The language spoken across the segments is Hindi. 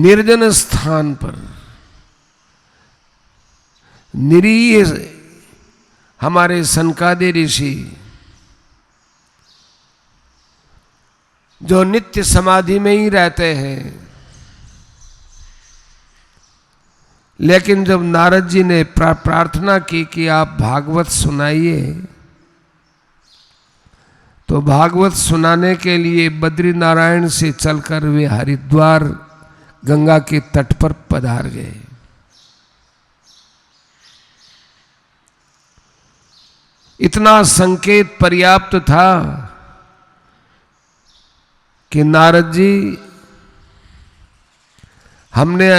निर्जन स्थान पर निरीह हमारे सनकादि ऋषि जो नित्य समाधि में ही रहते हैं, लेकिन जब नारद जी ने प्रार्थना की कि आप भागवत सुनाइए, तो भागवत सुनाने के लिए बद्रीनारायण से चलकर वे हरिद्वार गंगा के तट पर पधार गए। इतना संकेत पर्याप्त था कि नारद जी, हमने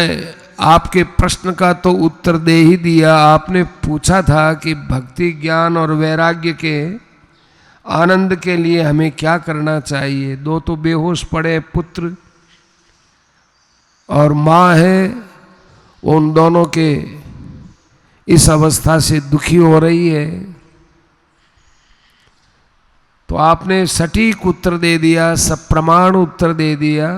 आपके प्रश्न का तो उत्तर दे ही दिया। आपने पूछा था कि भक्ति, ज्ञान और वैराग्य के आनंद के लिए हमें क्या करना चाहिए। दो तो बेहोश पड़े पुत्र और माँ है, उन दोनों के इस अवस्था से दुखी हो रही है। तो आपने सटीक उत्तर दे दिया, सप्रमाण उत्तर दे दिया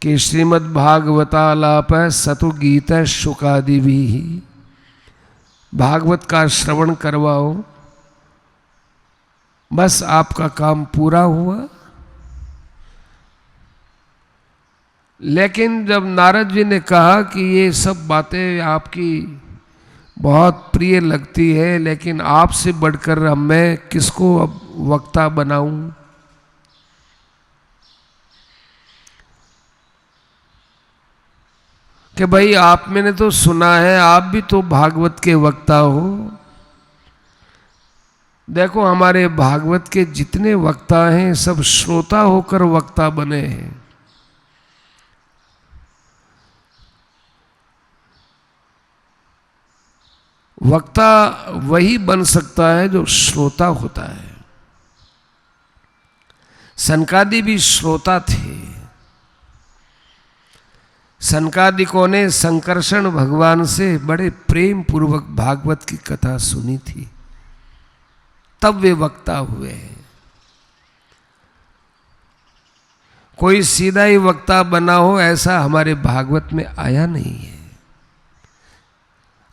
कि श्रीमद् भागवतालाप सतु गीत शुकादि भी, भागवत का श्रवण करवाओ, बस आपका काम पूरा हुआ। लेकिन जब नारद जी ने कहा कि ये सब बातें आपकी बहुत प्रिय लगती है, लेकिन आपसे बढ़कर अब मैं किसको अब वक्ता बनाऊं, कि भाई आप, मैंने तो सुना है आप भी तो भागवत के वक्ता हो। देखो हमारे भागवत के जितने वक्ता हैं सब श्रोता होकर वक्ता बने हैं। वक्ता वही बन सकता है जो श्रोता होता है। सनकादि भी श्रोता थे। सनकादिकों ने संकर्षण भगवान से बड़े प्रेम पूर्वक भागवत की कथा सुनी थी, तब वे वक्ता हुए हैं। कोई सीधा ही वक्ता बना हो ऐसा हमारे भागवत में आया नहीं है।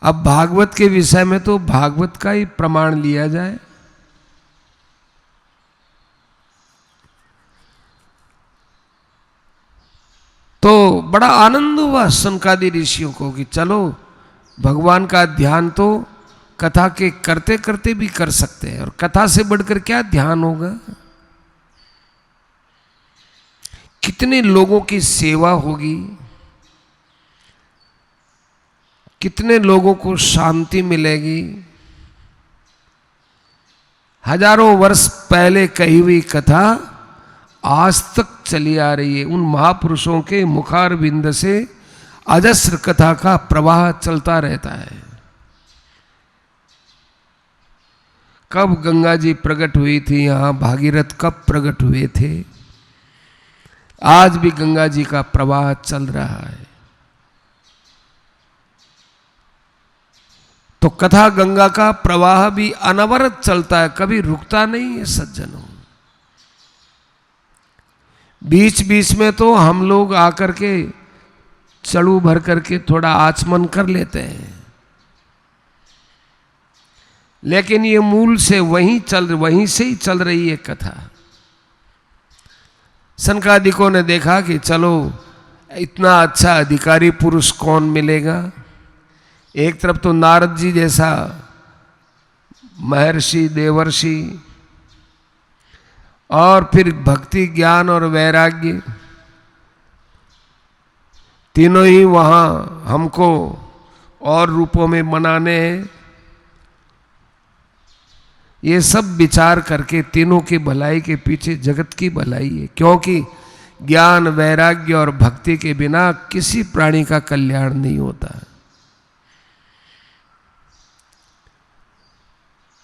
अब भागवत के विषय में तो भागवत का ही प्रमाण लिया जाए। तो बड़ा आनंद हुआ सनकादि ऋषियों को कि चलो भगवान का ध्यान तो कथा के करते करते भी कर सकते हैं, और कथा से बढ़कर क्या ध्यान होगा। कितने लोगों की सेवा होगी, कितने लोगों को शांति मिलेगी। हजारों वर्ष पहले कही हुई कथा आज तक चली आ रही है। उन महापुरुषों के मुखारविंद से अजस्र कथा का प्रवाह चलता रहता है। कब गंगा जी प्रकट हुई थी यहाँ, भागीरथ कब प्रकट हुए थे, आज भी गंगा जी का प्रवाह चल रहा है। तो कथा गंगा का प्रवाह भी अनवरत चलता है, कभी रुकता नहीं है सज्जनों। बीच बीच में तो हम लोग आकर के चड़ू भर करके थोड़ा आचमन कर लेते हैं, लेकिन ये मूल से वहीं से ही चल रही है कथा। सनकादिकों ने देखा कि चलो इतना अच्छा अधिकारी पुरुष कौन मिलेगा। एक तरफ तो नारद जी जैसा महर्षि देवर्षि, और फिर भक्ति, ज्ञान और वैराग्य, तीनों ही वहां हमको और रूपों में मनाने हैं। ये सब विचार करके तीनों की भलाई के पीछे जगत की भलाई है, क्योंकि ज्ञान, वैराग्य और भक्ति के बिना किसी प्राणी का कल्याण नहीं होता।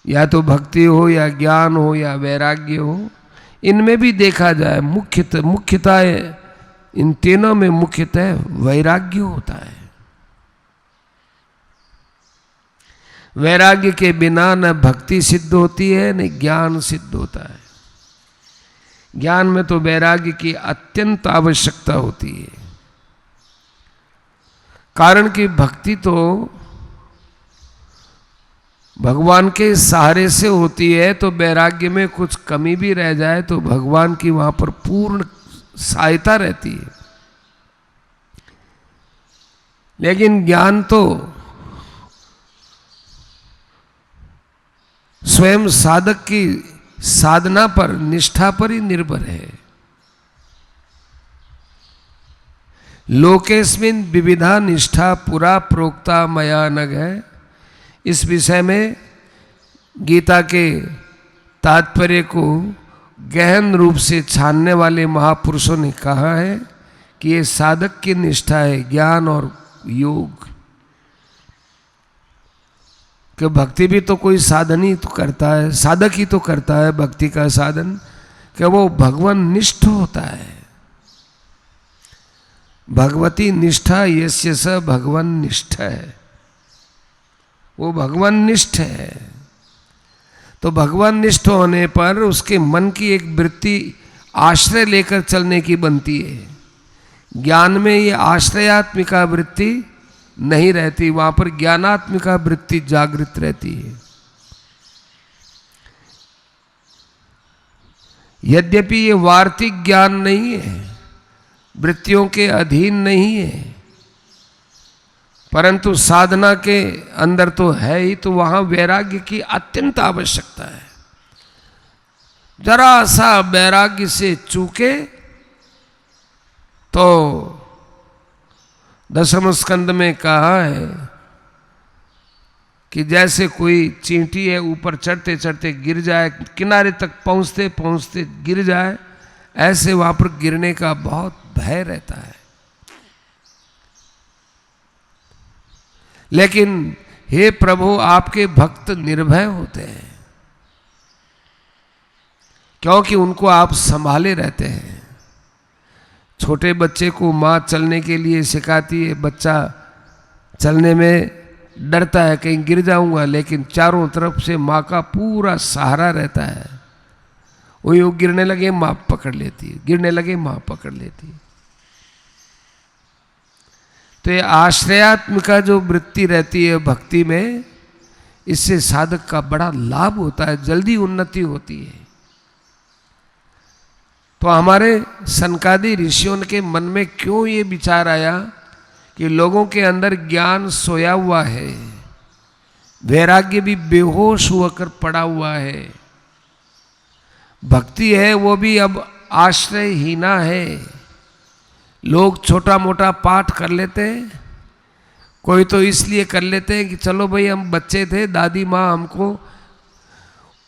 या तो भक्ति हो या ज्ञान हो या वैराग्य हो, इनमें भी देखा जाए मुख्यतः इन तीनों में मुख्यतः वैराग्य होता है। वैराग्य के बिना न भक्ति सिद्ध होती है न ज्ञान सिद्ध होता है। ज्ञान में तो वैराग्य की अत्यंत आवश्यकता होती है। कारण कि भक्ति तो भगवान के सहारे से होती है, तो वैराग्य में कुछ कमी भी रह जाए तो भगवान की वहां पर पूर्ण सहायता रहती है। लेकिन ज्ञान तो स्वयं साधक की साधना पर, निष्ठा पर ही निर्भर है। लोकेस्मिन विविधा निष्ठा पुरा प्रोक्ता मया नघ है। इस विषय में गीता के तात्पर्य को गहन रूप से छानने वाले महापुरुषों ने कहा है कि ये साधक की निष्ठा है, ज्ञान और योग। कि भक्ति भी तो कोई साधन ही तो करता है, साधक ही तो करता है भक्ति का साधन, कि वो भगवान निष्ठ होता है। भगवती निष्ठा यस्य स भगवान निष्ठ है, वो भगवान निष्ठ है। तो भगवान निष्ठ होने पर उसके मन की एक वृत्ति आश्रय लेकर चलने की बनती है। ज्ञान में ये आश्रयात्मिका वृत्ति नहीं रहती, वहां पर ज्ञानात्मिका वृत्ति जागृत रहती है। यद्यपि ये वार्तिक ज्ञान नहीं है, वृत्तियों के अधीन नहीं है, परंतु साधना के अंदर तो है ही, तो वहां वैराग्य की अत्यंत आवश्यकता है। जरा सा वैराग्य से चूके तो दशम स्कंद में कहा है कि जैसे कोई चींटी है ऊपर चढ़ते चढ़ते गिर जाए, किनारे तक पहुंचते पहुंचते गिर जाए, ऐसे वहां पर गिरने का बहुत भय रहता है। लेकिन हे प्रभु, आपके भक्त निर्भय होते हैं, क्योंकि उनको आप संभाले रहते हैं। छोटे बच्चे को माँ चलने के लिए सिखाती है, बच्चा चलने में डरता है कहीं गिर जाऊंगा, लेकिन चारों तरफ से माँ का पूरा सहारा रहता है। वो यूं गिरने लगे माँ पकड़ लेती है, गिरने लगे माँ पकड़ लेती है। तो ये आश्रयात्मिका जो वृत्ति रहती है भक्ति में, इससे साधक का बड़ा लाभ होता है, जल्दी उन्नति होती है। तो हमारे सनकादि ऋषियों के मन में क्यों ये विचार आया कि लोगों के अंदर ज्ञान सोया हुआ है, वैराग्य भी बेहोश होकर पड़ा हुआ है, भक्ति है वो भी अब आश्रयहीना है। लोग छोटा मोटा पाठ कर लेते हैं, कोई तो इसलिए कर लेते हैं कि चलो भाई हम बच्चे थे, दादी माँ हमको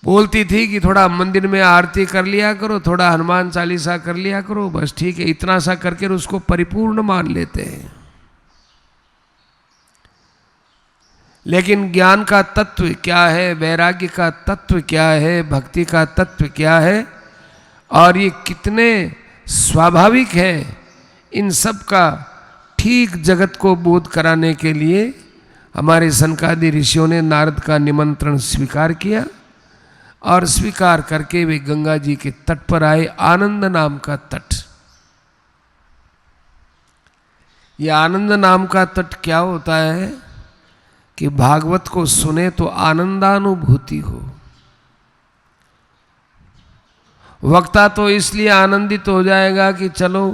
बोलती थी कि थोड़ा मंदिर में आरती कर लिया करो, थोड़ा हनुमान चालीसा कर लिया करो, बस ठीक है, इतना सा करके उसको परिपूर्ण मान लेते हैं। लेकिन ज्ञान का तत्व क्या है, वैराग्य का तत्व क्या है, भक्ति का तत्व क्या है, और ये कितने स्वाभाविक है, इन सब का ठीक जगत को बोध कराने के लिए हमारे सनकादि ऋषियों ने नारद का निमंत्रण स्वीकार किया, और स्वीकार करके वे गंगा जी के तट पर आए, आनंद नाम का तट। यह आनंद नाम का तट क्या होता है कि भागवत को सुने तो आनंदानुभूति हो। वक्ता तो इसलिए आनंदित हो जाएगा कि चलो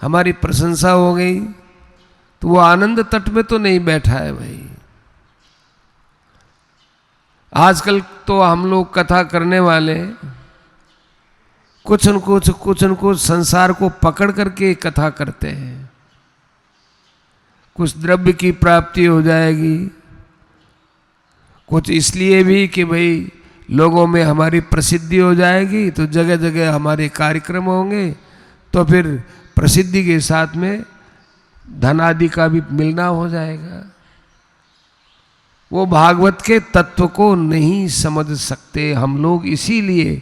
हमारी प्रशंसा हो गई, तो वो आनंद तट में तो नहीं बैठा है भाई। आजकल तो हम लोग कथा करने वाले कुछ न कुछ संसार को पकड़ करके कथा करते हैं। कुछ द्रव्य की प्राप्ति हो जाएगी, कुछ इसलिए भी कि भाई लोगों में हमारी प्रसिद्धि हो जाएगी, तो जगह जगह हमारे कार्यक्रम होंगे, तो फिर प्रसिद्धि के साथ में धन आदि का भी मिलना हो जाएगा। वो भागवत के तत्व को नहीं समझ सकते हम लोग, इसीलिए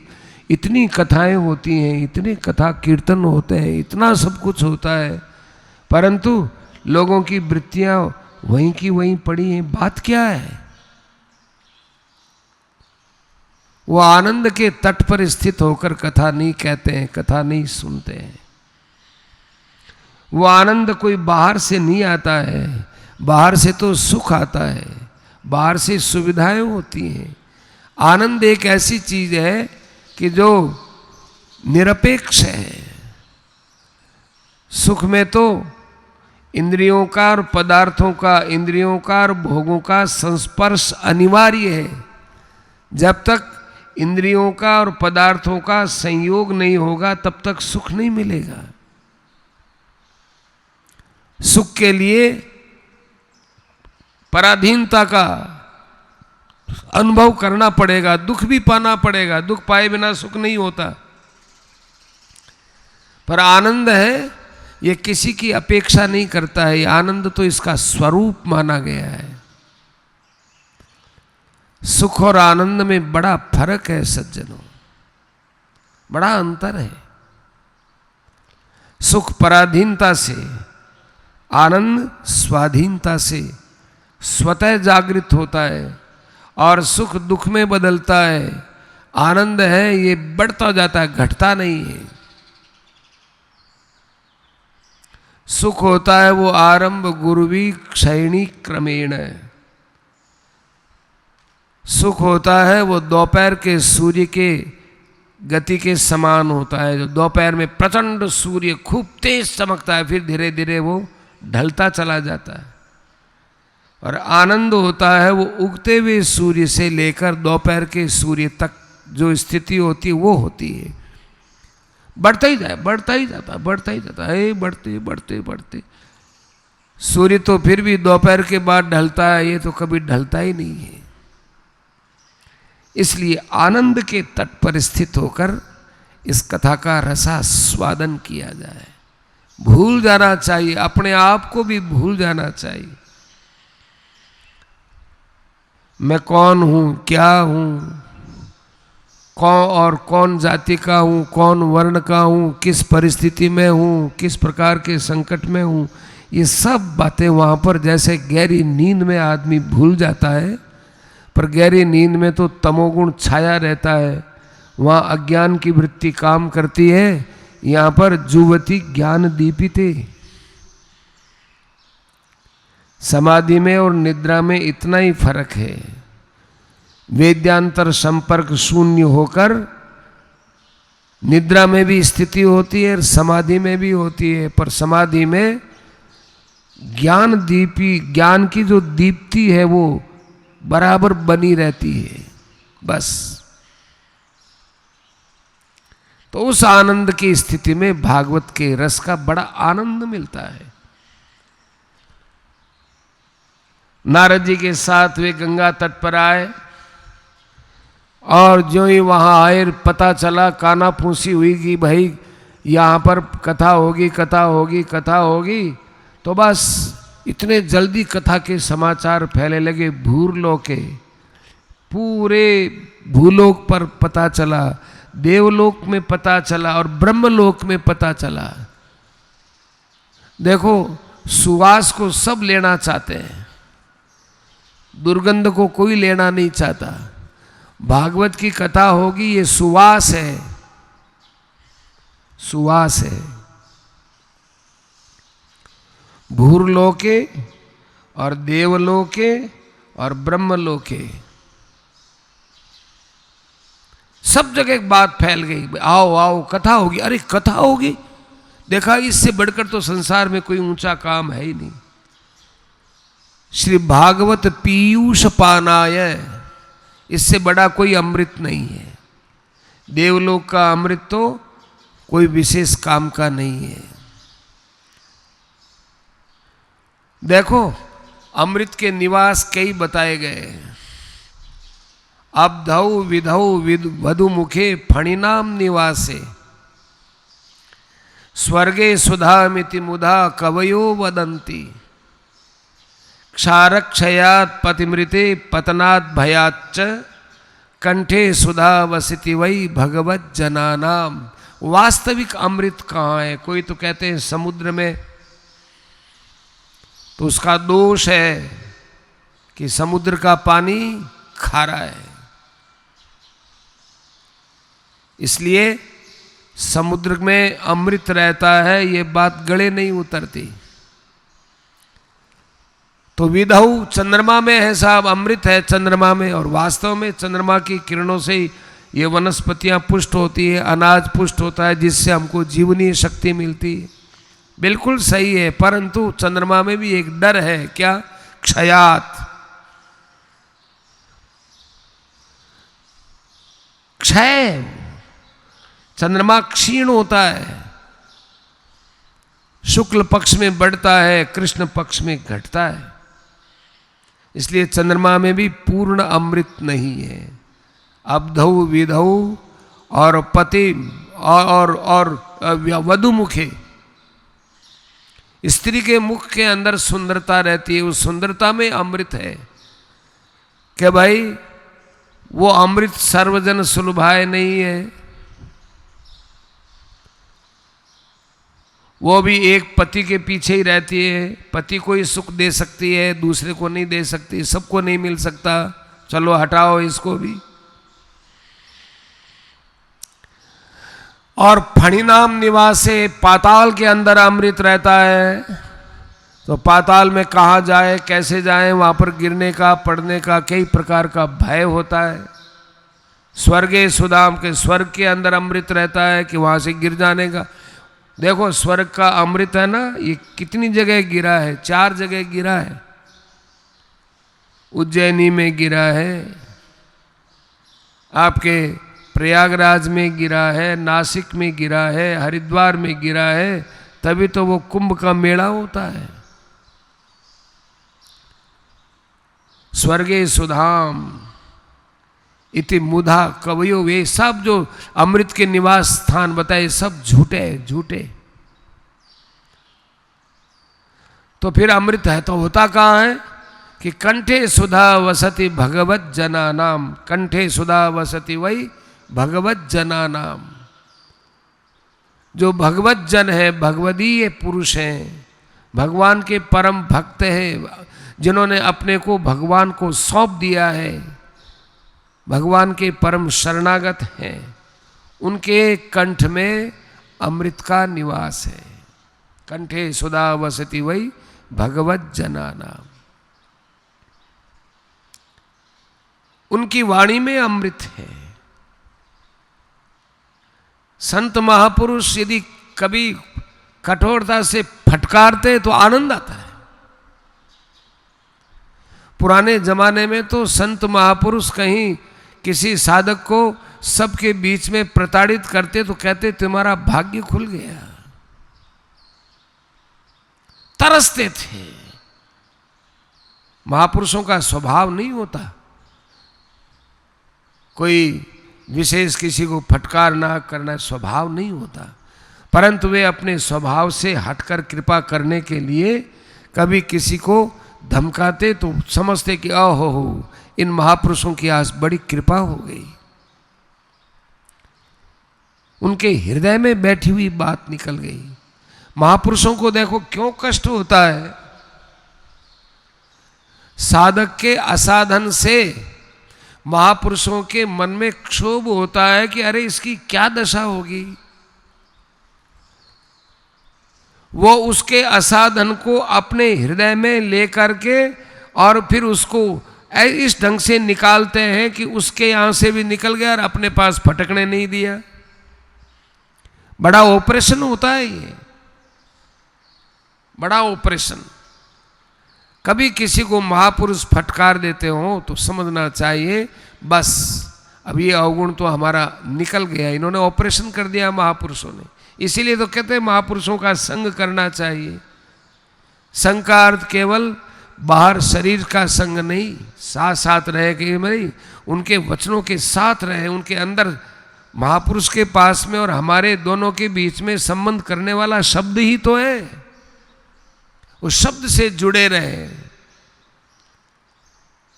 इतनी कथाएं होती हैं, इतने कथा कीर्तन होते हैं, इतना सब कुछ होता है, परंतु लोगों की वृत्तियां वहीं की वहीं पड़ी हैं। बात क्या है? वो आनंद के तट पर स्थित होकर कथा नहीं कहते हैं, कथा नहीं सुनते हैं। वो आनंद कोई बाहर से नहीं आता है, बाहर से तो सुख आता है, बाहर से सुविधाएं होती हैं। आनंद एक ऐसी चीज है कि जो निरपेक्ष है। सुख में तो इंद्रियों का और पदार्थों का, इंद्रियों का और भोगों का संस्पर्श अनिवार्य है। जब तक इंद्रियों का और पदार्थों का संयोग नहीं होगा तब तक सुख नहीं मिलेगा। सुख के लिए पराधीनता का अनुभव करना पड़ेगा, दुख भी पाना पड़ेगा। दुख पाए बिना सुख नहीं होता। पर आनंद है, ये किसी की अपेक्षा नहीं करता है। आनंद तो इसका स्वरूप माना गया है। सुख और आनंद में बड़ा फर्क है सज्जनों, बड़ा अंतर है। सुख पराधीनता से, आनंद स्वाधीनता से स्वतः जागृत होता है। और सुख दुख में बदलता है। आनंद है ये बढ़ता जाता है, घटता नहीं है। सुख होता है वो आरंभ गुरुवी क्षयणी क्रमेण। सुख होता है वो दोपहर के सूर्य के गति के समान होता है। जो दोपहर में प्रचंड सूर्य खूब तेज चमकता है, फिर धीरे धीरे वो ढलता चला जाता है। और आनंद होता है वो उगते हुए सूर्य से लेकर दोपहर के सूर्य तक जो स्थिति होती है वो होती है। बढ़ता ही जाए, बढ़ता ही जाता, बढ़ता ही जाता है, बढ़ते बढ़ते बढ़ते। सूर्य तो फिर भी दोपहर के बाद ढलता है, ये तो कभी ढलता ही नहीं है। इसलिए आनंद के तट पर स्थित होकर इस कथा का रसास्वादन किया जाए। भूल जाना चाहिए, अपने आप को भी भूल जाना चाहिए। मैं कौन हूं, क्या हूं, कौन जाति का हूं, कौन वर्ण का हूं, किस परिस्थिति में हूं, किस प्रकार के संकट में हूं, ये सब बातें वहां पर जैसे गहरी नींद में आदमी भूल जाता है। पर गहरी नींद में तो तमोगुण छाया रहता है, वहां अज्ञान की वृत्ति काम करती है। यहां पर जुवती ज्ञान दीपिते। समाधि में और निद्रा में इतना ही फर्क है। वेद्यांतर संपर्क शून्य होकर निद्रा में भी स्थिति होती है और समाधि में भी होती है। पर समाधि में ज्ञान की जो दीप्ति है वो बराबर बनी रहती है। बस तो उस आनंद की स्थिति में भागवत के रस का बड़ा आनंद मिलता है। नारद जी के साथ वे गंगा तट पर आए और जो ही वहां आए पता चला, काना फूसी हुई कि भाई यहाँ पर कथा होगी, कथा होगी, कथा होगी। तो बस इतने जल्दी कथा के समाचार फैलने लगे। भूरलोक के पूरे भूलोक पर पता चला, देवलोक में पता चला और ब्रह्मलोक में पता चला। देखो, सुवास को सब लेना चाहते हैं, दुर्गंध को कोई लेना नहीं चाहता। भागवत की कथा होगी, ये सुवास है, सुवास है। भूरलोके और देवलोके और ब्रह्मलोके सब जगह एक बात फैल गई, आओ आओ कथा होगी। अरे कथा होगी, देखा इससे बढ़कर तो संसार में कोई ऊंचा काम है ही नहीं। श्री भागवत पीयूष पानाय, इससे बड़ा कोई अमृत नहीं है। देवलोक का अमृत तो कोई विशेष काम का नहीं है। देखो, अमृत के निवास कई बताए गए। अब्धौ विधौ वधुमुखे फणिनाम निवासे, स्वर्गे सुधामिति मुधा कवयो वदन्ति, क्षारक्षयात् पतिमृते पतनात् भयाच्च, कंठे सुधा वसिति वै भगवत जनानाम। वास्तविक अमृत कहाँ है? कोई तो कहते हैं समुद्र में, तो उसका दोष है कि समुद्र का पानी खारा है, इसलिए समुद्र में अमृत रहता है, ये बात गले नहीं उतरती। तो विधौ चंद्रमा में है साहब, अमृत है चंद्रमा में, और वास्तव में चंद्रमा की किरणों से ही ये वनस्पतियां पुष्ट होती है, अनाज पुष्ट होता है, जिससे हमको जीवनीय शक्ति मिलती है। बिल्कुल सही है, परंतु चंद्रमा में भी एक डर है, क्या? क्षयात, क्षय। चंद्रमा क्षीण होता है, शुक्ल पक्ष में बढ़ता है, कृष्ण पक्ष में घटता है। इसलिए चंद्रमा में भी पूर्ण अमृत नहीं है। अब्धौ विधौ और पति और वधु मुखे, स्त्री के मुख के अंदर सुंदरता रहती है, उस सुंदरता में अमृत है। क्या भाई वो अमृत सर्वजन सुलभाय नहीं है, वो भी एक पति के पीछे ही रहती है। पति को ही सुख दे सकती है, दूसरे को नहीं दे सकती, सबको नहीं मिल सकता। चलो हटाओ इसको भी। और फणिनाम निवासे, पाताल के अंदर अमृत रहता है। तो पाताल में कहाँ जाए, कैसे जाए, वहां पर गिरने का, पड़ने का कई प्रकार का भय होता है। स्वर्गे सुदाम के, स्वर्ग के अंदर अमृत रहता है कि वहां से गिर जाने का। देखो स्वर्ग का अमृत है ना, ये कितनी जगह गिरा है, 4 जगह गिरा है। उज्जैनी में गिरा है, आपके प्रयागराज में गिरा है, नासिक में गिरा है, हरिद्वार में गिरा है। तभी तो वो कुंभ का मेला होता है। स्वर्गे सुधाम इति मुधा कवयो, वे सब जो अमृत के निवास स्थान बताए सब झूठे झूठे। तो फिर अमृत है तो होता कहाँ है कि कंठे सुधा वसति भगवत जना नाम, कंठे सुधा वसति वही भगवत जना नाम। जो भगवत जन है, भगवदीय पुरुष हैं, भगवान के परम भक्त हैं, जिन्होंने अपने को भगवान को सौंप दिया है, भगवान के परम शरणागत हैं, उनके कंठ में अमृत का निवास है। कंठे सुधा वसति वही भगवत जना नाम। उनकी वाणी में अमृत है। संत महापुरुष यदि कभी कठोरता से फटकारते तो आनंद आता है। पुराने जमाने में तो संत महापुरुष कहीं किसी साधक को सबके बीच में प्रताड़ित करते तो कहते तुम्हारा भाग्य खुल गया। तरसते थे। महापुरुषों का स्वभाव नहीं होता कोई विशेष किसी को फटकार ना करना, स्वभाव नहीं होता, परंतु वे अपने स्वभाव से हटकर कृपा करने के लिए कभी किसी को धमकाते तो समझते कि ओहो हो, इन महापुरुषों की आज बड़ी कृपा हो गई। उनके हृदय में बैठी हुई बात निकल गई। महापुरुषों को देखो क्यों कष्ट होता है। साधक के असाधन से महापुरुषों के मन में क्षोभ होता है कि अरे इसकी क्या दशा होगी। वो उसके असाधन को अपने हृदय में लेकर के और फिर उसको इस ढंग से निकालते हैं कि उसके यहां से भी निकल गया और अपने पास फटकने नहीं दिया। बड़ा ऑपरेशन होता है ये, बड़ा ऑपरेशन। कभी किसी को महापुरुष फटकार देते हो तो समझना चाहिए बस अब ये अवगुण तो हमारा निकल गया, इन्होंने ऑपरेशन कर दिया महापुरुषों ने। इसीलिए तो कहते हैं महापुरुषों का संग करना चाहिए। संग का अर्थ केवल बाहर शरीर का संग नहीं, साथ साथ रहे कि भाई उनके वचनों के साथ रहे, उनके अंदर महापुरुष के पास में और हमारे दोनों के बीच में संबंध करने वाला शब्द ही तो है, उस शब्द से जुड़े रहे।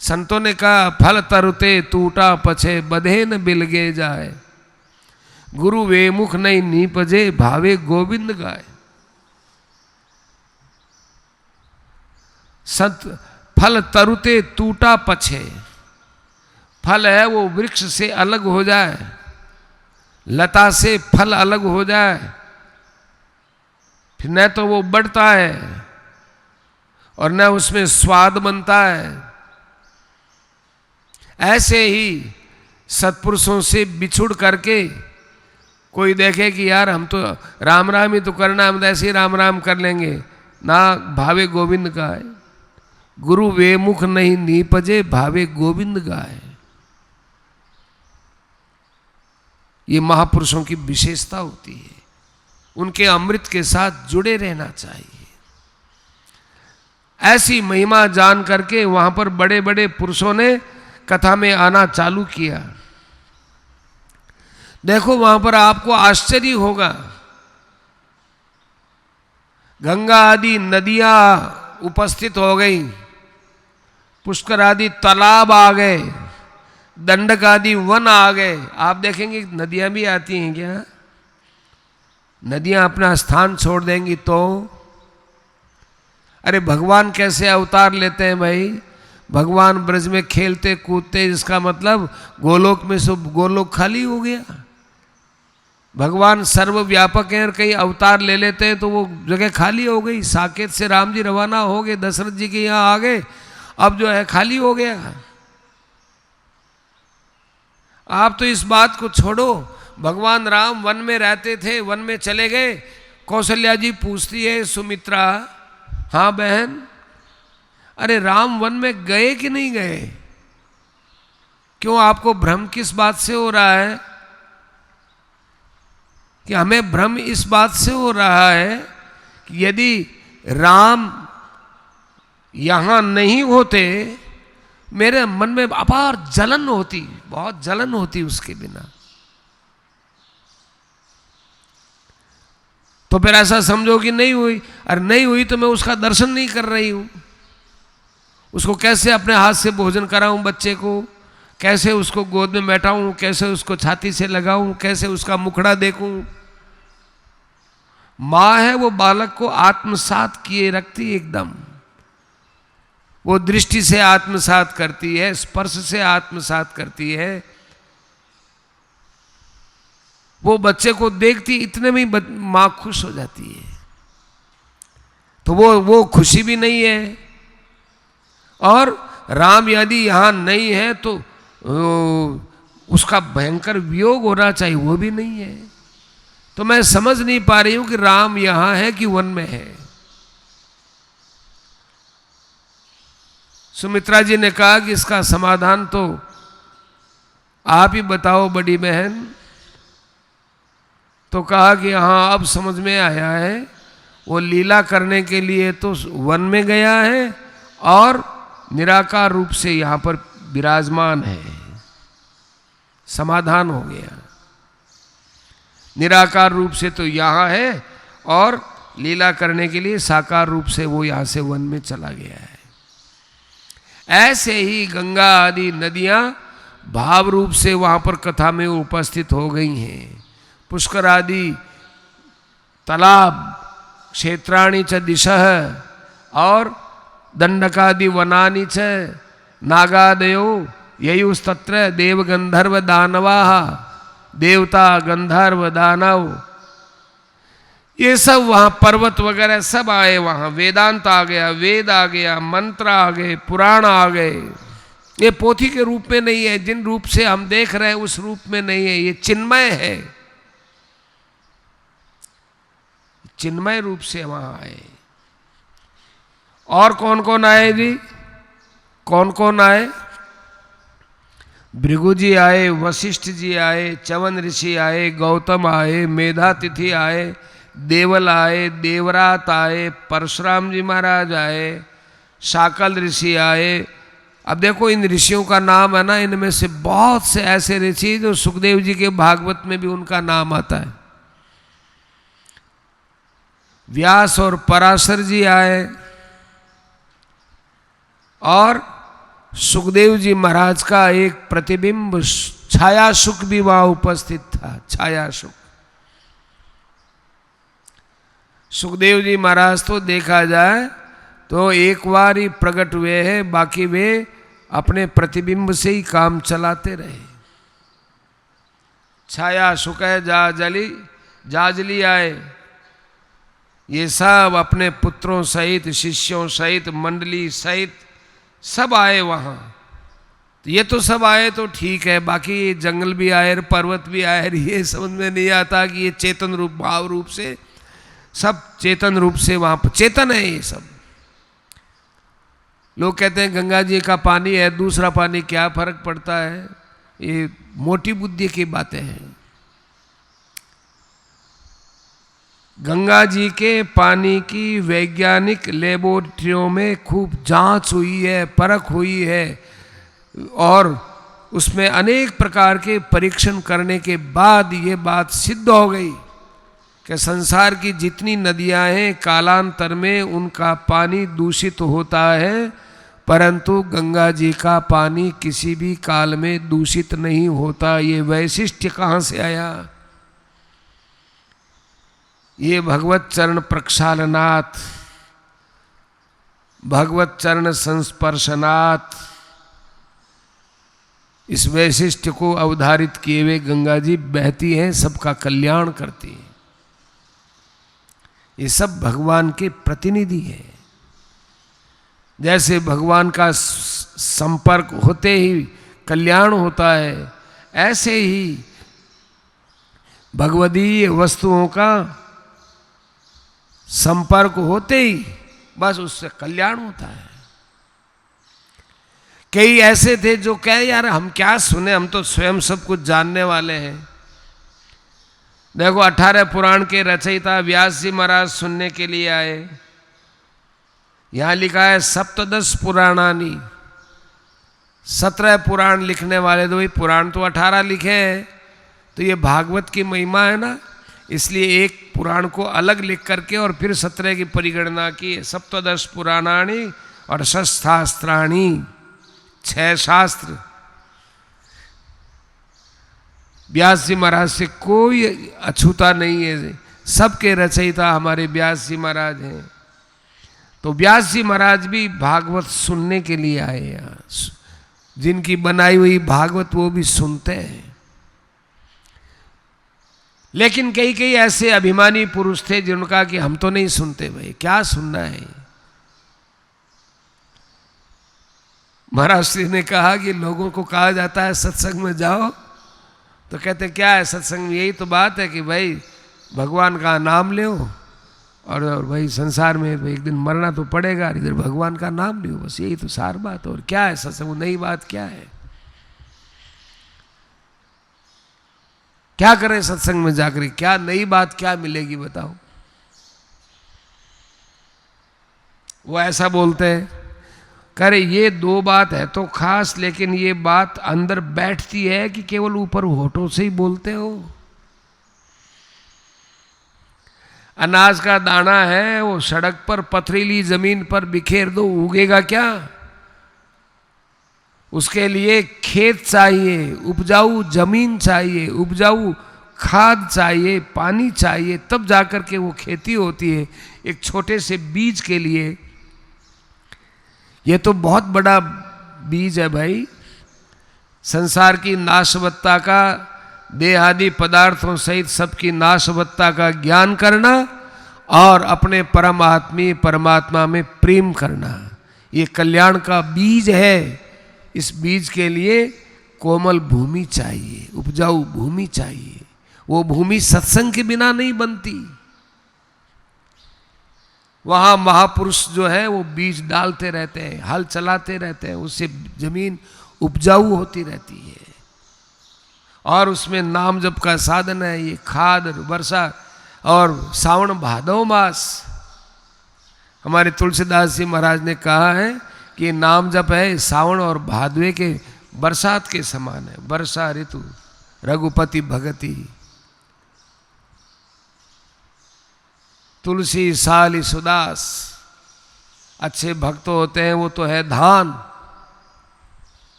संतों ने कहा फल तरुते टूटा पछे बधे न बिलगे जाए, गुरु वे मुख नहीं नीपजे भावे गोविंद गाय। सत फल तरुते टूटा पछे, फल है वो वृक्ष से अलग हो जाए, लता से फल अलग हो जाए, फिर न तो वो बढ़ता है, और न उसमें स्वाद बनता है। ऐसे ही सत्पुरुषों से बिछुड़ करके कोई देखे कि यार हम तो राम राम ही तो करना, हम तो ऐसे ही राम राम कर लेंगे, ना भावे गोविंद गाय। गुरु वे मुख नहीं नीपजे, भावे गोविंद गाय। ये महापुरुषों की विशेषता होती है, उनके अमृत के साथ जुड़े रहना चाहिए। ऐसी महिमा जान करके वहां पर बड़े बड़े पुरुषों ने कथा में आना चालू किया। देखो वहां पर आपको आश्चर्य होगा, गंगा आदि नदियां उपस्थित हो गई, पुष्कर आदि तालाब आ गए, दंडक आदि वन आ गए। आप देखेंगे नदियां भी आती हैं क्या? नदियां अपना स्थान छोड़ देंगी तो? अरे भगवान कैसे अवतार लेते हैं भाई? भगवान ब्रज में खेलते कूदते, इसका मतलब गोलोक में सब गोलोक खाली हो गया। भगवान सर्वव्यापक हैं और कई अवतार ले लेते हैं तो वो जगह खाली हो गई। साकेत से राम जी रवाना हो गए, दशरथ जी के यहाँ आ गए, अब जो है खाली हो गया। आप तो इस बात को छोड़ो, भगवान राम वन में रहते थे, वन में चले गए। कौशल्या जी पूछती है, सुमित्रा, हाँ बहन, अरे राम वन में गए कि नहीं गए? क्यों आपको भ्रम किस बात से हो रहा है? कि हमें भ्रम इस बात से हो रहा है कि यदि राम यहां नहीं होते, मेरे मन में अपार जलन होती, बहुत जलन होती उसके बिना। तो फिर ऐसा समझो कि नहीं हुई। अरे नहीं हुई तो मैं उसका दर्शन नहीं कर रही हूं। उसको कैसे अपने हाथ से भोजन कराऊं बच्चे को, कैसे उसको गोद में बैठाऊं, कैसे उसको छाती से लगाऊं, कैसे उसका मुखड़ा देखूं। मां है वो बालक को आत्मसात किए रखती एकदम। वो दृष्टि से आत्मसात करती है, स्पर्श से आत्मसात करती है। वो बच्चे को देखती, इतने में मां खुश हो जाती है। तो वो खुशी भी नहीं है। और राम यदि यहां नहीं है तो उसका भयंकर वियोग होना चाहिए, वो भी नहीं है। तो मैं समझ नहीं पा रही हूं कि राम यहां है कि वन में है। सुमित्रा जी ने कहा कि इसका समाधान तो आप ही बताओ बड़ी बहन। तो कहा कि हाँ अब समझ में आया है, वो लीला करने के लिए तो वन में गया है और निराकार रूप से यहां पर विराजमान है। समाधान हो गया। निराकार रूप से तो यहां है और लीला करने के लिए साकार रूप से वो यहां से वन में चला गया है। ऐसे ही गंगा आदि नदियां भाव रूप से वहां पर कथा में उपस्थित हो गई हैं। पुष्कर आदि तालाब, क्षेत्राणि च दिशः और दंडकादि वनानि च नागादयो ययुस्तत्र देव गंधर्व दानवाः, देवता गंधर्व दानव, ये सब वहाँ पर्वत वगैरह सब आए। वहाँ वेदांत आ गया, वेद आ गया, मंत्र आ गए, पुराण आ गए। ये पोथी के रूप में नहीं है, जिन रूप से हम देख रहे हैं उस रूप में नहीं है, ये चिन्मय है। चिन्मय रूप से वहाँ आए। और कौन कौन आए जी? कौन कौन आए? भृगु जी आए, वशिष्ठ जी आए, चवन ऋषि आए, गौतम आए, मेधातिथि आए, देवल आए, देवरात आए, परशुराम जी महाराज आए, शाकल ऋषि आए। अब देखो इन ऋषियों का नाम है ना, इनमें से बहुत से ऐसे ऋषि जो सुखदेव जी के भागवत में भी उनका नाम आता है। व्यास और पराशर जी आए और सुखदेव जी महाराज का एक प्रतिबिंब छाया शुक भी वहां उपस्थित था। छाया शुक, सुखदेव जी महाराज तो देखा जाए तो एक बार ही प्रकट हुए हैं, बाकी वे अपने प्रतिबिंब से ही काम चलाते रहे। छाया शुक है जाजली आए, ये सब अपने पुत्रों सहित, शिष्यों सहित, मंडली सहित सब आए वहाँ। तो ये तो सब आए तो ठीक है, बाकी जंगल भी आए, पर्वत भी आए, ये समझ में नहीं आता कि ये चेतन रूप, भाव रूप से, सब चेतन रूप से वहाँ पर चेतन है ये सब। लोग कहते हैं गंगा जी का पानी है, दूसरा पानी, क्या फर्क पड़ता है? ये मोटी बुद्धि की बातें हैं। गंगा जी के पानी की वैज्ञानिक लेबोरेटरियों में खूब जांच हुई है, परख हुई है, और उसमें अनेक प्रकार के परीक्षण करने के बाद ये बात सिद्ध हो गई कि संसार की जितनी नदियां हैं कालांतर में उनका पानी दूषित होता है, परंतु गंगा जी का पानी किसी भी काल में दूषित नहीं होता। ये वैशिष्ट्य कहाँ से आया? ये भगवत चरण प्रक्षालनात्, भगवत चरण संस्पर्शनात्, इस वैशिष्ट्य को अवधारित किए हुए गंगा जी बहती हैं, सबका कल्याण करती हैं। ये सब भगवान के प्रतिनिधि हैं। जैसे भगवान का संपर्क होते ही कल्याण होता है, ऐसे ही भगवदीय वस्तुओं का संपर्क होते ही बस उससे कल्याण होता है। कई ऐसे थे जो कहे यार हम क्या सुने, हम तो स्वयं सब कुछ जानने वाले हैं। देखो 18 पुराण के रचयिता व्यास जी महाराज सुनने के लिए आए। यहां लिखा है सप्तदश पुराणानि, 17 पुराण लिखने वाले, तो भाई पुराण तो 18 लिखे हैं, तो ये भागवत की महिमा है ना, इसलिए एक पुराण को अलग लिख करके और फिर 17 की परिगणना की। सप्तदश पुराणानि और शस्त्रास्त्राणि, 6 शास्त्र। व्यास जी महाराज से कोई अछूता नहीं है, सबके रचयिता हमारे व्यास जी महाराज हैं। तो व्यास जी महाराज भी भागवत सुनने के लिए आए यहाँ। जिनकी बनाई हुई भागवत वो भी सुनते हैं। लेकिन कई कई ऐसे अभिमानी पुरुष थे जिन्होंने कहा कि हम तो नहीं सुनते, भाई क्या सुनना है। महाराज श्री ने कहा कि लोगों को कहा जाता है सत्संग में जाओ, तो कहते क्या है सत्संग में? यही तो बात है कि भाई भगवान का नाम लो, और भाई संसार में भाई एक दिन मरना तो पड़ेगा, इधर भगवान का नाम लो, बस यही तो सार बात। और क्या है सत्संग? नई बात क्या है? क्या करें सत्संग में जाकर? क्या नई बात क्या मिलेगी बताओ? वो ऐसा बोलते हैं, करे ये 2 बात है तो खास, लेकिन ये बात अंदर बैठती है कि केवल ऊपर होठों से ही बोलते हो। अनाज का दाना है, वो सड़क पर पथरीली जमीन पर बिखेर दो, उगेगा क्या? उसके लिए खेत चाहिए, उपजाऊ जमीन चाहिए, उपजाऊ खाद चाहिए, पानी चाहिए, तब जाकर के वो खेती होती है। एक छोटे से बीज के लिए ये तो बहुत बड़ा बीज है भाई। संसार की नाशवत्ता का, देहादि पदार्थों सहित सबकी नाशवत्ता का ज्ञान करना और अपने परमात्मी परमात्मा में प्रेम करना, ये कल्याण का बीज है। इस बीज के लिए कोमल भूमि चाहिए, उपजाऊ भूमि चाहिए। वो भूमि सत्संग के बिना नहीं बनती। वहाँ महापुरुष जो है वो बीज डालते रहते हैं, हल चलाते रहते हैं, उससे जमीन उपजाऊ होती रहती है। और उसमें नाम जप का साधन है, ये खाद वर्षा और सावन भादव मास। हमारे तुलसीदास जी महाराज ने कहा है कि नाम जप है सावन और भादवे के बरसात के समान है। वर्षा ऋतु रघुपति भगति, तुलसी साली सुदास। अच्छे भक्त होते हैं वो तो है धान,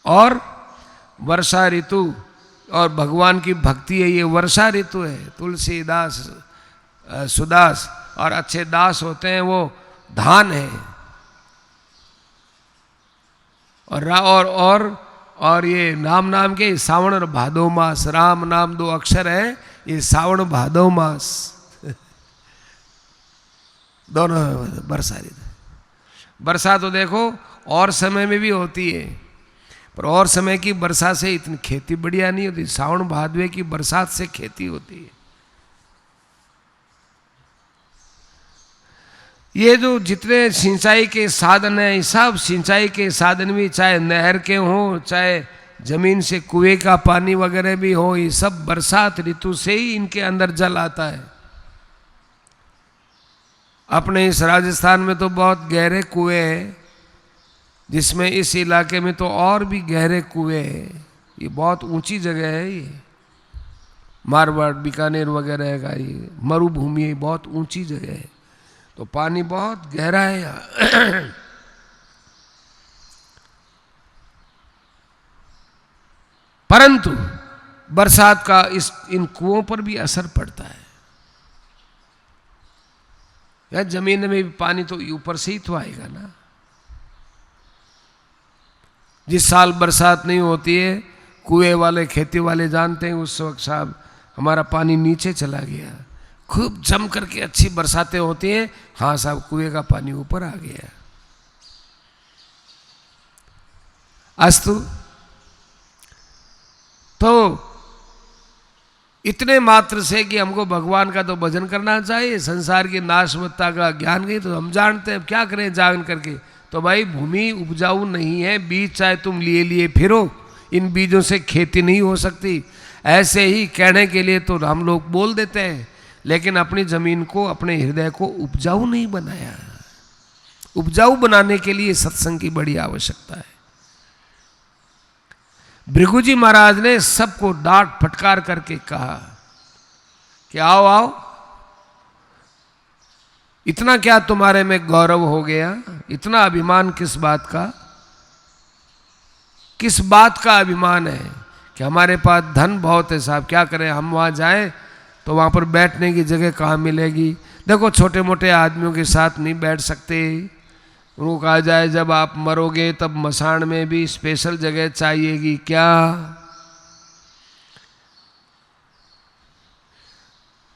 और वर्षा ऋतु और भगवान की भक्ति है, ये वर्षा ऋतु है। तुलसीदास सुदास, और अच्छे दास होते हैं वो धान है। और ये नाम के सावन और भादो मास, राम नाम 2 अक्षर है, ये सावन भादो मास। दोनों वर्षा ऋतु। वर्षा तो देखो और समय में भी होती है, पर और समय की वर्षा से इतनी खेती बढ़िया नहीं होती। सावन भादवे की बरसात से खेती होती है। ये जो जितने सिंचाई के साधन हैं, सब सिंचाई के साधन भी, चाहे नहर के हों, चाहे जमीन से कुएं का पानी वगैरह भी हो, ये सब बरसात ऋतु से ही इनके अंदर जल आता है। अपने इस राजस्थान में तो बहुत गहरे कुएं हैं, जिसमें इस इलाके में तो और भी गहरे कुएं हैं। ये बहुत ऊंची जगह है, ये मारवाड़ बीकानेर वगैरह का ये मरुभूमि बहुत ऊंची जगह है, तो पानी बहुत गहरा है यहाँ। परंतु बरसात का इन कुओं पर भी असर पड़ता है। या जमीन में भी पानी तो ऊपर से ही तो आएगा ना। जिस साल बरसात नहीं होती है, कुएं वाले खेती वाले जानते हैं उस वक्त साहब हमारा पानी नीचे चला गया। खूब जम करके अच्छी बरसातें होती हैं, हाँ साहब कुएं का पानी ऊपर आ गया। अस्तु, तो इतने मात्र से कि हमको भगवान का तो भजन करना चाहिए, संसार की नाशवत्ता का ज्ञान नहीं तो हम जानते हैं, क्या करें जान करके। तो भाई भूमि उपजाऊ नहीं है, बीज चाहे तुम लिए लिए फिरो, इन बीजों से खेती नहीं हो सकती। ऐसे ही कहने के लिए तो हम लोग बोल देते हैं, लेकिन अपनी जमीन को, अपने हृदय को उपजाऊ नहीं बनाया। उपजाऊ बनाने के लिए सत्संग की बड़ी आवश्यकता है। भृगु जी महाराज ने सबको डांट फटकार करके कहा कि आओ आओ, इतना क्या तुम्हारे में गौरव हो गया, इतना अभिमान किस बात का, किस बात का अभिमान है कि हमारे पास धन बहुत है साहब, क्या करें हम वहां जाएं तो वहां पर बैठने की जगह कहाँ मिलेगी। देखो छोटे मोटे आदमियों के साथ नहीं बैठ सकते, उनको कहा जाए जब आप मरोगे तब मसान में भी स्पेशल जगह चाहिएगी क्या।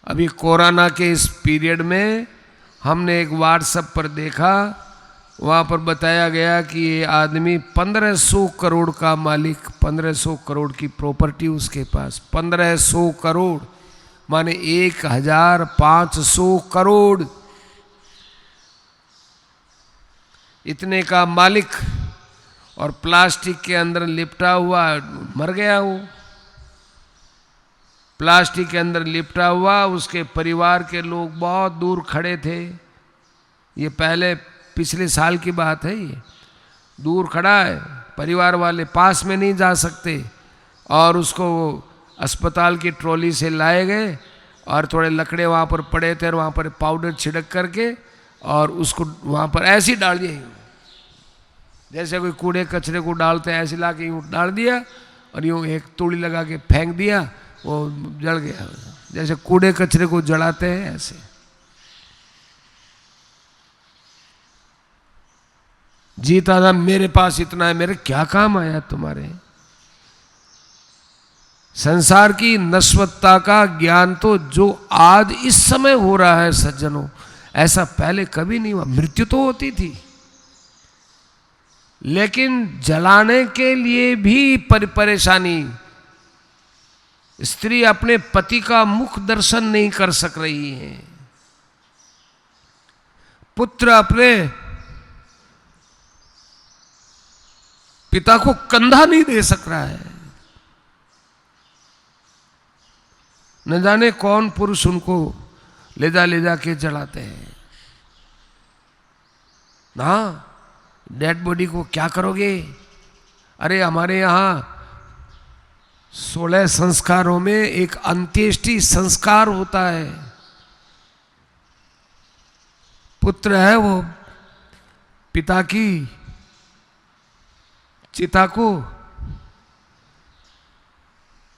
अभी कोरोना के इस पीरियड में हमने एक व्हाट्सएप पर देखा, वहाँ पर बताया गया कि ये आदमी 1500 करोड़ का मालिक, 1500 करोड़ की प्रॉपर्टी उसके पास, 1500 करोड़ माने 1500 करोड़, इतने का मालिक, और प्लास्टिक के अंदर लिपटा हुआ मर गया। वो प्लास्टिक के अंदर लिपटा हुआ, उसके परिवार के लोग बहुत दूर खड़े थे। ये पहले पिछले साल की बात है, ये दूर खड़ा है, परिवार वाले पास में नहीं जा सकते, और उसको अस्पताल की ट्रॉली से लाए गए, और थोड़े लकड़े वहाँ पर पड़े थे, और वहाँ पर पाउडर छिड़क करके और उसको वहाँ पर ऐसे ही डाल दिया, जैसे कोई कूड़े कचरे को डालते हैं, ऐसे ला के यूँ डाल दिया और यूँ एक तूड़ी लगा के फेंक दिया, वो जल गया, जैसे कूड़े कचरे को जलाते हैं ऐसे। जीता था मेरे पास इतना है, मेरे क्या काम आया तुम्हारे। संसार की नश्वरता का ज्ञान तो जो आज इस समय हो रहा है सज्जनों, ऐसा पहले कभी नहीं हुआ। मृत्यु तो होती थी, लेकिन जलाने के लिए भी परेशानी। स्त्री अपने पति का मुख दर्शन नहीं कर सक रही है, पुत्र अपने पिता को कंधा नहीं दे सक रहा है। न जाने कौन पुरुष उनको ले जा के जलाते हैं ना। डेड बॉडी को क्या करोगे? अरे हमारे यहाँ 16 संस्कारों में एक अंत्येष्टि संस्कार होता है। पुत्र है वो पिता की चिता को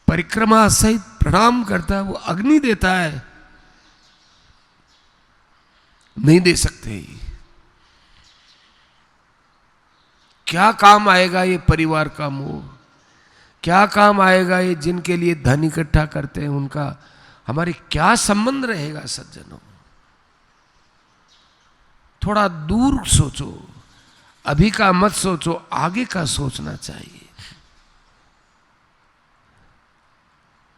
परिक्रमा सहित प्रणाम करता है, वो अग्नि देता है। नहीं दे सकते। क्या काम आएगा ये परिवार का मोह? क्या काम आएगा ये जिनके लिए धन इकट्ठा करते हैं उनका हमारे क्या संबंध रहेगा सज्जनों? थोड़ा दूर सोचो, अभी का मत सोचो, आगे का सोचना चाहिए।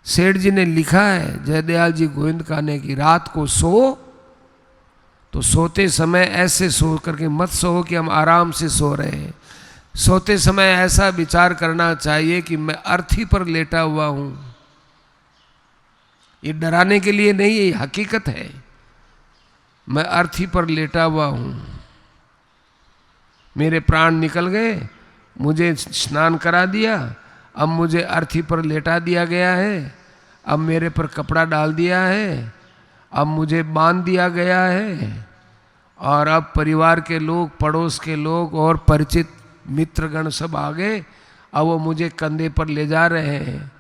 सेठ जी ने लिखा है जयदयाल जी गोविंद ने कि रात को सो तो सोते समय ऐसे सो करके मत सो कि हम आराम से सो रहे हैं। सोते समय ऐसा विचार करना चाहिए कि मैं अर्थी पर लेटा हुआ हूं। ये डराने के लिए नहीं, ये हकीकत है। मैं अर्थी पर लेटा हुआ हूं, मेरे प्राण निकल गए, मुझे स्नान करा दिया, अब मुझे अर्थी पर लेटा दिया गया है, अब मेरे पर कपड़ा डाल दिया है, अब मुझे बांध दिया गया है, और अब परिवार के लोग, पड़ोस के लोग और परिचित मित्रगण सब आ गए। अब वो मुझे कंधे पर ले जा रहे हैं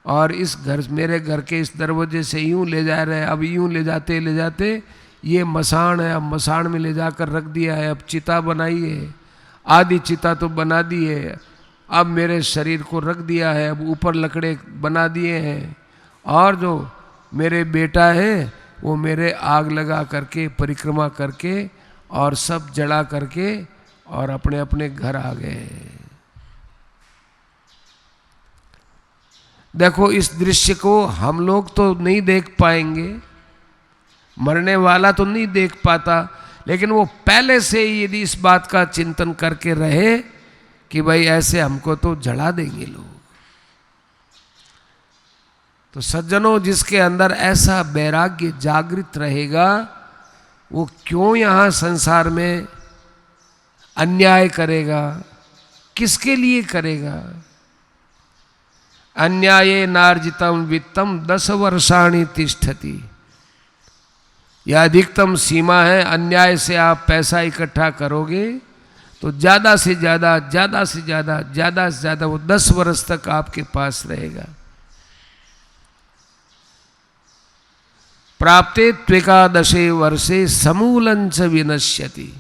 और इस घर, मेरे घर के इस दरवाजे से यूं ले जा रहे हैं। अब यूं ले जाते ये मसान है, अब मसान में ले जाकर रख दिया है। अब चिता बनाई है, आधी चिता तो बना दी है, अब मेरे शरीर को रख दिया है, अब ऊपर लकड़े बना दिए हैं, और जो मेरे बेटा है वो मेरे आग लगा करके, परिक्रमा करके और सब जला करके और अपने अपने घर आ गए। देखो, इस दृश्य को हम लोग तो नहीं देख पाएंगे, मरने वाला तो नहीं देख पाता, लेकिन वो पहले से ही यदि इस बात का चिंतन करके रहे कि भाई ऐसे हमको तो जला देंगे लोग, तो सज्जनों, जिसके अंदर ऐसा वैराग्य जागृत रहेगा, वो क्यों यहाँ संसार में अन्याय करेगा? किसके लिए करेगा? अन्याये नार्जितम वित्तम 10 वर्षाणि तिष्ठति। यह अधिकतम सीमा है। अन्याय से आप पैसा इकट्ठा करोगे तो ज़्यादा से ज़्यादा वो 10 वर्ष तक आपके पास रहेगा। प्राप्ते त्वेकादशे वर्षे समूलंच विनश्यति।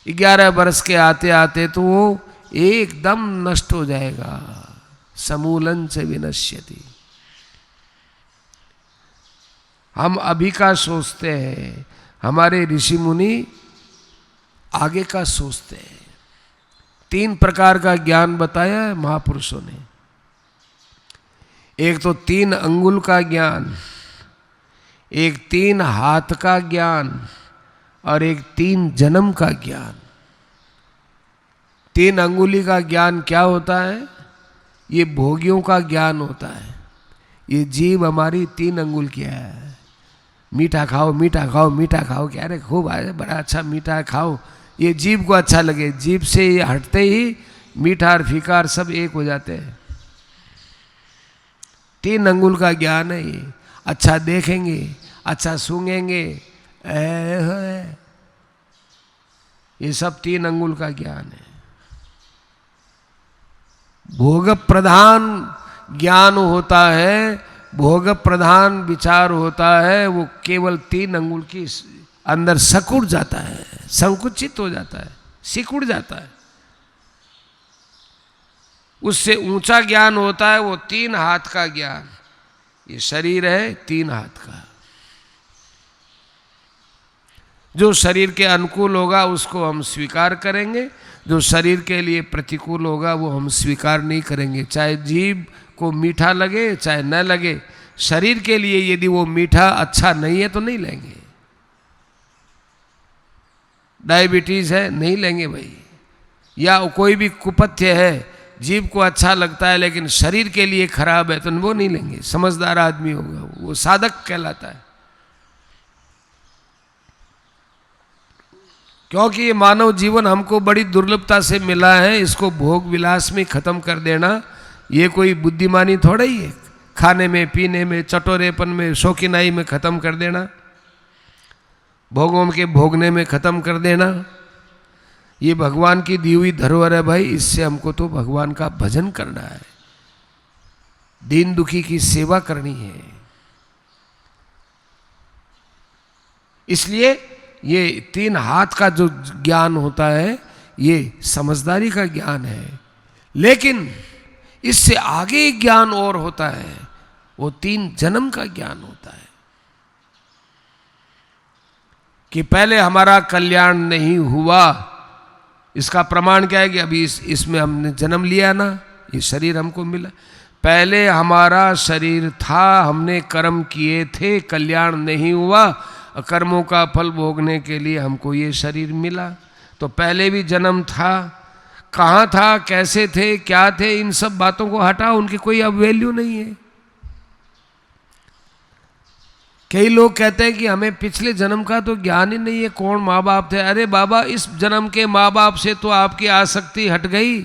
11 वर्ष के आते आते तो वो एकदम नष्ट हो जाएगा। समूलंच विनश्यति। हम अभी का सोचते हैं, हमारे ऋषि मुनि आगे का सोचते हैं। 3 प्रकार का ज्ञान बताया है महापुरुषों ने। एक तो 3 अंगुल का ज्ञान, एक 3 हाथ का ज्ञान, और एक 3 जन्म का ज्ञान। 3 अंगुली का ज्ञान क्या होता है? ये भोगियों का ज्ञान होता है। ये जीव हमारी 3 अंगुल की है। मीठा खाओ, मीठा खाओ, मीठा खाओ, क्या रे खूब आए, बड़ा अच्छा मीठा खाओ, ये जीव को अच्छा लगे। जीव से ये हटते ही मीठा और फीका और सब एक हो जाते हैं। 3 अंगुल का ज्ञान है ये। अच्छा देखेंगे, अच्छा सूंघेंगे, ये सब 3 अंगुल का ज्ञान है। भोग प्रधान ज्ञान होता है, भोग प्रधान विचार होता है, वो केवल 3 अंगुल की अंदर सकुड़ जाता है, संकुचित हो जाता है, सिकुड़ जाता है। उससे ऊंचा ज्ञान होता है वो 3 हाथ का ज्ञान। ये शरीर है 3 हाथ का। जो शरीर के अनुकूल होगा उसको हम स्वीकार करेंगे, जो शरीर के लिए प्रतिकूल होगा वो हम स्वीकार नहीं करेंगे। चाहे जीभ को मीठा लगे चाहे न लगे, शरीर के लिए यदि वो मीठा अच्छा नहीं है तो नहीं लेंगे। डायबिटीज है, नहीं लेंगे भाई। या कोई भी कुपथ्य है, जीभ को अच्छा लगता है लेकिन शरीर के लिए खराब है तो वो नहीं लेंगे। समझदार आदमी होगा, वो साधक कहलाता है। क्योंकि ये मानव जीवन हमको बड़ी दुर्लभता से मिला है, इसको भोग विलास में खत्म कर देना ये कोई बुद्धिमानी थोड़ा ही है। खाने में, पीने में, चटोरेपन में, शौकीनाई में खत्म कर देना, भोगों के भोगने में खत्म कर देना, ये भगवान की दी हुई धरोहर है भाई। इससे हमको तो भगवान का भजन करना है, दीन दुखी की सेवा करनी है। इसलिए ये 3 हाथ का जो ज्ञान होता है ये समझदारी का ज्ञान है। लेकिन इससे आगे एक ज्ञान और होता है, वो 3 जन्म का ज्ञान होता है कि पहले हमारा कल्याण नहीं हुआ। इसका प्रमाण क्या है कि अभी इसमें हमने जन्म लिया ना, ये शरीर हमको मिला। पहले हमारा शरीर था, हमने कर्म किए थे, कल्याण नहीं हुआ, कर्मों का फल भोगने के लिए हमको ये शरीर मिला। तो पहले भी जन्म था, कहाँ था, कैसे थे, क्या थे, इन सब बातों को हटाओ, उनकी कोई अब वैल्यू नहीं है। कई लोग कहते हैं कि हमें पिछले जन्म का तो ज्ञान ही नहीं है, कौन माँ बाप थे। अरे बाबा, इस जन्म के माँ बाप से तो आपकी आसक्ति हट गई,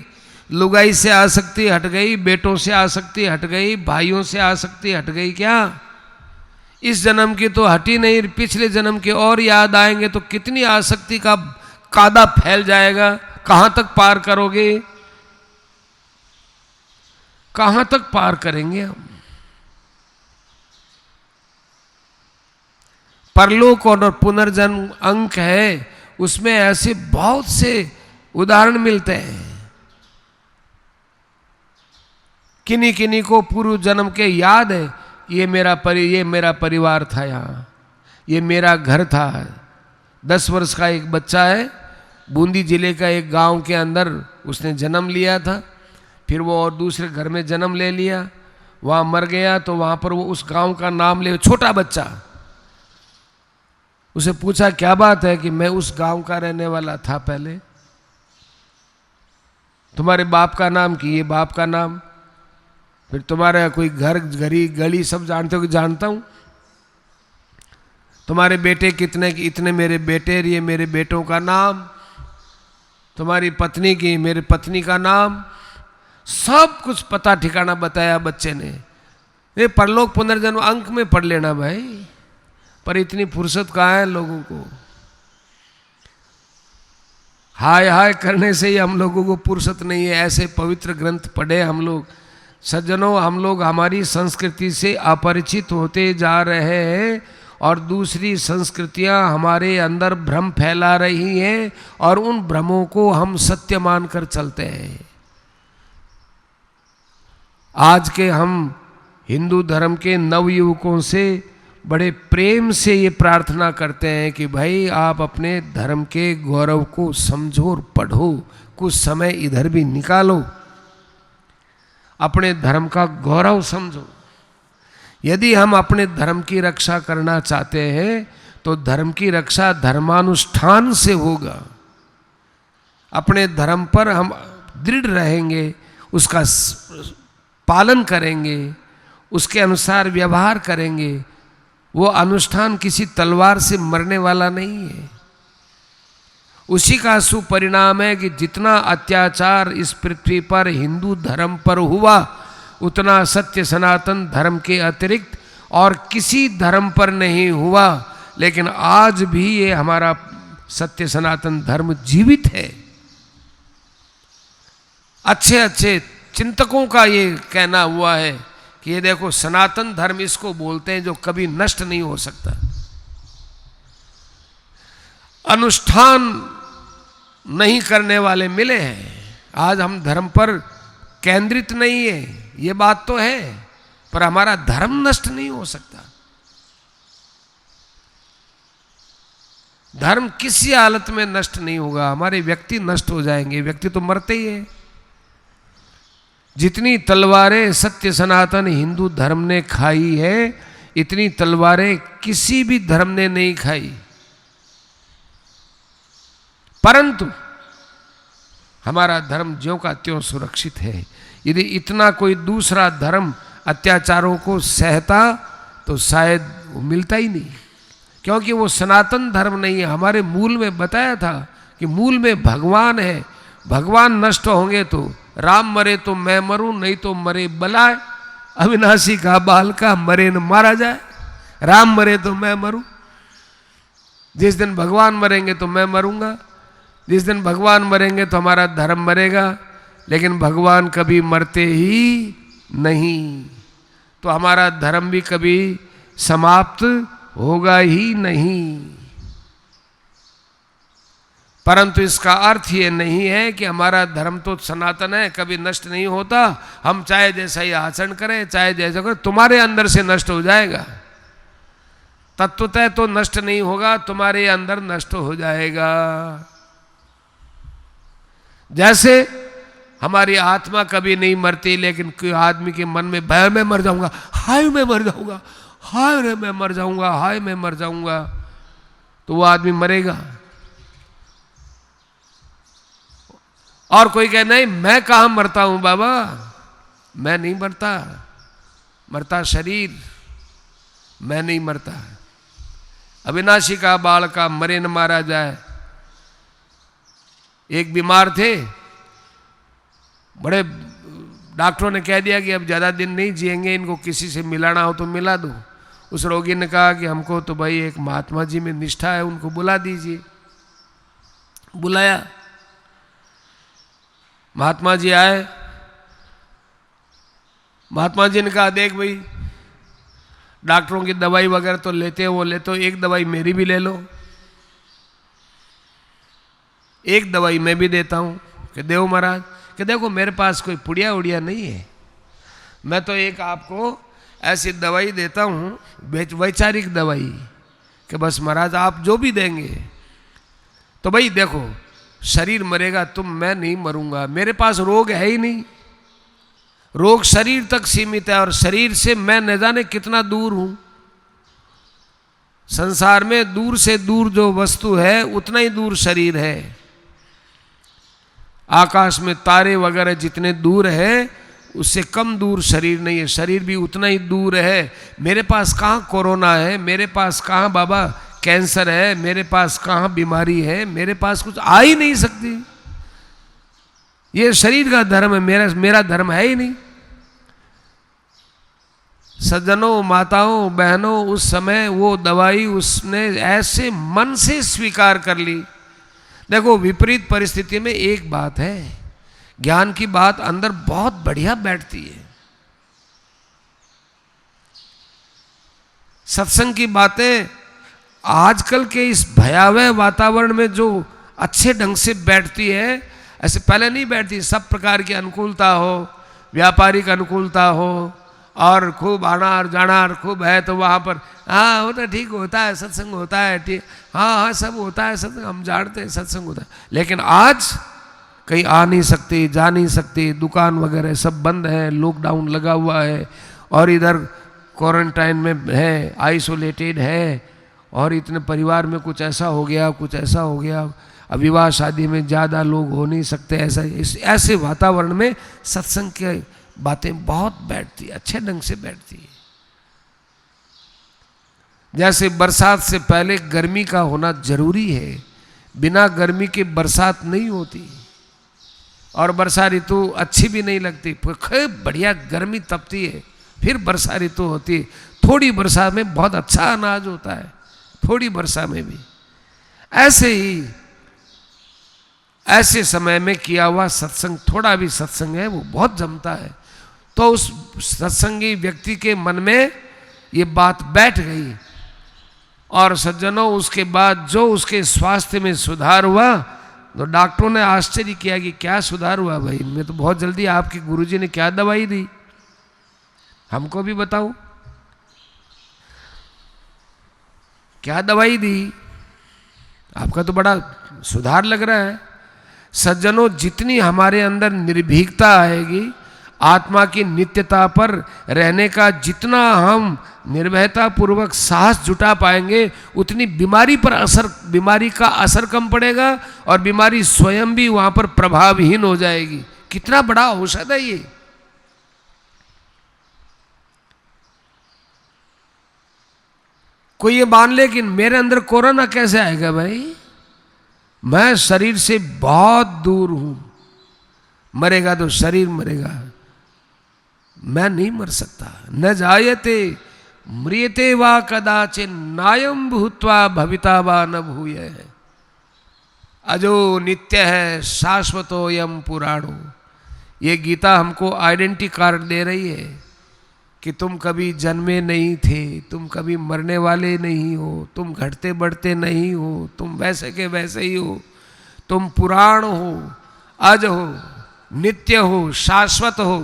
लुगाई से आसक्ति हट गई, बेटों से आसक्ति हट गई, भाइयों से आसक्ति हट गई। क्या इस जन्म की तो हटी नहीं, पिछले जन्म के और याद आएंगे तो कितनी आसक्ति का कादा फैल जाएगा। कहाँ तक पार करोगे, कहाँ तक पार करेंगे हम। परलोक और पुनर्जन्म अंक है, उसमें ऐसे बहुत से उदाहरण मिलते हैं। किन्हीं किन्हीं को पूर्व जन्म के याद है, ये मेरा परिवार था, यहाँ ये मेरा घर था। 10 वर्ष का एक बच्चा है, बूंदी जिले का एक गांव के अंदर उसने जन्म लिया था, फिर वो और दूसरे घर में जन्म ले लिया, वहाँ मर गया। तो वहाँ पर वो उस गांव का नाम ले, छोटा बच्चा, उसे पूछा क्या बात है कि मैं उस गांव का रहने वाला था पहले। तुम्हारे बाप का नाम, कि ये बाप का नाम। फिर तुम्हारा कोई घर, घरी, गली सब जानते हो कि जानता हूं। तुम्हारे बेटे कितने, कि इतने मेरे बेटे, ये मेरे बेटों का नाम। तुम्हारी पत्नी की, मेरे पत्नी का नाम। सब कुछ पता ठिकाना बताया बच्चे ने। ये परलोक पुनर्जन्म अंक में पढ़ लेना भाई, पर इतनी फुर्सत कहाँ है लोगों को। हाय हाय करने से ही हम लोगों को फुर्सत नहीं है। ऐसे पवित्र ग्रंथ पढ़े हम लोग। सज्जनों, हम लोग हमारी संस्कृति से अपरिचित होते जा रहे हैं और दूसरी संस्कृतियां हमारे अंदर भ्रम फैला रही हैं और उन भ्रमों को हम सत्य मानकर चलते हैं। आज के हम हिंदू धर्म के नवयुवकों से बड़े प्रेम से ये प्रार्थना करते हैं कि भाई आप अपने धर्म के गौरव को समझो और पढ़ो, कुछ समय इधर भी निकालो, अपने धर्म का गौरव समझो। यदि हम अपने धर्म की रक्षा करना चाहते हैं तो धर्म की रक्षा धर्मानुष्ठान से होगा। अपने धर्म पर हम दृढ़ रहेंगे, उसका पालन करेंगे, उसके अनुसार व्यवहार करेंगे। वो अनुष्ठान किसी तलवार से मरने वाला नहीं है। उसी का सुपरिणाम है कि जितना अत्याचार इस पृथ्वी पर हिंदू धर्म पर हुआ, उतना सत्य सनातन धर्म के अतिरिक्त और किसी धर्म पर नहीं हुआ। लेकिन आज भी ये हमारा सत्य सनातन धर्म जीवित है। अच्छे अच्छे चिंतकों का ये कहना हुआ है कि ये देखो, सनातन धर्म इसको बोलते हैं जो कभी नष्ट नहीं हो सकता। अनुष्ठान नहीं करने वाले मिले हैं। आज हम धर्म पर केंद्रित नहीं है, ये बात तो है, पर हमारा धर्म नष्ट नहीं हो सकता। धर्म किसी हालत में नष्ट नहीं होगा। हमारे व्यक्ति नष्ट हो जाएंगे, व्यक्ति तो मरते ही है। जितनी तलवारें सत्य सनातन हिंदू धर्म ने खाई है, इतनी तलवारें किसी भी धर्म ने नहीं खाई। परंतु हमारा धर्म ज्यों का त्यों सुरक्षित है। यदि इतना कोई दूसरा धर्म अत्याचारों को सहता तो शायद वो मिलता ही नहीं, क्योंकि वो सनातन धर्म नहीं है। हमारे मूल में बताया था कि मूल में भगवान है। भगवान नष्ट होंगे तो राम मरे तो मैं मरूं, नहीं तो मरे बलाए। अविनाशी का बाल का मरे न मारा जाए। राम मरे तो मैं मरूं। जिस दिन भगवान मरेंगे तो मैं मरूंगा, जिस दिन भगवान मरेंगे तो हमारा धर्म मरेगा। लेकिन भगवान कभी मरते ही नहीं, तो हमारा धर्म भी कभी समाप्त होगा ही नहीं। परंतु इसका अर्थ ये नहीं है कि हमारा धर्म तो सनातन है, कभी नष्ट नहीं होता। हम चाहे जैसा ही आचरण करें, चाहे जैसा करें, तुम्हारे अंदर से नष्ट हो जाएगा। तत्वतः तो नष्ट नहीं होगा, तुम्हारे अंदर नष्ट हो जाएगा। जैसे हमारी आत्मा कभी नहीं मरती, लेकिन कोई आदमी के मन में भय, मैं मर जाऊंगा, हाय मैं मर जाऊंगा, हाय रे मैं मर जाऊंगा, हाय मैं मर जाऊंगा, तो वो आदमी मरेगा। और कोई कहे नहीं मैं कहां मरता हूं बाबा, मैं नहीं मरता, मरता शरीर, मैं नहीं मरता। अविनाशी का बाल का मरे न मारा जाए। एक बीमार थे, बड़े डॉक्टरों ने कह दिया कि अब ज़्यादा दिन नहीं जिएंगे, इनको किसी से मिलाना हो तो मिला दो। उस रोगी ने कहा कि हमको तो भाई एक महात्मा जी में निष्ठा है, उनको बुला दीजिए। बुलाया, महात्मा जी आए। महात्मा जी ने कहा देख भाई, डॉक्टरों की दवाई वगैरह तो लेते हो, वो लेते हो, एक दवाई मेरी भी ले लो, एक दवाई मैं भी देता हूं। कि देव महाराज, कि देखो मेरे पास कोई पुड़िया उड़िया नहीं है, मैं तो एक आपको ऐसी दवाई देता हूं, वैचारिक दवाई, कि बस महाराज आप जो भी देंगे। तो भाई देखो, शरीर मरेगा, मैं नहीं मरूंगा, मेरे पास रोग है ही नहीं, रोग शरीर तक सीमित है, और शरीर से मैं न जाने कितना दूर हूं। संसार में दूर से दूर जो वस्तु है उतना ही दूर शरीर है। आकाश में तारे वगैरह जितने दूर है उससे कम दूर शरीर नहीं है, शरीर भी उतना ही दूर है। मेरे पास कहाँ कोरोना है, मेरे पास कहाँ बाबा कैंसर है, मेरे पास कहाँ बीमारी है, मेरे पास कुछ आ ही नहीं सकती। ये शरीर का धर्म है, मेरा धर्म है ही नहीं। सज्जनों, माताओं, बहनों, उस समय वो दवाई उसने ऐसे मन से स्वीकार कर ली। देखो विपरीत परिस्थिति में एक बात है, ज्ञान की बात अंदर बहुत बढ़िया बैठती है। सत्संग की बातें आजकल के इस भयावह वातावरण में जो अच्छे ढंग से बैठती है, ऐसे पहले नहीं बैठती। सब प्रकार की अनुकूलता हो, व्यापारिक अनुकूलता हो, और खूब आना और जाना और खूब है, तो वहाँ पर हाँ वो तो ठीक होता है, सत्संग होता है, ठीक, हाँ हाँ सब होता है सत्संग, हम जानते हैं सत्संग होता है। लेकिन आज कहीं आ नहीं सकते, जा नहीं सकते, दुकान वगैरह सब बंद है, लॉकडाउन लगा हुआ है, और इधर क्वारंटाइन में है, आइसोलेटेड है, और इतने परिवार में कुछ ऐसा हो गया, कुछ ऐसा हो गया, अब विवाह शादी में ज़्यादा लोग हो नहीं सकते। ऐसे वातावरण में सत्संग के बातें बहुत बैठती, अच्छे ढंग से बैठती है। जैसे बरसात से पहले गर्मी का होना जरूरी है, बिना गर्मी के बरसात नहीं होती, और वर्षा ऋतु अच्छी भी नहीं लगती। खूब बढ़िया गर्मी तपती है, फिर वर्षा ऋतु होती है। थोड़ी वर्षा में बहुत अच्छा अनाज होता है, थोड़ी वर्षा में भी। ऐसे ही ऐसे समय में किया हुआ सत्संग, थोड़ा भी सत्संग है वो बहुत जमता है। तो उस सत्संगी व्यक्ति के मन में ये बात बैठ गई, और सज्जनों उसके बाद जो उसके स्वास्थ्य में सुधार हुआ, तो डॉक्टरों ने आश्चर्य किया कि क्या सुधार हुआ भाई, मैं तो बहुत जल्दी, आपके गुरुजी ने क्या दवाई दी, हमको भी बताओ क्या दवाई दी, आपका तो बड़ा सुधार लग रहा है। सज्जनों जितनी हमारे अंदर निर्भीकता आएगी, आत्मा की नित्यता पर रहने का जितना हम निर्भयता पूर्वक साहस जुटा पाएंगे, उतनी बीमारी का असर कम पड़ेगा, और बीमारी स्वयं भी वहां पर प्रभावहीन हो जाएगी। कितना बड़ा औषध है ये। कोई ये मान ले कि मेरे अंदर कोरोना कैसे आएगा भाई, मैं शरीर से बहुत दूर हूं, मरेगा तो शरीर मरेगा, मैं नहीं मर सकता। न जायते म्रियते वा कदाचित नायम भूत्वा भविता वा न भूय, अजो नित्य है शाश्वतो यम पुराणो। ये गीता हमको आइडेंटिटी कार्ड दे रही है कि तुम कभी जन्मे नहीं थे, तुम कभी मरने वाले नहीं हो, तुम घटते बढ़ते नहीं हो, तुम वैसे के वैसे ही हो, तुम पुराण हो, अज हो, नित्य हो, शाश्वत हो।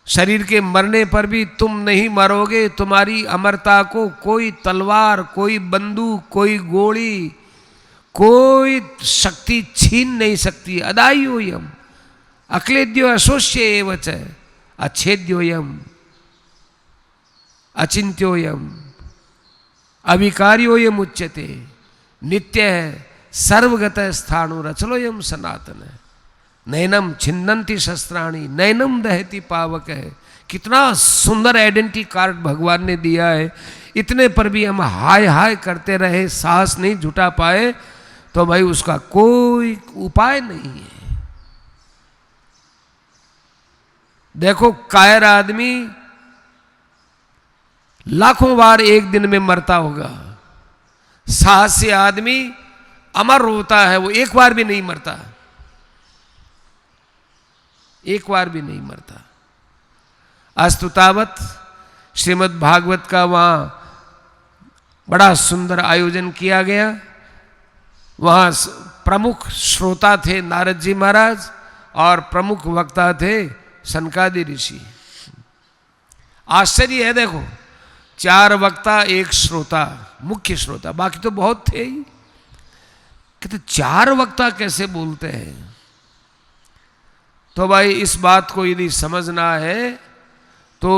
शरीर के मरने पर भी तुम नहीं मरोगे, तुम्हारी अमरता को कोई तलवार, कोई बंदूक, कोई गोली, कोई शक्ति छीन नहीं सकती। अदायोयम अक्लेद्यो अशोष्य एव च अच्छेद्योयम अचिंत्योयम अविकार्योयम उच्यते नित्य है सर्वगत स्थाणु रचलोयम सनातन है नैनम छिन्नन्ति शस्त्राणि नैनम दहति पावक है। कितना सुंदर आइडेंटिटी कार्ड भगवान ने दिया है। इतने पर भी हम हाय हाय करते रहे, साहस नहीं जुटा पाए, तो भाई उसका कोई उपाय नहीं है। देखो कायर आदमी लाखों बार एक दिन में मरता होगा, साहसी आदमी अमर होता है, वो एक बार भी नहीं मरता, एक बार भी नहीं मरता। अस्तुतावत श्रीमद् भागवत का वहां बड़ा सुंदर आयोजन किया गया। वहां प्रमुख श्रोता थे नारद जी महाराज और प्रमुख वक्ता थे सनकादि ऋषि। आश्चर्य है, देखो 4 वक्ता 1 श्रोता, मुख्य श्रोता, बाकी तो बहुत थे ही। कहते 4 वक्ता कैसे बोलते हैं? तो भाई इस बात को यदि समझना है तो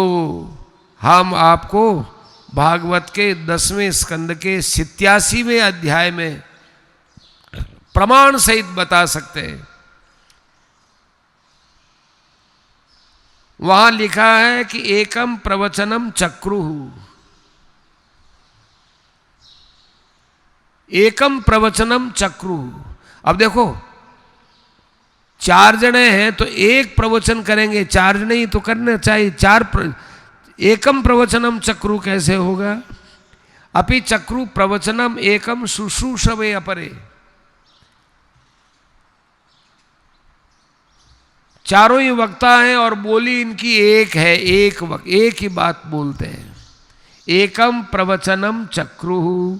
हम आपको भागवत के 10वें स्कंद के 87वें अध्याय में प्रमाण सहित बता सकते हैं। वहां लिखा है कि एकम प्रवचनम चक्रुः, एकम प्रवचनम चक्रुः। अब देखो 4 जने हैं तो एक प्रवचन करेंगे, 4 जने ही तो करना चाहिए। एकम प्रवचनम चक्रु कैसे होगा? अपि चक्रु प्रवचनम एकम शुश्रूषवे अपरे। चारों ही वक्ता हैं और बोली इनकी एक है, एक ही बात बोलते हैं। एकम प्रवचनम चक्रुः,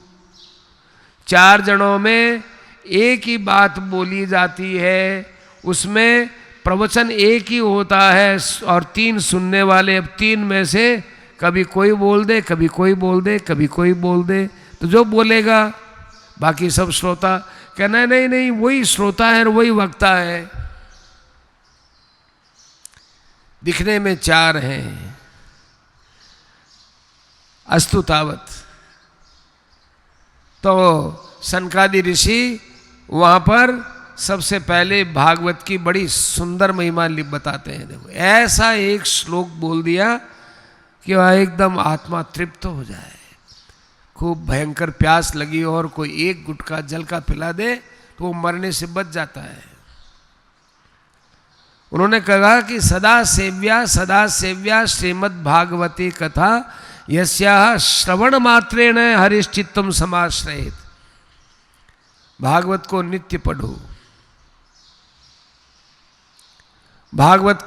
4 जनों में एक ही बात बोली जाती है, उसमें प्रवचन एक ही होता है और 3 सुनने वाले। अब 3 में से कभी कोई बोल दे, कभी कोई बोल दे, कभी कोई बोल दे, तो जो बोलेगा बाकी सब श्रोता कहना नहीं नहीं वही श्रोता है और वही वक्ता है। दिखने में 4 हैं। अस्तु तावत। तो सनकादि ऋषि वहां पर सबसे पहले भागवत की बड़ी सुंदर महिमा बताते हैं। देखो ऐसा एक श्लोक बोल दिया कि वह एकदम आत्मा तृप्त हो जाए। खूब भयंकर प्यास लगी और कोई एक गुटका जल का पिला दे तो वो मरने से बच जाता है। उन्होंने कहा कि सदा सेव्या श्रीमद् भागवती कथा यस्याः श्रवण मात्रेण हरिश्चित्तम समाश्रयेत। भागवत को नित्य पढ़ो। भागवत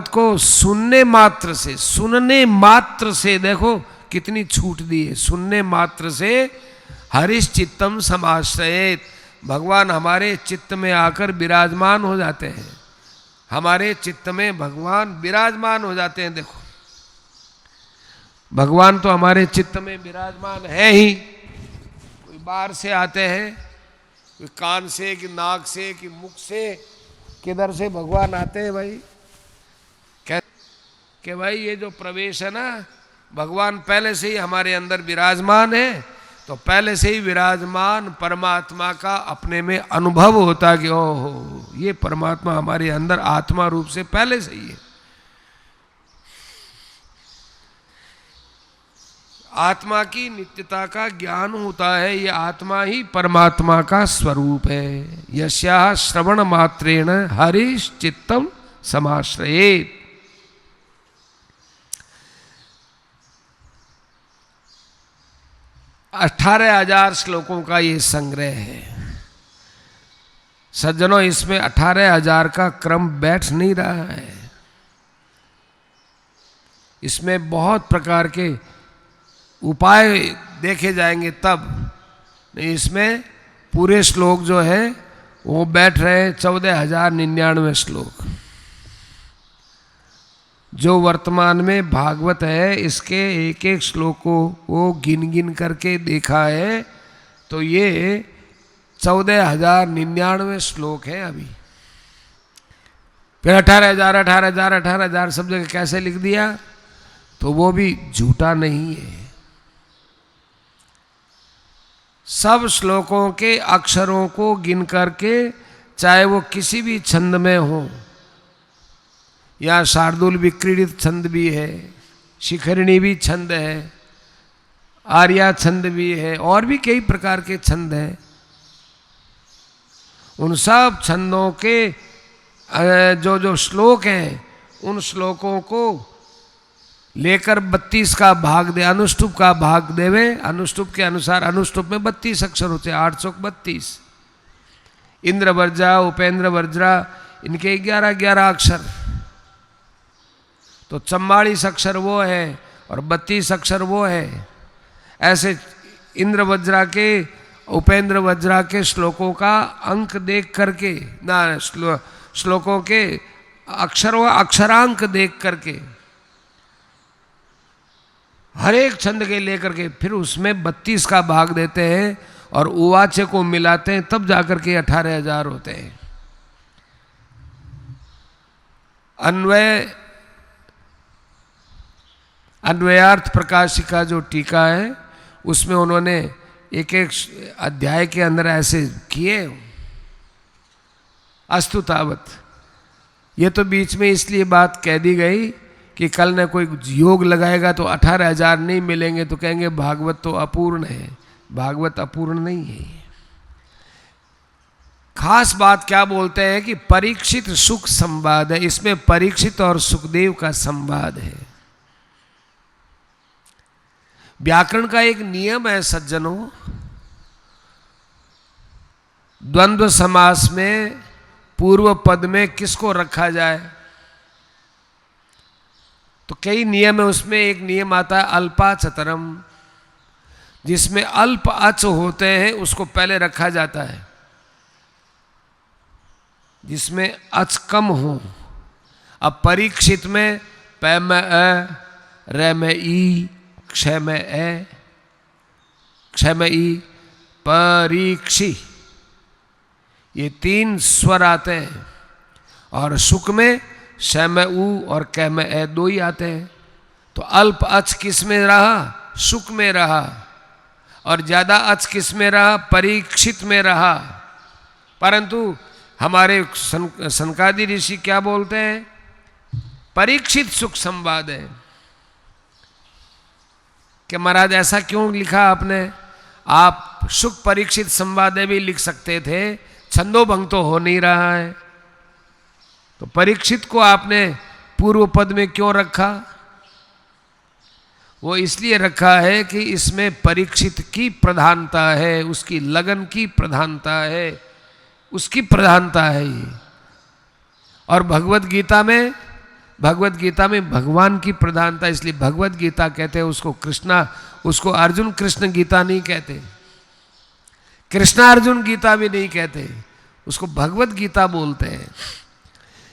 को सुनने मात्र से देखो कितनी छूट दी है। सुनने मात्र से हरिश्चित्तम समाश्रयेत, भगवान हमारे चित्त में आकर विराजमान हो जाते हैं। हमारे चित्त में भगवान विराजमान हो जाते हैं। देखो भगवान तो हमारे चित्त में विराजमान है ही। कोई बाहर से आते हैं, कोई कान से कि नाक से कि मुख से, किधर से भगवान आते हैं भाई? कि भाई ये जो प्रवेश है ना, भगवान पहले से ही हमारे अंदर विराजमान है। तो पहले से ही विराजमान परमात्मा का अपने में अनुभव होता कि ओहो ये परमात्मा हमारे अंदर आत्मा रूप से पहले से ही है। आत्मा की नित्यता का ज्ञान होता है। ये आत्मा ही परमात्मा का स्वरूप है। यस्याः श्रवण मात्रेण हरिश्चित्तम समाश्रयेत। अठारह 18,000 श्लोकों का ये संग्रह है। सज्जनों इसमें 18,000 का क्रम बैठ नहीं रहा है। इसमें बहुत प्रकार के उपाय देखे जाएंगे तब। इसमें पूरे श्लोक जो है वो बैठ रहे हैं 14,099 श्लोक। जो वर्तमान में भागवत है इसके एक एक श्लोकों को गिन गिन करके देखा है तो ये 14,099 श्लोक है अभी। फिर 18,000 सब जगह कैसे लिख दिया, तो वो भी झूठा नहीं है। सब श्लोकों के अक्षरों को गिन करके, चाहे वो किसी भी छंद में हो, या शार्दूल विक्रीडित छंद भी है, शिखरिणी भी छंद है, आर्या छंद भी है, और भी कई प्रकार के छंद हैं। उन सब छंदों के जो जो श्लोक हैं, उन श्लोकों को लेकर 32 का भाग दे, अनुष्टुप का भाग देवे। अनुष्टुप के अनुसार, अनुष्टुप में 32 अक्षर होते हैं, 8 चौक 32। इंद्र वर्जा, उपेंद्र वर्जा, इनके 11 अक्षर। तो 44 अक्षर वो है और 32 अक्षर वो है। ऐसे इंद्र वज्रा के, उपेंद्र वज्रा के श्लोकों का अंक देख करके ना, श्लोकों के अक्षरों अक्षरांक देख करके हर एक छंद के लेकर के फिर उसमें 32 का भाग देते हैं और उवाच्य को मिलाते हैं, तब जाकर के 18,000 होते हैं। अन्वयार्थ प्रकाशिका जो टीका है, उसमें उन्होंने एक एक अध्याय के अंदर ऐसे किए। अस्तु तावत। ये तो बीच में इसलिए बात कह दी गई कि कल न कोई योग लगाएगा तो 18,000 नहीं मिलेंगे, तो कहेंगे भागवत तो अपूर्ण है। भागवत अपूर्ण नहीं है। खास बात क्या बोलते हैं कि परीक्षित सुख संवाद है। इसमें परीक्षित और सुखदेव का संवाद है। व्याकरण का एक नियम है सज्जनों, द्वंद्व समास में पूर्व पद में किसको रखा जाए, तो कई नियम है। उसमें एक नियम आता है अल्पाचतरम, जिसमें अल्प अच होते हैं उसको पहले रखा जाता है, जिसमें अच कम हो। अब परीक्षित में पै में अ, रे में ई, क्षय में ए, क्षय में ई, परीक्षी, ये 3 स्वर आते हैं। और सुख में श में उ और क में ए 2 ही आते हैं। तो अल्प अच किस में रहा? सुख में रहा। और ज्यादा अच किस में रहा? परीक्षित में रहा। परंतु हमारे सनकादि ऋषि क्या बोलते हैं? परीक्षित सुख संवाद है। कि महाराज ऐसा क्यों लिखा आपने? आप सुख परीक्षित संवाद भी लिख सकते थे, छंदोभंग तो हो नहीं रहा है, तो परीक्षित को आपने पूर्व पद में क्यों रखा? वो इसलिए रखा है कि इसमें परीक्षित की प्रधानता है, उसकी लगन की प्रधानता है, उसकी प्रधानता है ये। और भगवत गीता में भगवान की प्रधानता, इसलिए भगवत गीता कहते हैं उसको। कृष्णा, उसको अर्जुन कृष्ण गीता नहीं कहते, कृष्णा अर्जुन गीता भी नहीं कहते, उसको भगवत गीता बोलते हैं।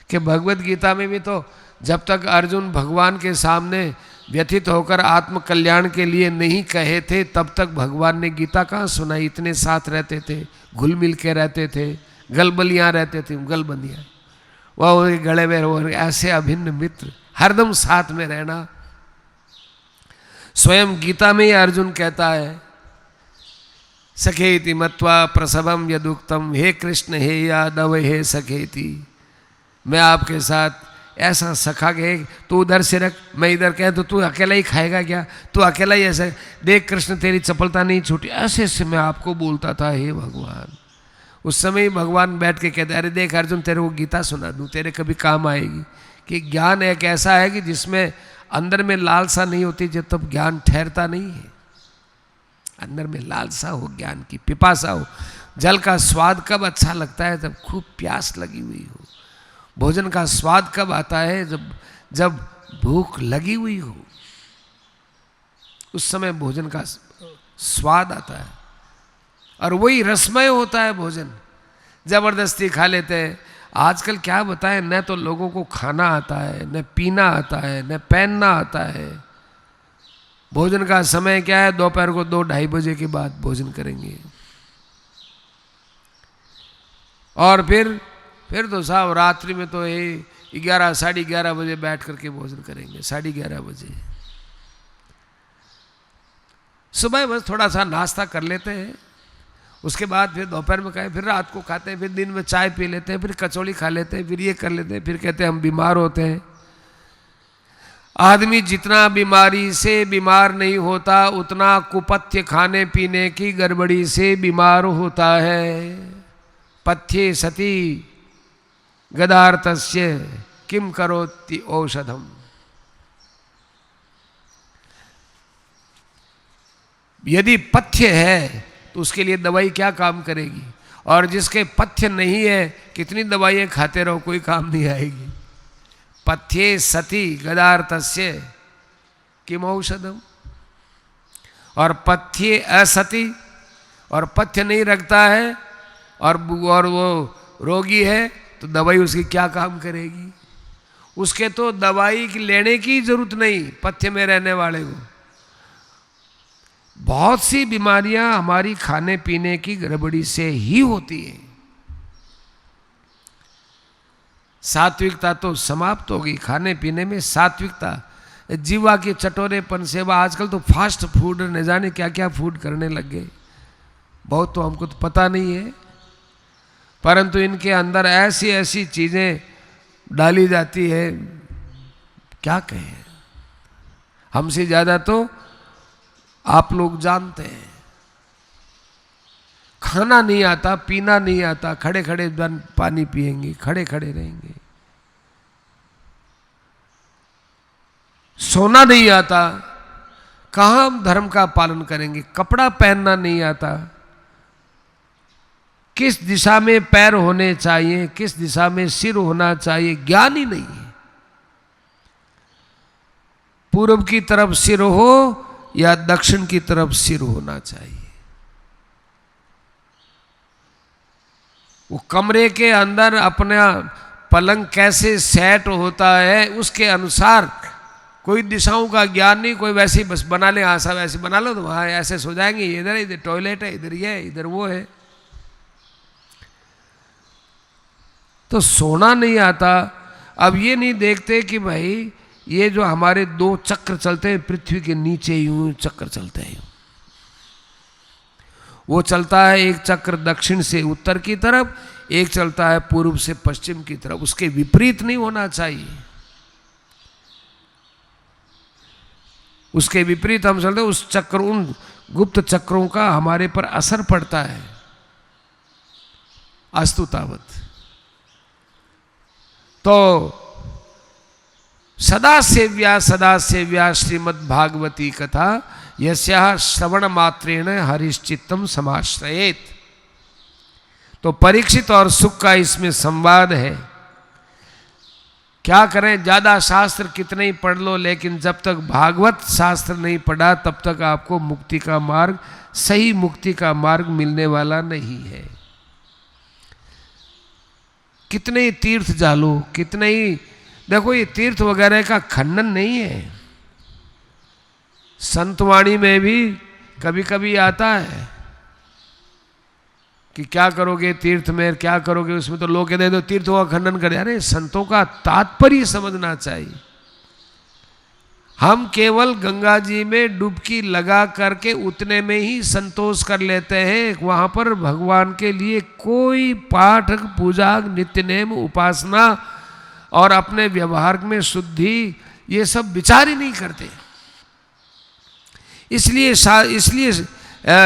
कि भगवत गीता में भी तो जब तक अर्जुन भगवान के सामने व्यथित होकर आत्म कल्याण के लिए नहीं कहे थे, तब तक भगवान ने गीता कहाँ सुनाई? इतने साथ रहते थे, घुल मिल के रहते थे, गलबलियाँ रहते थे, गलबंदियाँ, वह गले में वो ऐसे अभिन्न मित्र, हरदम साथ में रहना। स्वयं गीता में ही अर्जुन कहता है, सखेति मत्वा प्रसवम यदुक्तम, हे कृष्ण हे यादव हे सखेति, मैं आपके साथ ऐसा सखा के, तू उधर से रख, मैं इधर कह, तो तू अकेला ही खाएगा क्या? तू अकेला ही ऐसे देख, कृष्ण तेरी चपलता नहीं छूटी, ऐसे ऐसे मैं आपको बोलता था हे भगवान। उस समय ही भगवान बैठ के कहते, अरे देख अर्जुन, तेरे को गीता सुना दूं, तेरे कभी काम आएगी। कि ज्ञान एक ऐसा है कि जिसमें अंदर में लालसा नहीं होती, जब तब ज्ञान ठहरता नहीं है। अंदर में लालसा हो, ज्ञान की पिपासा हो। जल का स्वाद कब अच्छा लगता है? जब खूब प्यास लगी हुई हो। भोजन का स्वाद कब आता है? जब भूख लगी हुई हो, उस समय भोजन का स्वाद आता है। और वही रसमय होता है भोजन। जबरदस्ती खा लेते हैं, आजकल क्या बताएं, न तो लोगों को खाना आता है, न पीना आता है, न पहनना आता है। भोजन का समय क्या है, दोपहर को 2-2:30 बजे के बाद भोजन करेंगे। और फिर तो साहब रात्रि में तो ये 11, 11:30 बजे बैठ करके भोजन करेंगे, 11:30 बजे। सुबह बस थोड़ा सा नाश्ता कर लेते हैं, उसके बाद फिर दोपहर में खाएं, फिर रात को खाते हैं, फिर दिन में चाय पी लेते हैं, फिर कचौड़ी खा लेते हैं, फिर ये कर लेते हैं, फिर कहते हैं हम बीमार होते हैं। आदमी जितना बीमारी से बीमार नहीं होता, उतना कुपथ्य खाने पीने की गड़बड़ी से बीमार होता है। पथ्ये सती गदार्थस्य किम करोति औषधम। यदि पथ्य है तो उसके लिए दवाई क्या काम करेगी, और जिसके पथ्य नहीं है कितनी दवाइयां खाते रहो, कोई काम नहीं आएगी। पथ्ये सति गदार्थस्य किम औषधम। और पथ्ये असति, और पथ्य नहीं रखता है और वो रोगी है, तो दवाई उसकी क्या काम करेगी। उसके तो दवाई लेने की जरूरत नहीं, पथ्य में रहने वाले को। बहुत सी बीमारियां हमारी खाने पीने की गड़बड़ी से ही होती है। सात्विकता तो समाप्त हो गई, खाने पीने में सात्विकता, जीवा के चटोरेपन से। आजकल तो फास्ट फूड न जाने क्या क्या फूड करने लग गए, बहुत तो हमको तो पता नहीं है, परंतु इनके अंदर ऐसी ऐसी चीजें डाली जाती है, क्या कहें। हमसे ज्यादा तो आप लोग जानते हैं। खाना नहीं आता, पीना नहीं आता, खड़े खड़े पानी पिएंगे, खड़े खड़े रहेंगे। सोना नहीं आता, कहाँ हम धर्म का पालन करेंगे। कपड़ा पहनना नहीं आता, किस दिशा में पैर होने चाहिए, किस दिशा में सिर होना चाहिए, ज्ञान ही नहीं है। पूर्व की तरफ सिर हो या दक्षिण की तरफ सिर होना चाहिए। वो कमरे के अंदर अपना पलंग कैसे सेट होता है, उसके अनुसार कोई दिशाओं का ज्ञान नहीं। कोई वैसे बस बना ले, आशा वैसे बना लो तो वहां ऐसे सो जाएंगे, इधर इधर टॉयलेट है, इधर ये है, इधर वो है। तो सोना नहीं आता। अब ये नहीं देखते कि भाई ये जो हमारे 2 चक्र चलते हैं पृथ्वी के नीचे, यूं चक्र चलते हैं, वो चलता है एक चक्र दक्षिण से उत्तर की तरफ, एक चलता है पूर्व से पश्चिम की तरफ। उसके विपरीत नहीं होना चाहिए। उसके विपरीत हम चलते, उस चक्र, उन गुप्त चक्रों का हमारे पर असर पड़ता है। अस्तु तावत। तो सदा सेव्या श्रीमद् भागवती कथा यस्याः श्रवण मात्रेण हरिश्चित्तम समाश्रयेत। तो परीक्षित और सुख का इसमें संवाद है। क्या करें, ज्यादा शास्त्र कितने ही पढ़ लो, लेकिन जब तक भागवत शास्त्र नहीं पढ़ा तब तक आपको मुक्ति का मार्ग, सही मुक्ति का मार्ग मिलने वाला नहीं है। कितने ही तीर्थ जा लो, कितने ही, देखो ये तीर्थ वगैरह का खंडन नहीं है। संतवाणी में भी कभी कभी आता है कि क्या करोगे तीर्थ में, क्या करोगे उसमें, तो लोग कहते हैं तीर्थों का खंडन करे। अरे संतों का तात्पर्य समझना चाहिए। हम केवल गंगा जी में डुबकी लगा करके उतने में ही संतोष कर लेते हैं। वहां पर भगवान के लिए कोई पाठ, पूजा, नित्य नेम, उपासना और अपने व्यवहार में शुद्धि, ये सब विचार ही नहीं करते। इसलिए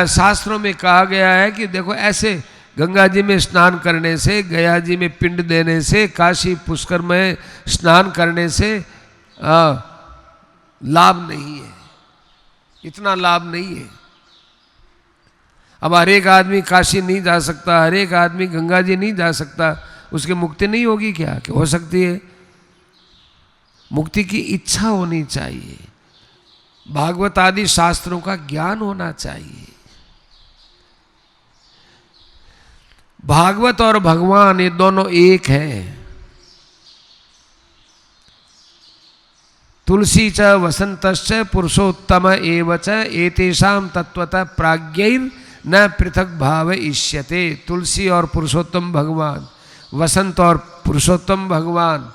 शास्त्रों में कहा गया है कि देखो ऐसे गंगा जी में स्नान करने से, गया जी में पिंड देने से, काशी पुष्कर में स्नान करने से लाभ नहीं है, इतना लाभ नहीं है। अब हर एक आदमी काशी नहीं जा सकता, हर एक आदमी गंगा जी नहीं जा सकता, उसकी मुक्ति नहीं होगी क्या? कि हो सकती है। मुक्ति की इच्छा होनी चाहिए, भागवत आदि शास्त्रों का ज्ञान होना चाहिए। भागवत और भगवान ये दोनों एक हैं। तुलसी च वसंतश्च पुरुषोत्तम एव च एतेषां तत्वतः प्राज्ञैर न पृथक भाव इष्यते। तुलसी और पुरुषोत्तम भगवान, वसंत और पुरुषोत्तम भगवान,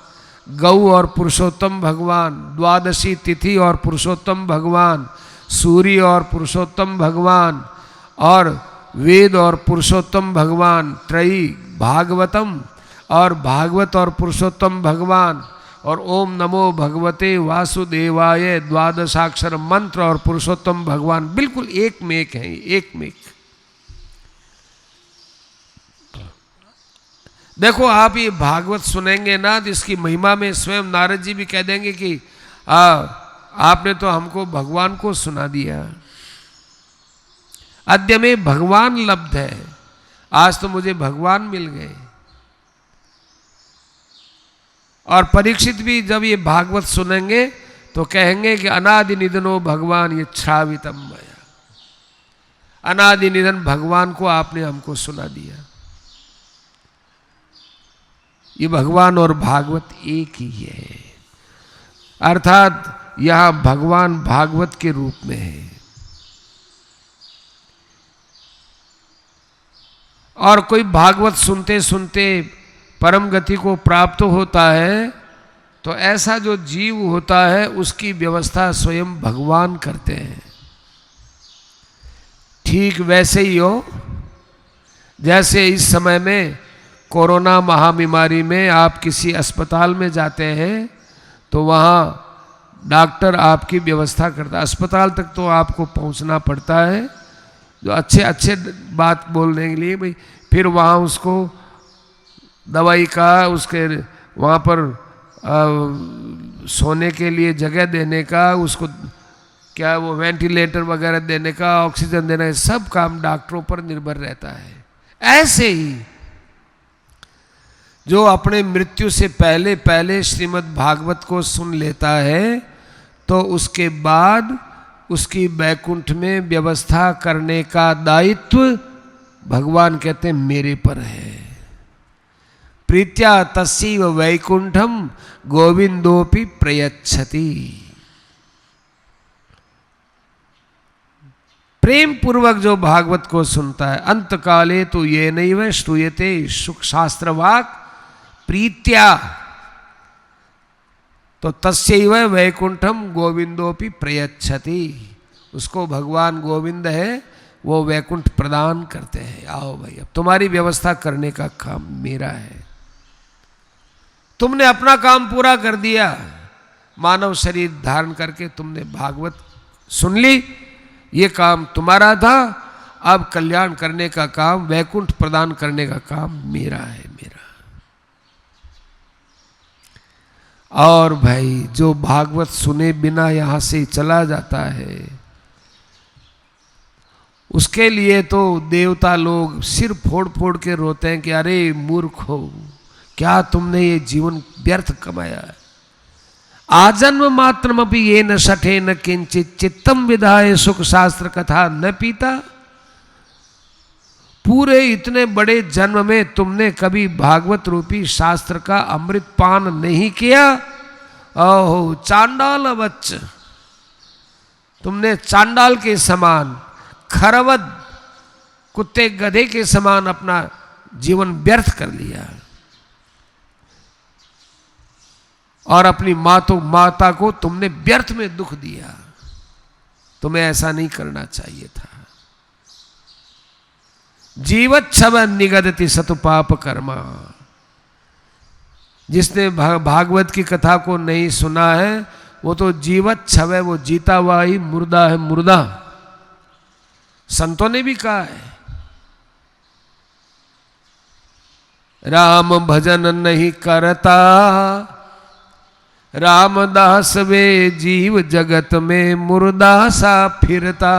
गौ और पुरुषोत्तम भगवान, द्वादशी तिथि और पुरुषोत्तम भगवान, सूर्य और पुरुषोत्तम भगवान, और वेद और पुरुषोत्तम भगवान, त्रयी भागवतम और भागवत और पुरुषोत्तम भगवान, और ओम नमो भगवते वासुदेवाय द्वादशाक्षर मंत्र और पुरुषोत्तम भगवान बिल्कुल एक में एक हैं, एक में एक। देखो आप ये भागवत सुनेंगे ना, जिसकी महिमा में स्वयं नारद जी भी कह देंगे कि आपने तो हमको भगवान को सुना दिया। अद्य में भगवान लब्ध है, आज तो मुझे भगवान मिल गए। और परीक्षित भी जब ये भागवत सुनेंगे तो कहेंगे कि अनादि निधनो भगवान ये छावितम मया, अनादि निधन भगवान को आपने हमको सुना दिया। ये भगवान और भागवत एक ही है, अर्थात यहां भगवान भागवत के रूप में है। और कोई भागवत सुनते सुनते परम गति को प्राप्त होता है तो ऐसा जो जीव होता है उसकी व्यवस्था स्वयं भगवान करते हैं। ठीक वैसे ही हो जैसे इस समय में कोरोना महाबीमारी में आप किसी अस्पताल में जाते हैं तो वहाँ डॉक्टर आपकी व्यवस्था करता है। अस्पताल तक तो आपको पहुँचना पड़ता है, जो अच्छे अच्छे बात बोलने के लिए भाई, फिर वहाँ उसको दवाई का, उसके वहाँ पर सोने के लिए जगह देने का, उसको क्या वो वेंटिलेटर वगैरह देने का, ऑक्सीजन देने का, सब काम डॉक्टरों पर निर्भर रहता है। ऐसे ही जो अपने मृत्यु से पहले पहले श्रीमद् भागवत को सुन लेता है तो उसके बाद उसकी बैकुंठ में व्यवस्था करने का दायित्व भगवान कहते हैं मेरे पर है। प्रीत्या तस्यैव वैकुंठम गोविंदोपि प्रयच्छति। प्रेम पूर्वक जो भागवत को सुनता है, अंत काले तो ये नैव श्रूयते सुख शास्त्रवाक प्रीत्या, तो तस्यैव वैकुंठम गोविंदोपि प्रयच्छति। उसको भगवान गोविंद है, वो वैकुंठ प्रदान करते हैं। आओ भाई, अब तुम्हारी व्यवस्था करने का काम मेरा है। तुमने अपना काम पूरा कर दिया, मानव शरीर धारण करके तुमने भागवत सुन ली, ये काम तुम्हारा था। अब कल्याण करने का काम, वैकुंठ प्रदान करने का काम मेरा है, मेरा। और भाई जो भागवत सुने बिना यहां से चला जाता है उसके लिए तो देवता लोग सिर फोड़ फोड़ के रोते हैं कि अरे मूर्ख हो, क्या तुमने ये जीवन व्यर्थ कमाया है। आजन्म मात्रमपि ये न सठे न किंचित चित्तम विधाय सुख शास्त्र कथा न पीता। पूरे इतने बड़े जन्म में तुमने कभी भागवत रूपी शास्त्र का अमृत पान नहीं किया। ओहो चांडाल बच्च, तुमने चांडाल के समान, खरवद कुत्ते गधे के समान अपना जीवन व्यर्थ कर लिया और अपनी माता को तुमने व्यर्थ में दुख दिया। तुम्हें ऐसा नहीं करना चाहिए था। जीवच्छव निगदति सतुपाप कर्मा। जिसने भागवत की कथा को नहीं सुना है वो तो जीवच्छव है, वो जीता हुआ ही मुर्दा है, मुर्दा। संतों ने भी कहा है राम भजन नहीं करता, रामदास वे जीव जगत में मुर्दा सा फिरता।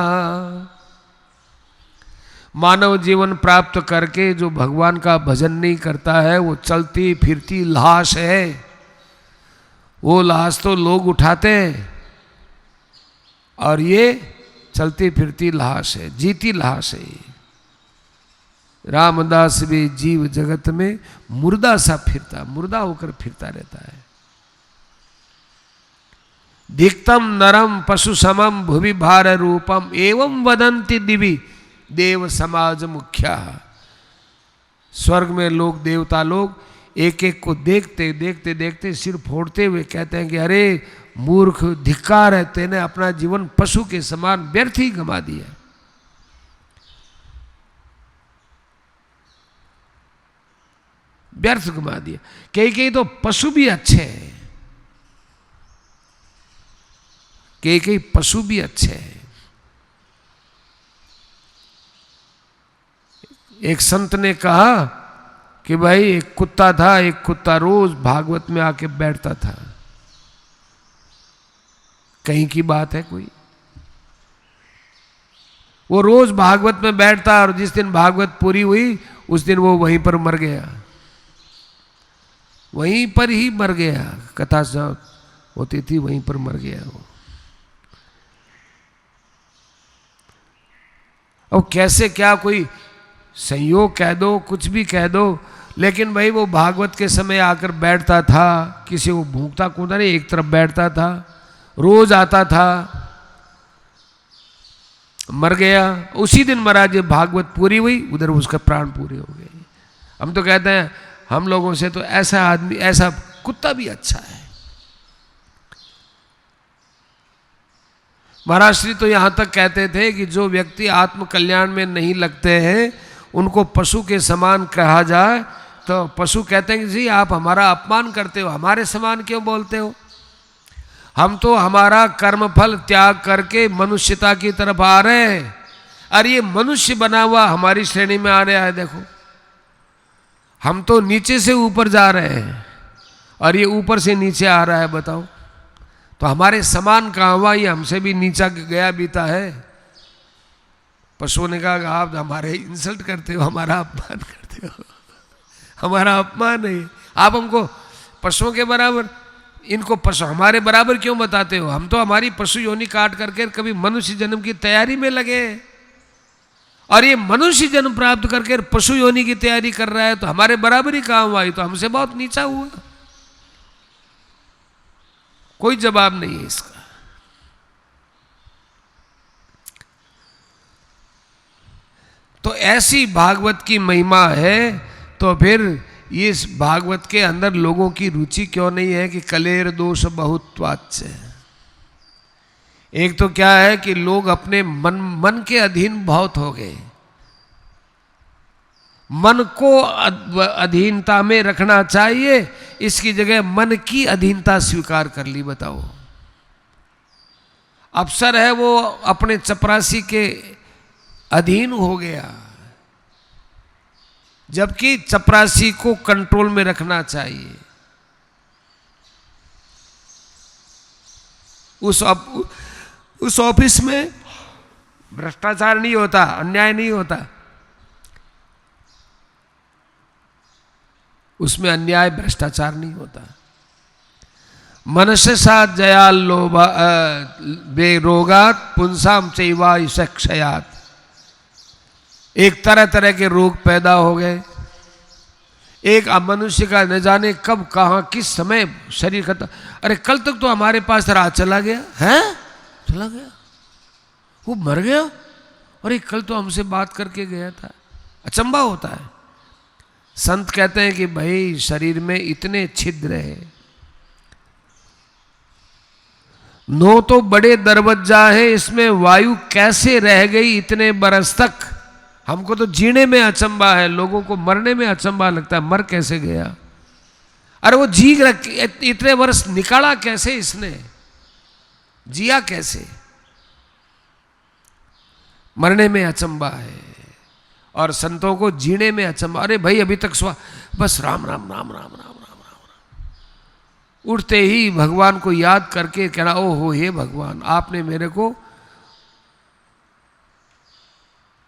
मानव जीवन प्राप्त करके जो भगवान का भजन नहीं करता है वो चलती फिरती लाश है। वो लाश तो लोग उठाते हैं और ये चलती फिरती लाश है, जीती लाश है। रामदास भी जीव जगत में मुर्दा सा फिरता, मुर्दा होकर फिरता रहता है। दिक्तम नरम पशु समम भुवि भार रूपम एवं वदंति दिवी देव समाज मुख्या। स्वर्ग में लोग, देवता लोग एक एक को देखते देखते देखते सिर फोड़ते हुए कहते हैं कि अरे मूर्ख, धिक्कार है, तेने अपना जीवन पशु के समान व्यर्थ ही गंवा दिया। व्यर्थ गंवा दिया। कई तो पशु भी अच्छे हैं, कई पशु भी अच्छे हैं। एक संत ने कहा कि भाई एक कुत्ता था, एक कुत्ता रोज भागवत में आके बैठता था। कहीं की बात है कोई? वो रोज भागवत में बैठता और जिस दिन भागवत पूरी हुई उस दिन वो वहीं पर मर गया, वहीं पर ही मर गया। कथा होती थी वहीं पर मर गया वो। अब कैसे, क्या कोई संयोग कह दो, कुछ भी कह दो, लेकिन भाई वो भागवत के समय आकर बैठता था, किसी को भूखता कूदा नहीं, एक तरफ बैठता था, रोज आता था, मर गया। उसी दिन महाराज जब भागवत पूरी हुई उधर उसका प्राण पूरे हो गए। हम तो कहते हैं हम लोगों से तो ऐसा आदमी, ऐसा कुत्ता भी अच्छा है। महाराज श्री तो यहां तक कहते थे कि जो व्यक्ति आत्म कल्याण में नहीं लगते हैं उनको पशु के समान कहा जाए तो पशु कहते हैं कि जी आप हमारा अपमान करते हो, हमारे समान क्यों बोलते हो? हम तो हमारा कर्मफल त्याग करके मनुष्यता की तरफ आ रहे हैं, और ये मनुष्य बना हुआ हमारी श्रेणी में आ रहा है। देखो हम तो नीचे से ऊपर जा रहे हैं और ये ऊपर से नीचे आ रहा है। बताओ तो हमारे समान कहाँ हुआ? ये हमसे भी नीचा गया बीता है। पशुओं ने कहा आप हमारे इंसल्ट करते हो, हमारा अपमान करते हो, हमारा अपमान है। आप हमको पशुओं के बराबर, इनको पशु हमारे बराबर क्यों बताते हो? हम तो हमारी पशु योनि काट करके कभी मनुष्य जन्म की तैयारी में लगे, और ये मनुष्य जन्म प्राप्त करके पशु योनि की तैयारी कर रहा है, तो हमारे बराबर ही कहाँ हुआ? ये तो हमसे बहुत नीचा हुआ। कोई जवाब नहीं है इसका। तो ऐसी भागवत की महिमा है, तो फिर इस भागवत के अंदर लोगों की रुचि क्यों नहीं है कि कलेर दोष बहुत्वाच्य। एक तो क्या है कि लोग अपने मन के अधीन बहुत हो गए। मन को अधीनता में रखना चाहिए, इसकी जगह मन की अधीनता स्वीकार कर ली। बताओ अफसर है वो अपने चपरासी के अधीन हो गया, जबकि चपरासी को कंट्रोल में रखना चाहिए। उस ऑफिस में भ्रष्टाचार नहीं होता, अन्याय नहीं होता, उसमें अन्याय भ्रष्टाचार नहीं होता। मनुष्य साथ जयाल लोभा बेरोगात पुंसाम चैवा क्षयात। एक तरह तरह के रोग पैदा हो गए। एक मनुष्य का न जाने कब कहाँ किस समय शरीर खत्म। अरे कल तक तो हमारे पास रात चला गया है, चला गया, वो मर गया, अरे कल तो हमसे बात करके गया था। अचंबा होता है। संत कहते हैं कि भाई शरीर में इतने छिद्र है, नो तो बड़े दरवाजा है, इसमें वायु कैसे रह गई इतने बरस तक। हमको तो जीने में अचंबा है, लोगों को मरने में अचंबा लगता है, मर कैसे गया। अरे वो जी इतने वर्ष निकाला कैसे, इसने जिया कैसे, मरने में अचंबा है। और संतों को जीने में अचंबा। अरे भाई अभी तक बस राम राम राम राम राम राम राम। उठते ही भगवान को याद करके कहना, ओ हो हे भगवान, आपने मेरे को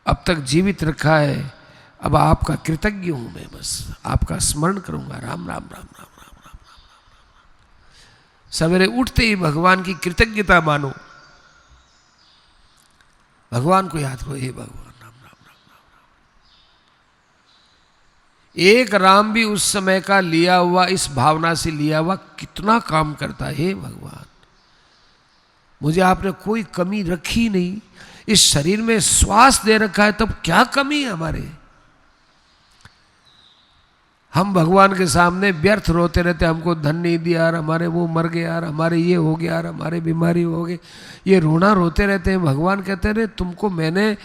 अब तक जीवित रखा है, अब आपका कृतज्ञ हूं मैं, बस आपका स्मरण करूंगा। राम राम राम राम राम राम राम। सवेरे उठते ही भगवान की कृतज्ञता मानो, भगवान को याद करो, हे भगवान राम राम राम राम राम। एक राम भी उस समय का लिया हुआ, इस भावना से लिया हुआ कितना काम करता है। हे भगवान, मुझे आपने कोई कमी रखी नहीं, इस शरीर में श्वास दे रखा है, तब क्या कमी है हमारे। हम भगवान के सामने व्यर्थ रोते रहते, हमको धन नहीं दिया यार, हमारे वो मर गए यार, हमारे ये हो गया यार, हमारे बीमारी हो गई, ये रोना रोते रहते हैं। भगवान कहते रहे तुमको मैंने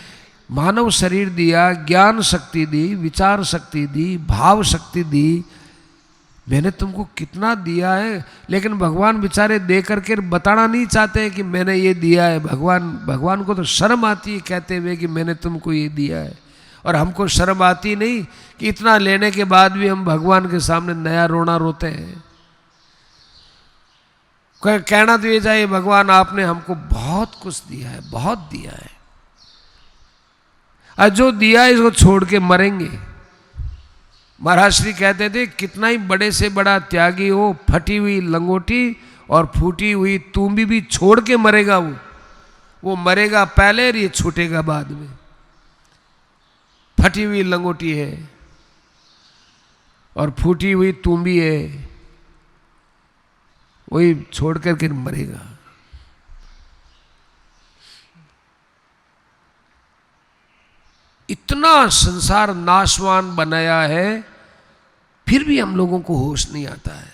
मानव शरीर दिया, ज्ञान शक्ति दी, विचार शक्ति दी, भाव शक्ति दी, मैंने तुमको कितना दिया है। लेकिन भगवान बेचारे दे करके बताना नहीं चाहते कि मैंने ये दिया है। भगवान को तो शर्म आती है कहते हुए कि मैंने तुमको ये दिया है, और हमको शर्म आती नहीं कि इतना लेने के बाद भी हम भगवान के सामने नया रोना रोते हैं। कहना तो ये चाहिए भगवान आपने हमको बहुत कुछ दिया है, बहुत दिया है, और जो दिया है इसको छोड़ के मरेंगे। महाराज श्री कहते थे कितना ही बड़े से बड़ा त्यागी हो, फटी हुई लंगोटी और फूटी हुई तुम्बी भी छोड़ के मरेगा। वो मरेगा पहले और ये छूटेगा बाद में। फटी हुई लंगोटी है और फूटी हुई तुम्बी है, वही छोड़ करके मरेगा। इतना संसार नाशवान बनाया है, फिर भी हम लोगों को होश नहीं आता है।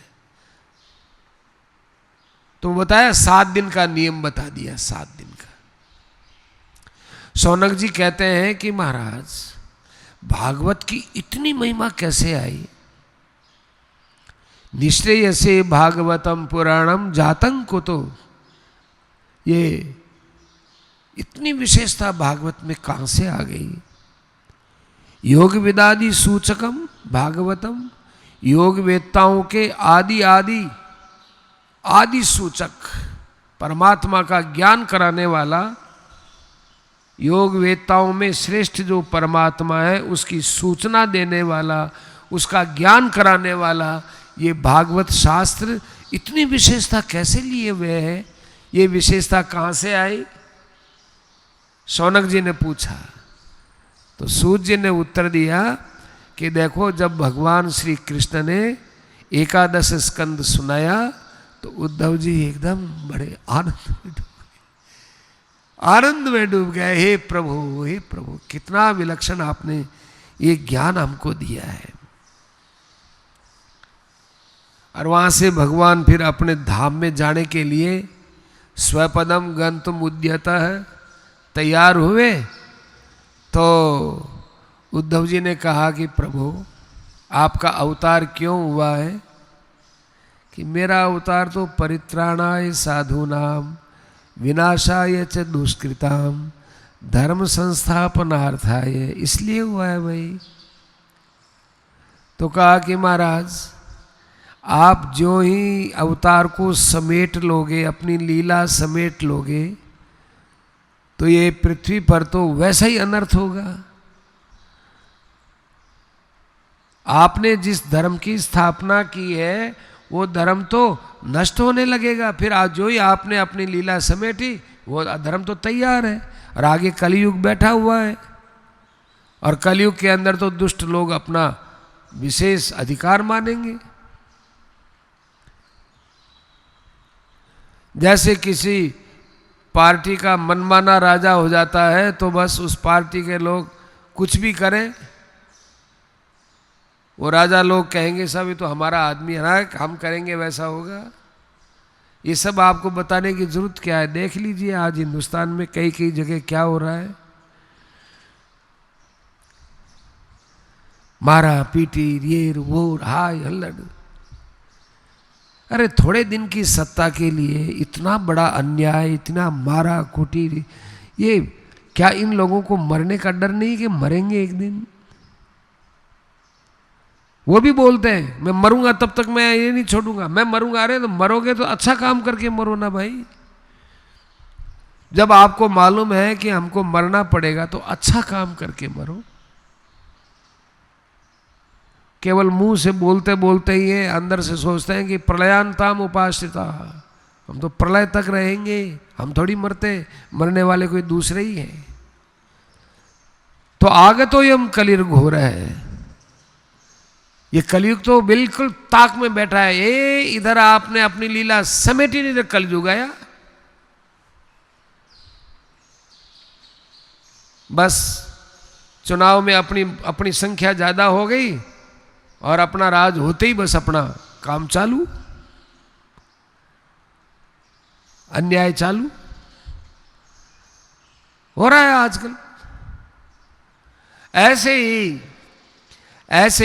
तो बताया 7 दिन का नियम बता दिया, 7 दिन का। शौनक जी कहते हैं कि महाराज भागवत की इतनी महिमा कैसे आई। निश्चय से भागवतम पुराणम जातं कुतो, ये इतनी विशेषता भागवत में कहां से आ गई। योग वेदादि सूचकम भागवतम, योग वेत्ताओं के आदि सूचक, परमात्मा का ज्ञान कराने वाला, योग वेत्ताओं में श्रेष्ठ जो परमात्मा है उसकी सूचना देने वाला, उसका ज्ञान कराने वाला ये भागवत शास्त्र इतनी विशेषता कैसे लिए हुए है, ये विशेषता कहाँ से आई। शौनक जी ने पूछा तो सूत जी ने उत्तर दिया कि देखो जब भगवान श्री कृष्ण ने 11 स्कंद सुनाया तो उद्धव जी एकदम बड़े आनंद में डूब गए। हे प्रभु कितना विलक्षण आपने ये ज्ञान हमको दिया है। और वहां से भगवान फिर अपने धाम में जाने के लिए स्वपदम गंतुम उद्यतः तैयार हुए। तो उद्धव जी ने कहा कि प्रभु आपका अवतार क्यों हुआ है। कि मेरा अवतार तो परित्राणाय साधूनाम विनाशाय च दुष्कृताम धर्म संस्थापनार्थाय, इसलिए हुआ है भाई। तो कहा कि महाराज आप जो ही अवतार को समेट लोगे, अपनी लीला समेट लोगे, तो ये पृथ्वी पर तो वैसा ही अनर्थ होगा। आपने जिस धर्म की स्थापना की है वो धर्म तो नष्ट होने लगेगा। फिर आज जो ही आपने अपनी लीला समेटी वो धर्म तो तैयार है, और आगे कलयुग बैठा हुआ है, और कलयुग के अंदर तो दुष्ट लोग अपना विशेष अधिकार मानेंगे। जैसे किसी पार्टी का मनमाना राजा हो जाता है तो बस उस पार्टी के लोग कुछ भी करें, वो राजा लोग कहेंगे सब ये तो हमारा आदमी है ना, हम करेंगे वैसा होगा। ये सब आपको बताने की जरूरत क्या है। देख लीजिए आज हिंदुस्तान में कई कई जगह क्या हो रहा है। मारा पीटी, रेर वोर, हाय हल्लड़। अरे थोड़े दिन की सत्ता के लिए इतना बड़ा अन्याय, इतना मारा कुटी, ये क्या इन लोगों को मरने का डर नहीं कि मरेंगे एक दिन। वो भी बोलते हैं मैं मरूंगा तब तक मैं ये नहीं छोड़ूंगा, मैं मरूंगा। अरे तो मरोगे तो अच्छा काम करके मरो ना भाई। जब आपको मालूम है कि हमको मरना पड़ेगा तो अच्छा काम करके मरो। केवल मुंह से बोलते बोलते ही है, अंदर से सोचते हैं कि प्रलयांताम उपाश्रिता, हम तो प्रलय तक रहेंगे, हम थोड़ी मरते, मरने वाले कोई दूसरे ही हैं। तो आगतो यम कलिर्घोर है, ये कलयुग तो बिल्कुल ताक में बैठा है। ये इधर आपने अपनी लीला समेटी नहीं, इधर कलयुग आया। बस चुनाव में अपनी संख्या ज्यादा हो गई और अपना राज होते ही बस अपना काम चालू, अन्याय चालू हो रहा है आजकल। ऐसे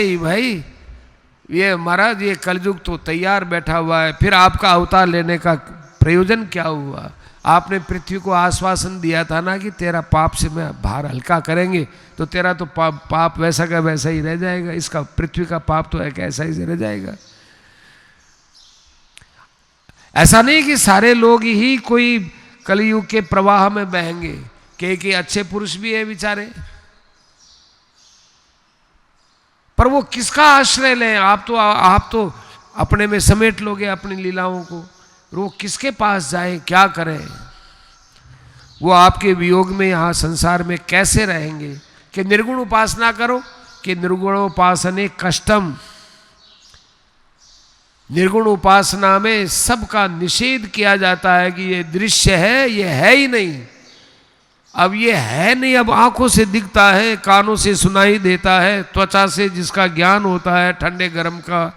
ही भाई ये महाराज, ये कलयुग तो तैयार बैठा हुआ है। फिर आपका अवतार लेने का प्रयोजन क्या हुआ? आपने पृथ्वी को आश्वासन दिया था ना कि तेरा पाप से मैं भार हल्का करेंगे, तो तेरा तो पाप वैसा का वैसा ही रह जाएगा। इसका पृथ्वी का पाप तो एक ऐसा ही रह जाएगा। ऐसा नहीं कि सारे लोग ही कोई कलयुग के प्रवाह में बहेंगे, कि अच्छे पुरुष भी है बेचारे, पर वो किसका आश्रय लें? आप तो अपने में समेट लोगे अपनी लीलाओं को। वो किसके पास जाए, क्या करें? वो आपके वियोग में यहाँ संसार में कैसे रहेंगे? कि निर्गुण उपासना करो, कि निर्गुणोपासने कष्टम। निर्गुण उपासना में सबका निषेध किया जाता है कि ये दृश्य है, ये है ही नहीं। अब ये है नहीं, अब आंखों से दिखता है, कानों से सुनाई देता है, त्वचा से जिसका ज्ञान होता है, ठंडे गर्म का,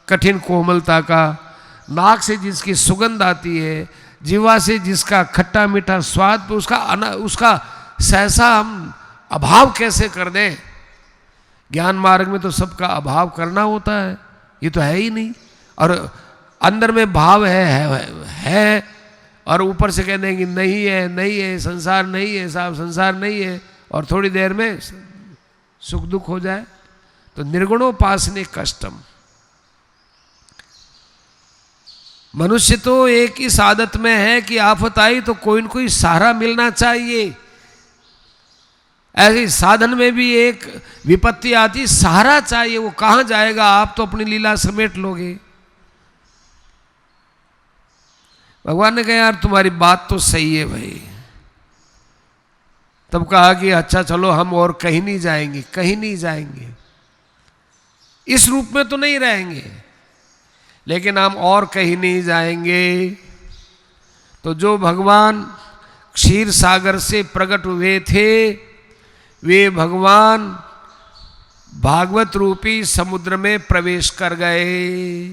कठिन कोमलता का, नाक से जिसकी सुगंध आती है, जीवा से जिसका खट्टा मीठा स्वाद, पे उसका सहसा हम अभाव कैसे कर दें? ज्ञान मार्ग में तो सबका अभाव करना होता है, ये तो है ही नहीं। और अंदर में भाव है और ऊपर से कहते हैं कि नहीं है, संसार नहीं है साहब, संसार नहीं है, और थोड़ी देर में सुख दुख हो जाए। तो निर्गुणोपासने कष्टम। मनुष्य तो एक इस आदत में है कि आफत आई तो कोई न कोई सहारा मिलना चाहिए। ऐसे साधन में भी एक विपत्ति आती, सहारा चाहिए। वो कहां जाएगा? आप तो अपनी लीला समेट लोगे। भगवान ने कहा यार तुम्हारी बात तो सही है भाई। तब कहा कि अच्छा चलो हम और कहीं नहीं जाएंगे, इस रूप में तो नहीं रहेंगे, लेकिन हम और कहीं नहीं जाएंगे। तो जो भगवान क्षीर सागर से प्रकट हुए थे, वे भगवान भागवत रूपी समुद्र में प्रवेश कर गए।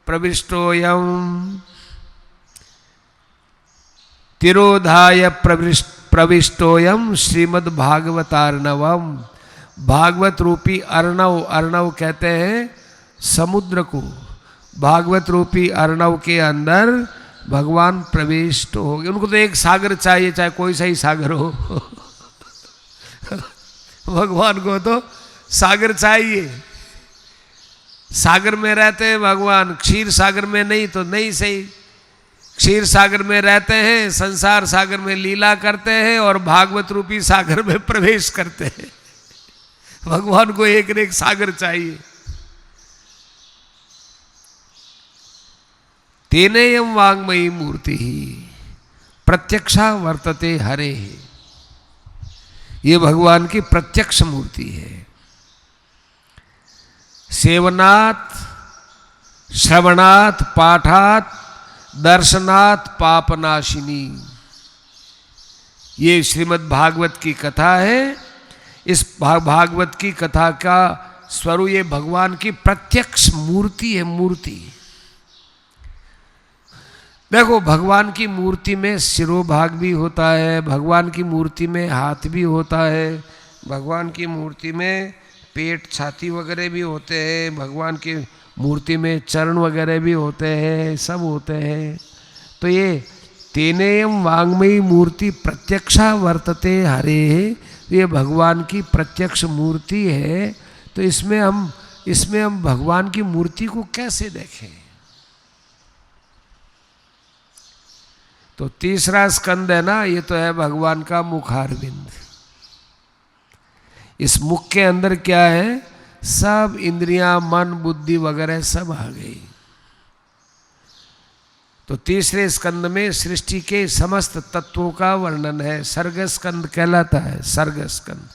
प्रविष्टोयम तिरोधाय प्रविष्टोयम श्रीमद् भागवतार्णवम। भागवत रूपी अर्णव कहते हैं समुद्र को। भागवत रूपी अर्णव के अंदर भगवान प्रविष्ट हो गए। उनको तो एक सागर चाहिए, चाहे कोई सा ही सागर हो। भगवान को तो सागर चाहिए। सागर में रहते हैं भगवान, क्षीर सागर में नहीं तो नहीं सही। क्षीर सागर में रहते हैं, संसार सागर में लीला करते हैं और भागवत रूपी सागर में प्रवेश करते हैं। भगवान को एक न एक सागर चाहिए। तेनेयम वाङ्मयी मूर्ति ही प्रत्यक्षा वर्तते हरे। ये भगवान की प्रत्यक्ष मूर्ति है। सेवनात्, श्रवणात्, पाठात्, दर्शनात् पापनाशिनी। ये श्रीमद् भागवत की कथा है। इस भागवत की कथा का स्वरूप ये भगवान की प्रत्यक्ष मूर्ति है। मूर्ति देखो, भगवान की मूर्ति में सिरोभाग भी होता है, भगवान की मूर्ति में हाथ भी होता है, भगवान की मूर्ति में पेट छाती वगैरह भी होते हैं, भगवान की मूर्ति में चरण वगैरह भी होते हैं, सब होते हैं। तो ये तेनेयम वाङ्मयी मूर्ति प्रत्यक्षा वर्तते हरे, ये भगवान की प्रत्यक्ष मूर्ति है। तो इसमें हम भगवान की मूर्ति को कैसे देखें? तो तीसरा स्कंद है ना, ये तो है भगवान का मुखारविंद। इस मुख के अंदर क्या है? सब इंद्रियां, मन, बुद्धि वगैरह सब आ गई। तो तीसरे स्कंद में सृष्टि के समस्त तत्वों का वर्णन है। सर्ग स्कंद कहलाता है, सर्ग स्कंद।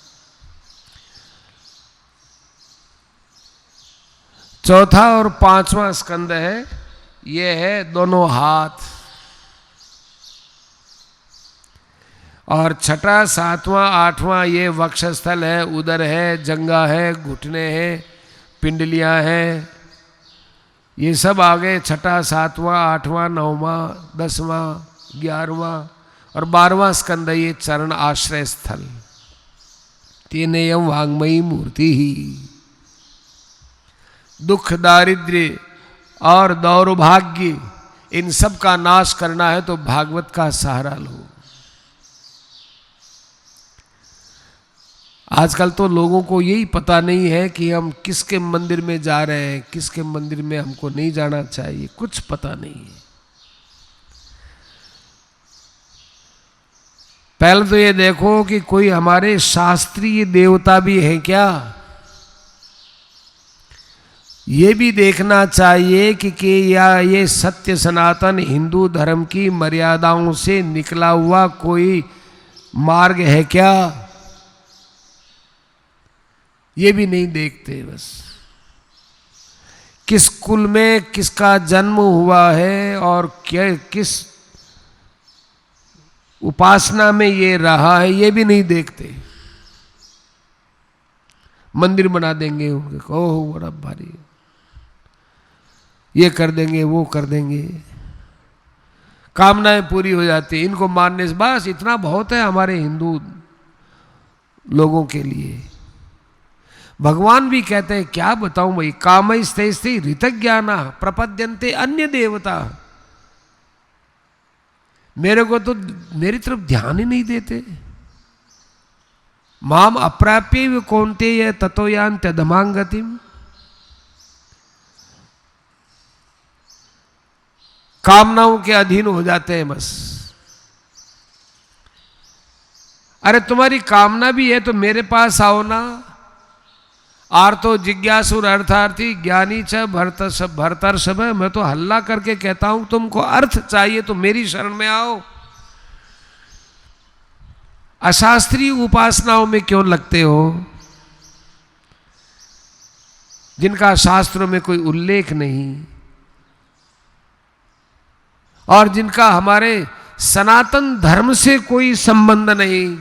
चौथा और पांचवा स्कंद है, ये है दोनों हाथ। और छठा, सातवां, आठवां ये वक्षस्थल है, उदर है, जंगा है, घुटने हैं, पिंडलियां हैं, ये सब आ गए। छठा, सातवां, आठवां, नौवां, 10वां, 11वां और 12वां स्कंद ये चरण आश्रय स्थल। तेनेयम वांग्मयी मूर्ति ही। दुख, दारिद्र्य और दौर्भाग्य इन सब का नाश करना है तो भागवत का सहारा लो। आजकल तो लोगों को यही पता नहीं है कि हम किसके मंदिर में जा रहे हैं, किसके मंदिर में हमको नहीं जाना चाहिए, कुछ पता नहीं है। पहले तो ये देखो कि कोई हमारे शास्त्रीय देवता भी है क्या, ये भी देखना चाहिए कि या ये सत्य सनातन हिंदू धर्म की मर्यादाओं से निकला हुआ कोई मार्ग है क्या, ये भी नहीं देखते। बस किस कुल में किसका जन्म हुआ है और क्या किस उपासना में ये रहा है, ये भी नहीं देखते। मंदिर बना देंगे, ओह बड़ा भारी, ये कर देंगे, वो कर देंगे, कामनाएं पूरी हो जाती। इनको मानने से बस इतना बहुत है हमारे हिंदू लोगों के लिए। भगवान भी कहते हैं, क्या बताऊं भाई, कामैस्ते ऋतज्ञाना प्रपद्यन्ते अन्य देवता। मेरे को तो मेरी तरफ ध्यान ही नहीं देते। माम अप्राप्य कौन्तेय ततो यान्त्यधमां गतिम। कामनाओं के अधीन हो जाते हैं बस। अरे तुम्हारी कामना भी है तो मेरे पास आओ ना। आर्तो जिज्ञासुर अर्थार्थी ज्ञानी च भरतर्षभ। मैं तो हल्ला करके कहता हूं तुमको अर्थ चाहिए तो मेरी शरण में आओ। अशास्त्रीय उपासनाओं में क्यों लगते हो, जिनका शास्त्रों में कोई उल्लेख नहीं और जिनका हमारे सनातन धर्म से कोई संबंध नहीं।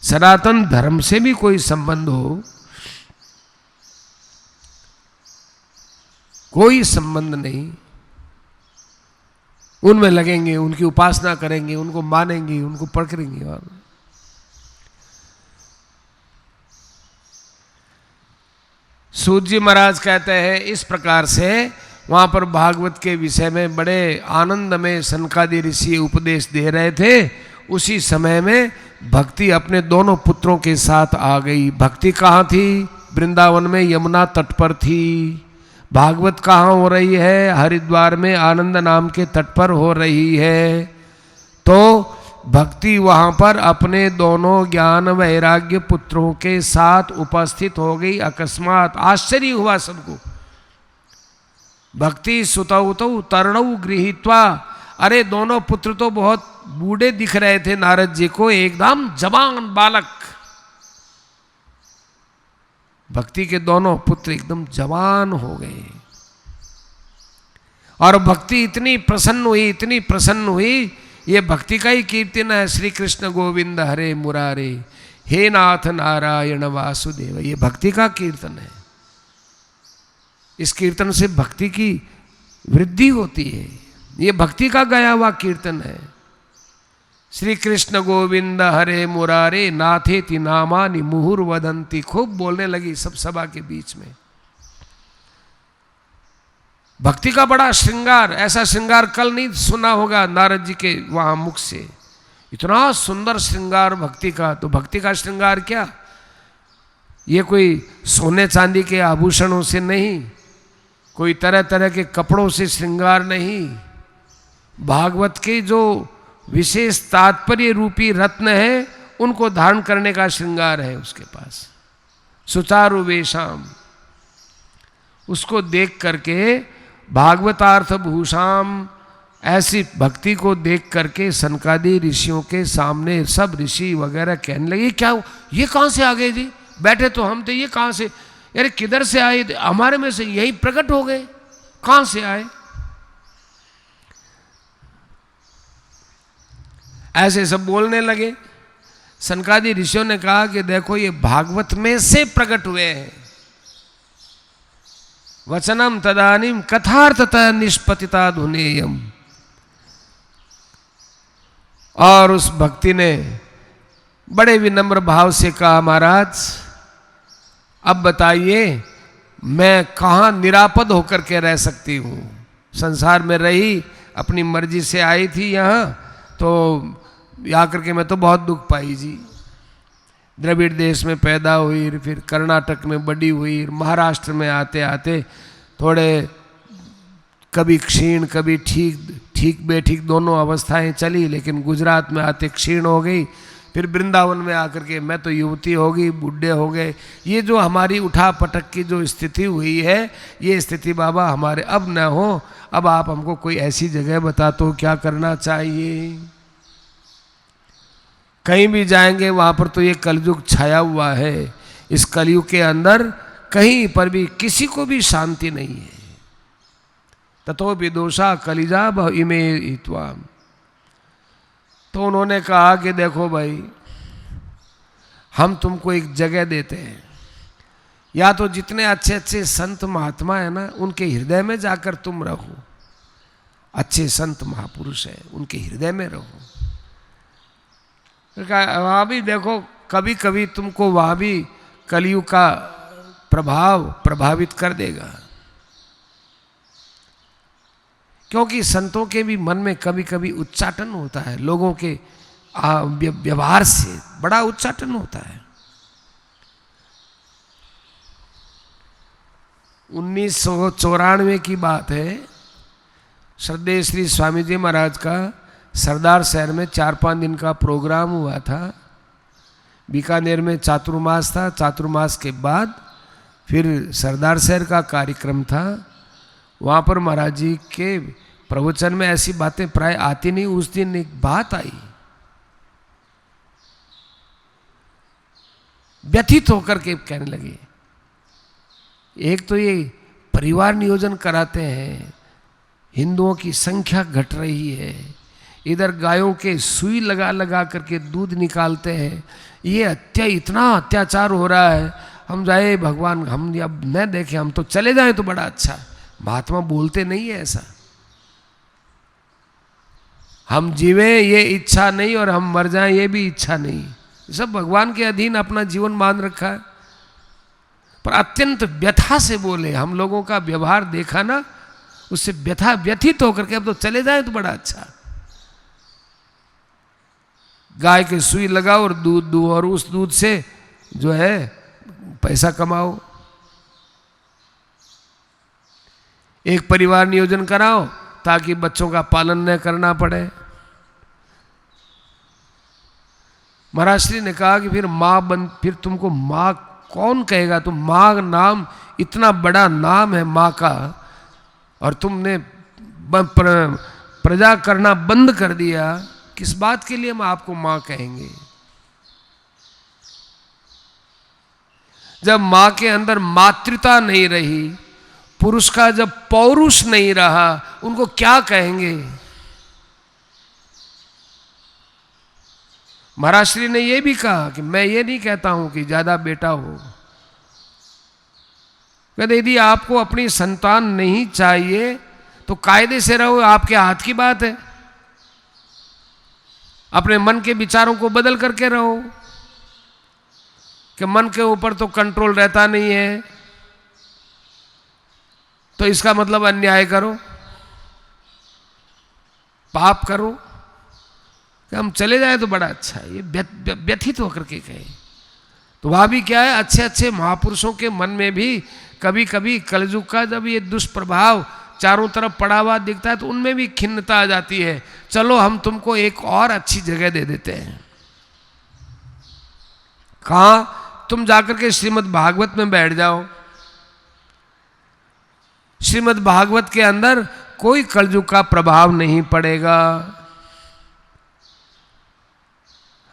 सनातन धर्म से भी कोई संबंध हो, कोई संबंध नहीं, उनमें लगेंगे, उनकी उपासना करेंगे, उनको मानेंगे, उनको पकड़ेंगे। और सूत जी महाराज कहते हैं इस प्रकार से वहां पर भागवत के विषय में बड़े आनंद में सनकादि ऋषि उपदेश दे रहे थे। उसी समय में भक्ति अपने दोनों पुत्रों के साथ आ गई। भक्ति कहाँ थी? वृंदावन में यमुना तट पर थी। भागवत कहाँ हो रही है? हरिद्वार में आनंद नाम के तट पर हो रही है। तो भक्ति वहाँ पर अपने दोनों ज्ञान वैराग्य पुत्रों के साथ उपस्थित हो गई। अकस्मात आश्चर्य हुआ सबको। भक्ति सुतौ तरणौ गृहीत्वा। अरे दोनों पुत्र तो बहुत बूढ़े दिख रहे थे नारद जी को, एकदम जवान बालक। भक्ति के दोनों पुत्र एकदम जवान हो गए और भक्ति इतनी प्रसन्न हुई, इतनी प्रसन्न हुई। ये भक्ति का ही कीर्तन है, श्री कृष्ण गोविंद हरे मुरारे, हे नाथ नारायण वासुदेव। ये भक्ति का कीर्तन है। इस कीर्तन से भक्ति की वृद्धि होती है। ये भक्ति का गाया हुआ कीर्तन है। श्री कृष्ण गोविंद हरे मुरारे नाथेति नामानि मुहुर्वदन्ति। खूब बोलने लगी सब सभा के बीच में। भक्ति का बड़ा श्रृंगार, ऐसा श्रृंगार कल नहीं सुना होगा नारद जी के वहां मुख से। इतना सुंदर श्रृंगार भक्ति का। तो भक्ति का श्रृंगार क्या? ये कोई सोने चांदी के आभूषणों से नहीं, कोई तरह तरह के कपड़ों से श्रृंगार नहीं। भागवत के जो विशेष तात्पर्य रूपी रत्न है उनको धारण करने का श्रृंगार है उसके पास। सुचारु वेशाम, उसको देख करके भागवतार्थ भूषाम, ऐसी भक्ति को देख करके सनकादि ऋषियों के सामने सब ऋषि वगैरह कहने लगे क्या ये कहां से आ गए जी? बैठे तो हम थे, ये कहाँ से, अरे किधर से आए, हमारे में से यही प्रकट हो गए, कहाँ से आए। ऐसे सब बोलने लगे। सनकादि ऋषियों ने कहा कि देखो ये भागवत में से प्रकट हुए हैं। वचनम तदानीम कथार्थतः निष्पतिता धुनेयम। और उस भक्ति ने बड़े विनम्र भाव से कहा, महाराज अब बताइए मैं कहाँ निरापद होकर के रह सकती हूँ। संसार में रही, अपनी मर्जी से आई थी यहाँ, तो आकर के मैं तो बहुत दुख पाई जी। द्रविड़ देश में पैदा हुई, फिर कर्नाटक में बड़ी हुई, महाराष्ट्र में आते आते थोड़े कभी क्षीण कभी ठीक बेठीक दोनों अवस्थाएं चली, लेकिन गुजरात में आते क्षीण हो गई। फिर वृंदावन में आकर के मैं तो युवती हो गई, बूढ़े हो गए। ये जो हमारी उठा पटक की जो स्थिति हुई है, ये स्थिति बाबा हमारे अब न हो। अब आप हमको कोई ऐसी जगह बता तो क्या करना चाहिए। कहीं भी जाएंगे वहां पर तो ये कलयुग छाया हुआ है। इस कलयुग के अंदर कहीं पर भी किसी को भी शांति नहीं है। ततो विदोषा कलिजा भ इमे हित्वा। तो उन्होंने कहा कि देखो भाई, हम तुमको एक जगह देते हैं, या तो जितने अच्छे अच्छे संत महात्मा है ना, उनके हृदय में जाकर तुम रहो। अच्छे संत महापुरुष है, उनके हृदय में रहो। वहां भी देखो, कभी कभी तुमको वहां भी कलयुग का प्रभाव प्रभावित कर देगा, क्योंकि संतों के भी मन में कभी कभी उच्चाटन होता है। लोगों के व्यवहार से बड़ा उच्चाटन होता है। 1994 की बात है। श्रद्धेय श्री स्वामी जी महाराज का सरदार शहर में 4-5 दिन का प्रोग्राम हुआ था। बीकानेर में चातुर्मास था, चातुर्मास के बाद फिर सरदार शहर का कार्यक्रम था। वहाँ पर महाराज जी के प्रवचन में ऐसी बातें प्राय आती नहीं। उस दिन एक बात आई, व्यथित होकर के कहने लगे, एक तो ये परिवार नियोजन कराते हैं, हिंदुओं की संख्या घट रही है, इधर गायों के सुई लगा लगा करके दूध निकालते हैं, ये इतना अत्याचार हो रहा है। हम जाए भगवान, हम अब न देखें, हम तो चले जाएं तो बड़ा अच्छा। महात्मा बोलते नहीं है ऐसा, हम जीवे ये इच्छा नहीं और हम मर जाएं ये भी इच्छा नहीं। सब भगवान के अधीन अपना जीवन मान रखा है। पर अत्यंत व्यथा से बोले। हम लोगों का व्यवहार देखा ना, उससे व्यथित होकर के अब तो चले जाएं तो बड़ा अच्छा। गाय के सुई लगाओ और दूध दो, और उस दूध से जो है पैसा कमाओ। एक परिवार नियोजन कराओ ताकि बच्चों का पालन न करना पड़े। महाराज श्री ने कहा कि फिर तुमको माँ कौन कहेगा। तुम माँ नाम इतना बड़ा नाम है माँ का, और तुमने प्रजा करना बंद कर दिया। किस बात के लिए हम आपको माँ कहेंगे। जब माँ के अंदर मातृता नहीं रही, पुरुष का जब पौरुष नहीं रहा, उनको क्या कहेंगे। महाराज श्री ने यह भी कहा कि मैं ये नहीं कहता हूं कि ज्यादा बेटा हो। कहते यदि आपको अपनी संतान नहीं चाहिए तो कायदे से रहो, आपके हाथ की बात है। अपने मन के विचारों को बदल करके रहो, कि मन के ऊपर तो कंट्रोल रहता नहीं है, तो इसका मतलब अन्याय करो, पाप करो, कि हम चले जाए तो बड़ा अच्छा है। ये व्यथित होकर के कहे। तो वहां भी क्या है, अच्छे अच्छे महापुरुषों के मन में भी कभी कभी कलयुग का जब ये दुष्प्रभाव चारों तरफ पड़ा हुआ दिखता है, तो उनमें भी खिन्नता आ जाती है। चलो हम तुमको एक और अच्छी जगह दे देते हैं। कहां? तुम जाकर के श्रीमद् भागवत में बैठ जाओ। श्रीमद् भागवत के अंदर कोई कलयुग का प्रभाव नहीं पड़ेगा,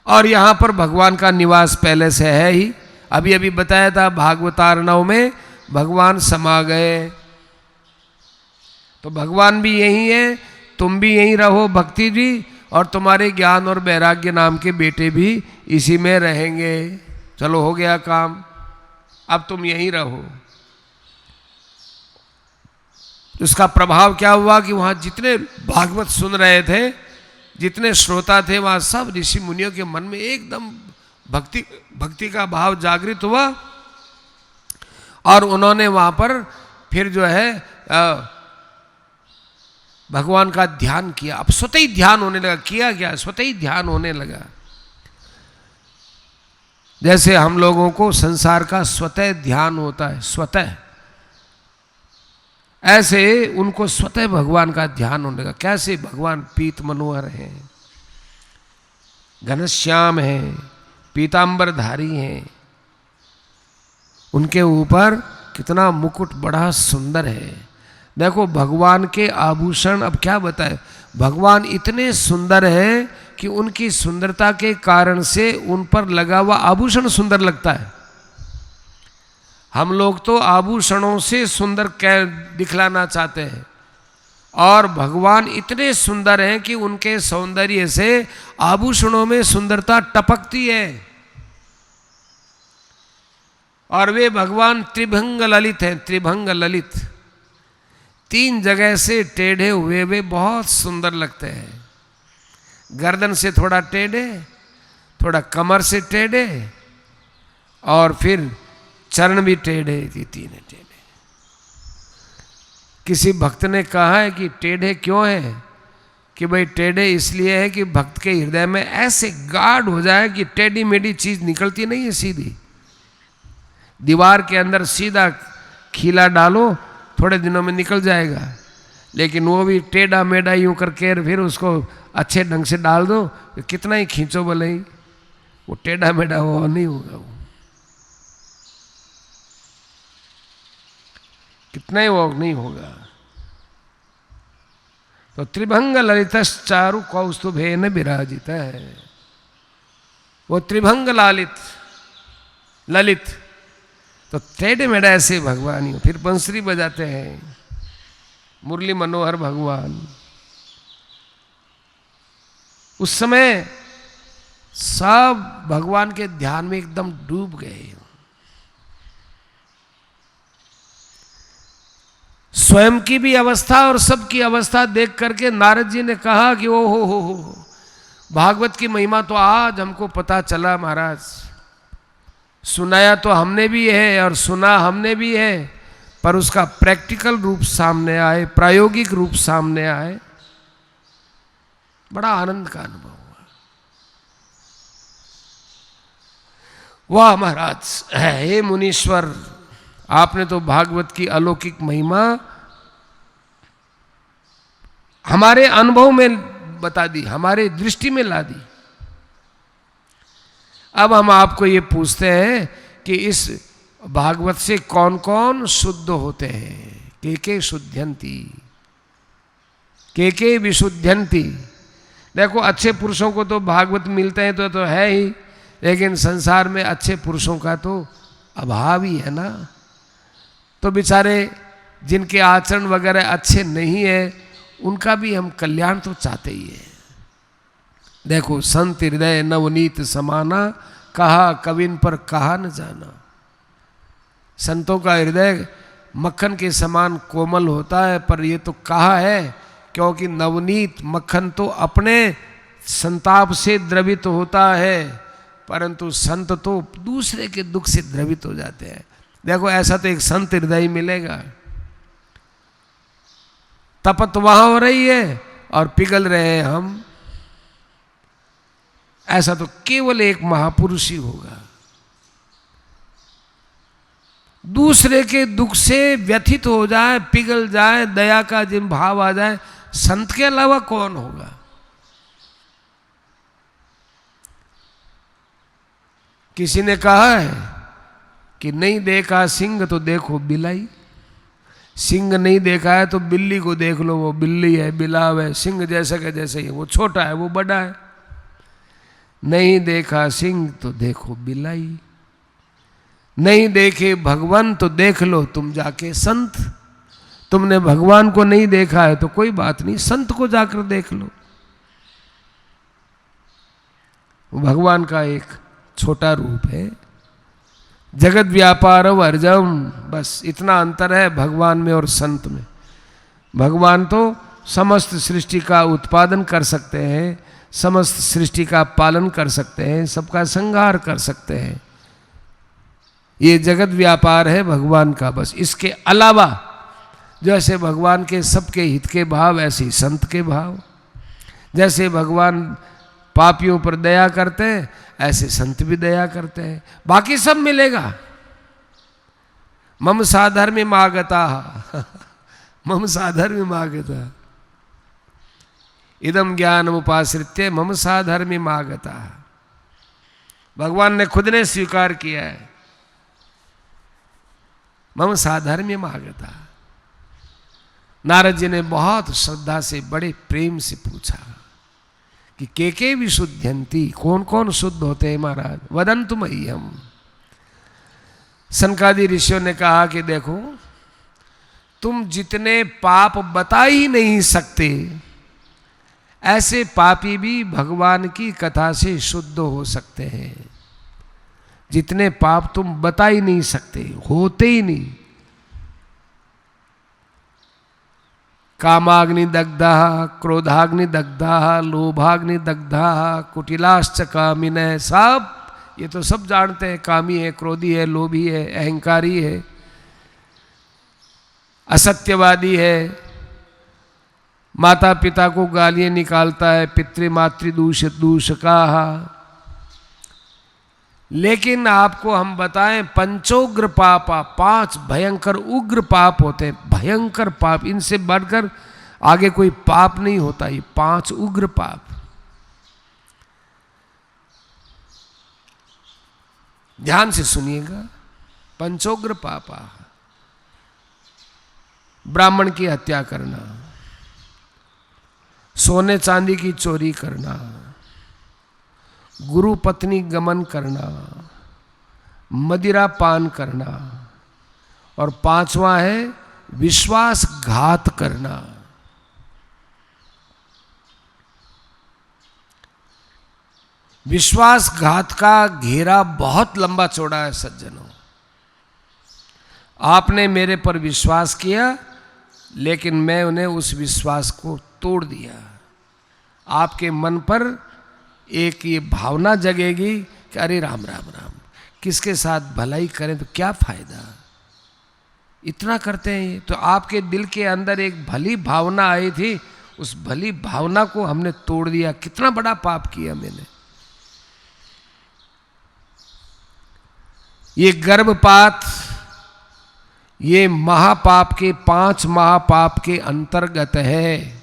और यहां पर भगवान का निवास पहले से है ही। अभी अभी बताया था भागवतार्णव में भगवान समा गए। तो भगवान भी यही है, तुम भी यहीं रहो भक्ति जी, और तुम्हारे ज्ञान और वैराग्य नाम के बेटे भी इसी में रहेंगे। चलो हो गया काम, अब तुम यहीं रहो। उसका प्रभाव क्या हुआ कि वहां जितने भागवत सुन रहे थे, जितने श्रोता थे, वहां सब ऋषि मुनियों के मन में एकदम भक्ति का भाव जागृत हुआ, और उन्होंने वहां पर फिर जो है भगवान का ध्यान किया। अब स्वतः ही ध्यान होने लगा। किया क्या? स्वतः ही ध्यान होने लगा। जैसे हम लोगों को संसार का स्वतः ध्यान होता है, स्वतः, ऐसे उनको स्वतः भगवान का ध्यान होने लगा। कैसे? भगवान पीत मनोहर हैं, घनश्याम हैं, पीतांबरधारी हैं, उनके ऊपर कितना मुकुट बड़ा सुंदर है। देखो भगवान के आभूषण, अब क्या बताए, भगवान इतने सुंदर है कि उनकी सुंदरता के कारण से उन पर लगा हुआ आभूषण सुंदर लगता है। हम लोग तो आभूषणों से सुंदर दिखलाना चाहते हैं, और भगवान इतने सुंदर हैं कि उनके सौंदर्य से आभूषणों में सुंदरता टपकती है। और वे भगवान त्रिभंग ललित हैं, त्रिभंग ललित, तीन जगह से टेढ़े हुए वे बहुत सुंदर लगते हैं। गर्दन से थोड़ा टेढ़े, थोड़ा कमर से टेढ़े, और फिर चरण भी टेढ़े, तीन टेढ़े। किसी भक्त ने कहा है कि टेढ़े क्यों है, कि भाई टेढ़े इसलिए है कि भक्त के हृदय में ऐसे गाढ़ हो जाए कि टेढ़ी मेढ़ी चीज निकलती नहीं है सीधी। दीवार के अंदर सीधा खीला डालो, थोड़े दिनों में निकल जाएगा, लेकिन वो भी टेढ़ा मेढ़ा यूं करके फिर उसको अच्छे ढंग से डाल दो, कितना ही खींचो भले ही, वो टेढ़ा मेढ़ा वो नहीं होगा, वो कितना ही वो नहीं होगा। तो त्रिभंग ललित चारु कौस्तुभेन विराजित है, वो त्रिभंग ललित। तो टेढ़े मेढ़े ऐसे भगवान ही, फिर बंसरी बजाते हैं, मुरली मनोहर भगवान। उस समय सब भगवान के ध्यान में एकदम डूब गए। स्वयं की भी अवस्था और सबकी अवस्था देख करके नारद जी ने कहा कि ओ हो, भागवत की महिमा तो आज हमको पता चला महाराज। सुनाया तो हमने भी है और सुना हमने भी है, पर उसका प्रैक्टिकल रूप सामने आए, प्रायोगिक रूप सामने आए, बड़ा आनंद का अनुभव हुआ। वाह महाराज, हे मुनीश्वर, आपने तो भागवत की अलौकिक महिमा हमारे अनुभव में बता दी, हमारे दृष्टि में ला दी। अब हम आपको ये पूछते हैं कि इस भागवत से कौन कौन शुद्ध होते हैं? के शुद्ध्यंती, के विशुद्ध्यंती। देखो अच्छे पुरुषों को तो भागवत मिलते हैं तो है ही, लेकिन संसार में अच्छे पुरुषों का तो अभाव ही है ना। तो बेचारे जिनके आचरण वगैरह अच्छे नहीं है, उनका भी हम कल्याण तो चाहते ही है। देखो संत हृदय नवनीत समाना, कहा कविन पर कहा न जाना। संतों का हृदय मक्खन के समान कोमल होता है, पर ये तो कहा है, क्योंकि नवनीत मक्खन तो अपने संताप से द्रवित होता है, परंतु संत तो दूसरे के दुख से द्रवित हो जाते हैं। देखो ऐसा तो एक संत हृदय मिलेगा। तपत वहां हो रही है और पिघल रहे हैं हम, ऐसा तो केवल एक महापुरुष ही होगा। दूसरे के दुख से व्यथित हो जाए, पिघल जाए, दया का जिन भाव आ जाए, संत के अलावा कौन होगा? किसी ने कहा है कि नहीं देखा सिंह तो देखो बिलाई। सिंह नहीं देखा है तो बिल्ली को देख लो, वो बिल्ली है, बिलाव है, सिंह जैसा का जैसा ही है, वो छोटा है, वो बड़ा है। नहीं देखा सिंह तो देखो बिलाई। नहीं देखे भगवान तो देख लो तुम जाके संत। तुमने भगवान को नहीं देखा है तो कोई बात नहीं, संत को जाकर देख लो। भगवान का एक छोटा रूप है। जगत व्यापार वर्जम, बस इतना अंतर है भगवान में और संत में। भगवान तो समस्त सृष्टि का उत्पादन कर सकते हैं, समस्त सृष्टि का पालन कर सकते हैं, सबका संहार कर सकते हैं। ये जगत व्यापार है भगवान का बस। इसके अलावा जैसे भगवान के सबके हित के भाव, ऐसे ही संत के भाव। जैसे भगवान पापियों पर दया करते हैं, ऐसे संत भी दया करते हैं। बाकी सब मिलेगा। मम साधर्म्यम आगता मम साधर्म्यम आगता इदम ज्ञानम उपाश्रित्य मम साधर्म्यम आगता। भगवान ने खुद ने स्वीकार किया है, मम साधर्म्यम आगता। नारद जी ने बहुत श्रद्धा से, बड़े प्रेम से पूछा कि के विशुद्ध्यंती, कौन कौन शुद्ध होते हैं महाराज, वदन्तु मह्यम। सनकादि ऋषियों ने कहा कि देखो, तुम जितने पाप बता ही नहीं सकते, ऐसे पापी भी भगवान की कथा से शुद्ध हो सकते हैं। जितने पाप तुम बता ही नहीं सकते, होते ही नहीं। कामाग्नि दग्धा, क्रोधाग्नि दग्धा, लोभाग्नि दग्धा, कुटिलाश्च कामिनः, सब ये तो सब जानते हैं। कामी है, क्रोधी है, लोभी है, अहंकारी है, असत्यवादी है, माता पिता को गालियां निकालता है, पितृमातृ दूषका। लेकिन आपको हम बताएं, पंचोग्र पापा, 5 भयंकर उग्र पाप होते हैं। भयंकर पाप, इनसे बढ़कर आगे कोई पाप नहीं होता। ये 5 उग्र पाप। ध्यान से सुनिएगा। पंचोग्र पापा, ब्राह्मण की हत्या करना, सोने चांदी की चोरी करना, गुरु पत्नी गमन करना, मदिरा पान करना, और 5वां है विश्वासघात करना। विश्वासघात का घेरा बहुत लंबा चौड़ा है सज्जनों। आपने मेरे पर विश्वास किया, लेकिन मैं उन्हें उस विश्वास को तोड़ दिया। आपके मन पर एक ये भावना जगेगी कि अरे राम राम राम, किसके साथ भलाई करें तो क्या फायदा, इतना करते हैं ये। तो आपके दिल के अंदर एक भली भावना आई थी, उस भली भावना को हमने तोड़ दिया। कितना बड़ा पाप किया मैंने। ये गर्भपात, ये महापाप के 5 महापाप के अंतर्गत है।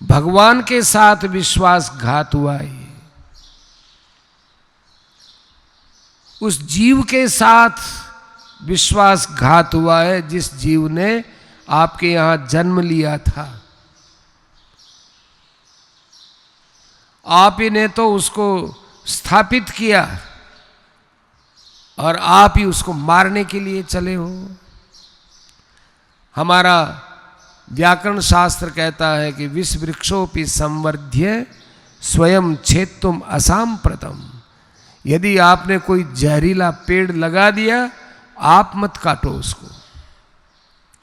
भगवान के साथ विश्वासघात हुआ है। उस जीव के साथ विश्वासघात हुआ है जिस जीव ने आपके यहां जन्म लिया था। आप ही ने तो उसको स्थापित किया और आप ही उसको मारने के लिए चले हो। हमारा व्याकरण शास्त्र कहता है कि विष वृक्षोपि संवर्ध्य स्वयं छेत्तुम असाम्प्रतम। यदि आपने कोई जहरीला पेड़ लगा दिया, आप मत काटो उसको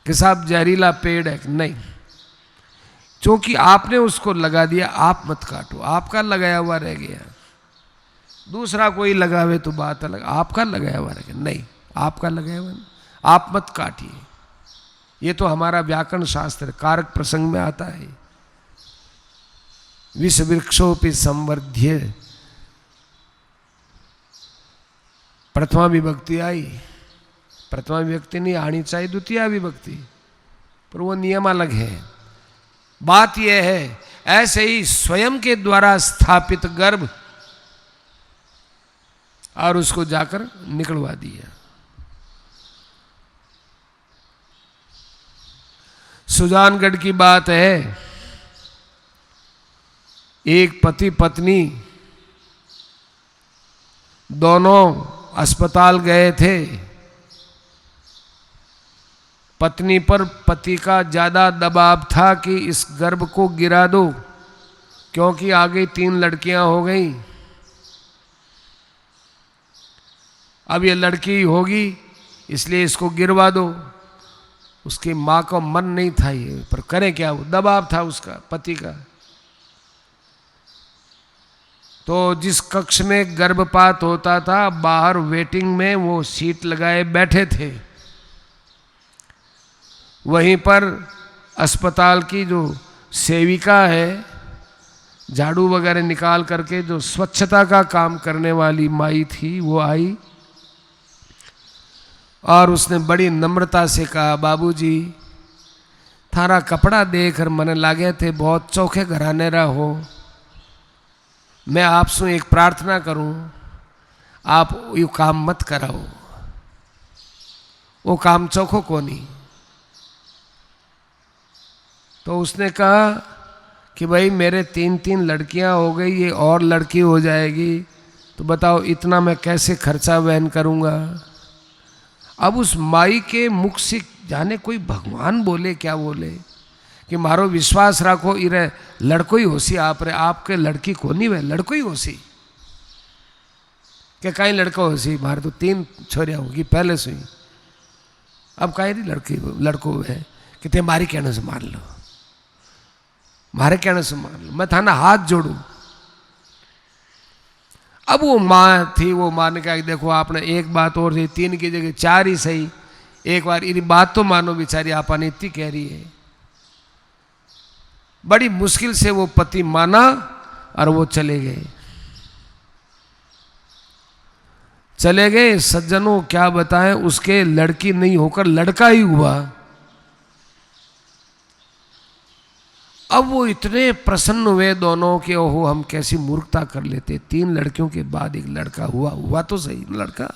कि साहब जहरीला पेड़ है, नहीं, क्योंकि आपने उसको लगा दिया, आप मत काटो। आपका लगाया हुआ रह गया, दूसरा कोई लगावे तो बात अलग, आपका लगाया हुआ रह गया, नहीं, आपका लगाया हुआ, आप मत काटिए। ये तो हमारा व्याकरण शास्त्र कारक प्रसंग में आता है। विष वृक्षोपि संवर्ध्य, प्रथमा विभक्ति आई, प्रथमा विभक्ति नहीं आनी चाहिए, द्वितीय विभक्ति, पर वो नियम अलग है। बात यह है, ऐसे ही स्वयं के द्वारा स्थापित गर्भ और उसको जाकर निकलवा दिया। सुजानगढ़ की बात है, एक पति पत्नी दोनों अस्पताल गए थे। पत्नी पर पति का ज्यादा दबाव था कि इस गर्भ को गिरा दो, क्योंकि आगे 3 लड़कियां हो गई। अब ये लड़की होगी इसलिए इसको गिरवा दो। उसकी मां को मन नहीं था ये, पर करे क्या, वो दबाव था उसका पति का। तो जिस कक्ष में गर्भपात होता था, बाहर वेटिंग में वो सीट लगाए बैठे थे। वहीं पर अस्पताल की जो सेविका है, झाड़ू वगैरह निकाल करके जो स्वच्छता का काम करने वाली माई थी, वो आई और उसने बड़ी नम्रता से कहा, बाबूजी थारा कपड़ा देख मन लागे थे बहुत चौखे घराने रा हो। मैं आपसे एक प्रार्थना करूं, आप यू काम मत कराओ, वो काम चौखो को नहीं। तो उसने कहा कि भाई मेरे 3 लड़कियां हो गई, ये और लड़की हो जाएगी, तो बताओ इतना मैं कैसे खर्चा वहन करूंगा। अब उस माई के मुख से जाने कोई भगवान बोले क्या बोले कि मारो विश्वास रखो, इरे लड़को ही होसी आप रे, आपके लड़की को नहीं वे लड़को ही होसी। क्या कहीं लड़का होसी, मारे तो 3 छोरियां होगी पहले से ही, अब कहीं नहीं लड़की लड़को है कि ते मारी कहने से मान लो, मारे कहने से मान लो, मैं थाना हाथ जोड़ू। अब वो माँ थी, वो माँ ने कहा कि देखो आपने एक बात और सही, 3 की जगह 4 ही सही, एक बार इनकी बात तो मानो, बेचारी आपने इतनी कह रही है। बड़ी मुश्किल से वो पति माना और वो चले गए। चले गए सज्जनों, क्या बताएं, उसके लड़की नहीं होकर लड़का ही हुआ। अब वो इतने प्रसन्न हुए दोनों कि ओहो हम कैसी मूर्खता कर लेते, 3 लड़कियों के बाद एक लड़का हुआ तो सही लड़का।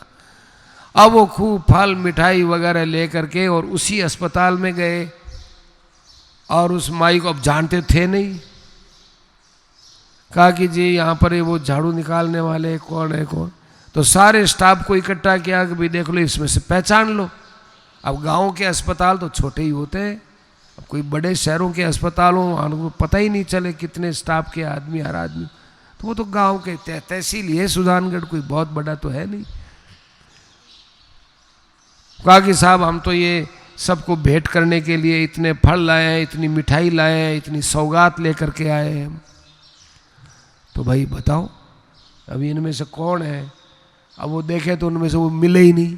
अब वो खूब फल मिठाई वगैरह ले करके और उसी अस्पताल में गए, और उस माई को अब जानते थे नहीं। कहा कि जी यहाँ पर वो झाड़ू निकालने वाले कौन है कौन, तो सारे स्टाफ को इकट्ठा किया कि भाई देख लो इसमें से पहचान लो। अब गांव के अस्पताल तो छोटे ही होते हैं, अब कोई बड़े शहरों के अस्पतालों उनको पता ही नहीं चले कितने स्टाफ के आदमी हर आदमी, तो वो तो गांव के तहसील है सुजानगढ़, कोई बहुत बड़ा तो है नहीं। कहा कि साहब हम तो ये सबको भेंट करने के लिए इतने फल लाए हैं, इतनी मिठाई लाए हैं, इतनी सौगात लेकर के आए हैं। तो भाई बताओ अभी इनमें से कौन है। अब वो देखे तो उनमें से वो मिले ही नहीं,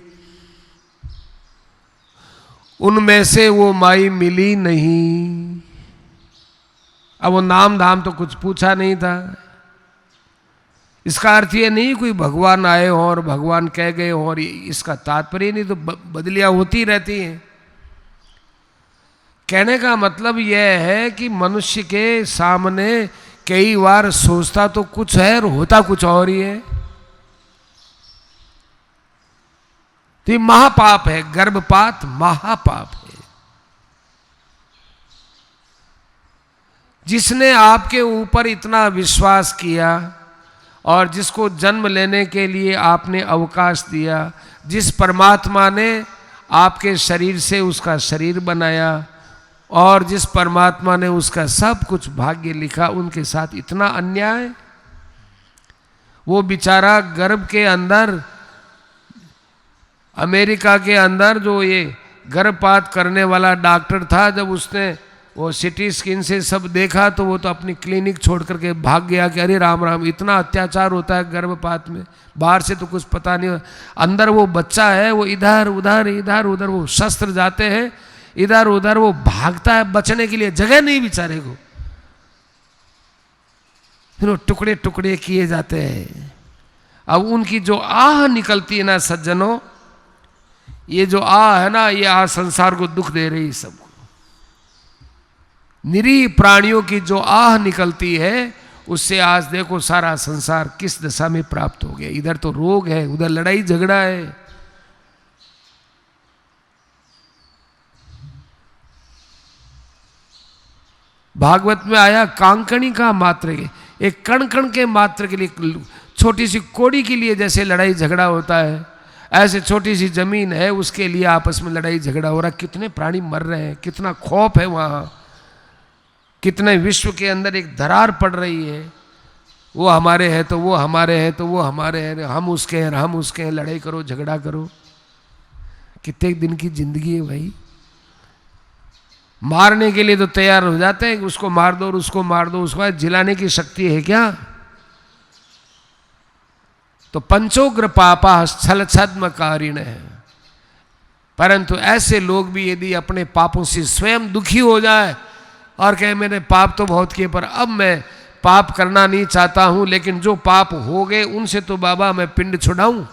उनमें से वो माई मिली नहीं। अब वो नाम धाम तो कुछ पूछा नहीं था। इसका अर्थ ये नहीं कोई भगवान आए हो और भगवान कह गए हो, और इसका तात्पर्य नहीं, तो बदलियां होती रहती हैं। कहने का मतलब यह है कि मनुष्य के सामने कई बार सोचता तो कुछ है और होता कुछ और ही है। तो ये महापाप है, गर्भपात महापाप है। जिसने आपके ऊपर इतना विश्वास किया और जिसको जन्म लेने के लिए आपने अवकाश दिया, जिस परमात्मा ने आपके शरीर से उसका शरीर बनाया और जिस परमात्मा ने उसका सब कुछ भाग्य लिखा, उनके साथ इतना अन्याय। वो बेचारा गर्भ के अंदर, अमेरिका के अंदर जो ये गर्भपात करने वाला डॉक्टर था, जब उसने वो सिटी स्किन से सब देखा तो वो तो अपनी क्लिनिक छोड़ करके भाग गया कि अरे राम राम, इतना अत्याचार होता है गर्भपात में, बाहर से तो कुछ पता नहीं, अंदर वो बच्चा है वो इधर उधर वो शस्त्र जाते हैं, इधर उधर वो भागता है, बचने के लिए जगह नहीं बेचारे को, फिर वो टुकड़े टुकड़े किए जाते हैं। अब उनकी जो आह निकलती है ना सज्जनों, ये जो आह है ना, ये आह संसार को दुख दे रही सबको। निरीह प्राणियों की जो आह निकलती है, उससे आज देखो सारा संसार किस दशा में प्राप्त हो गया। इधर तो रोग है, उधर लड़ाई झगड़ा है। भागवत में आया कांकणी का मात्र के, एक कण कण के मात्र के लिए, छोटी सी कोड़ी के लिए जैसे लड़ाई झगड़ा होता है, ऐसे छोटी सी जमीन है उसके लिए आपस में लड़ाई झगड़ा हो रहा है। कितने प्राणी मर रहे हैं, कितना खौफ है वहाँ, कितने विश्व के अंदर एक दरार पड़ रही है। वो हमारे हैं तो वो हमारे हैं तो वो हमारे हैं, हम उसके हैं हम उसके हैं, लड़ाई करो झगड़ा करो। कितने दिन की जिंदगी है भाई। मारने के लिए तो तैयार हो जाते हैं, उसको मार दो और उसको मार दो, उसको जिलाने की शक्ति है क्या? तो पंचोग्र पापा छल छद्म कारिण है। परंतु ऐसे लोग भी यदि अपने पापों से स्वयं दुखी हो जाए और कहे मैंने पाप तो बहुत किए पर अब मैं पाप करना नहीं चाहता हूं, लेकिन जो पाप हो गए उनसे तो बाबा मैं पिंड छुड़ाऊं,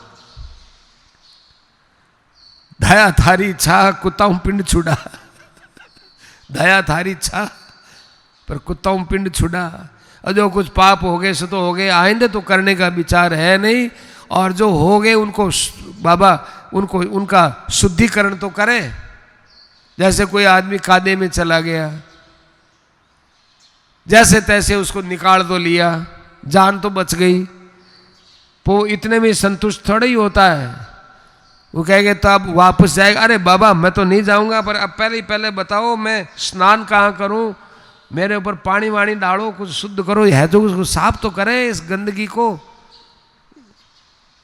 दया थारी इच्छा कुत्ताऊं पिंड छुड़ा। दया थारी इच्छा पर कुत्ताऊं पिंड छुड़ा। और जो कुछ पाप हो गए सो तो हो गए, आइंदे तो करने का विचार है नहीं। और जो हो गए उनको बाबा उनको उनका शुद्धिकरण तो करें। जैसे कोई आदमी कादे में चला गया, जैसे तैसे उसको निकाल तो लिया, जान तो बच गई, वो इतने में संतुष्ट थोड़ा ही होता है। वो कहेंगे तो अब वापस जाएगा, अरे बाबा मैं तो नहीं जाऊंगा, पर अब पहले बताओ मैं स्नान कहाँ करूं, मेरे ऊपर पानी वाणी डालो, कुछ शुद्ध करो, है तो उसको साफ तो करें इस गंदगी को।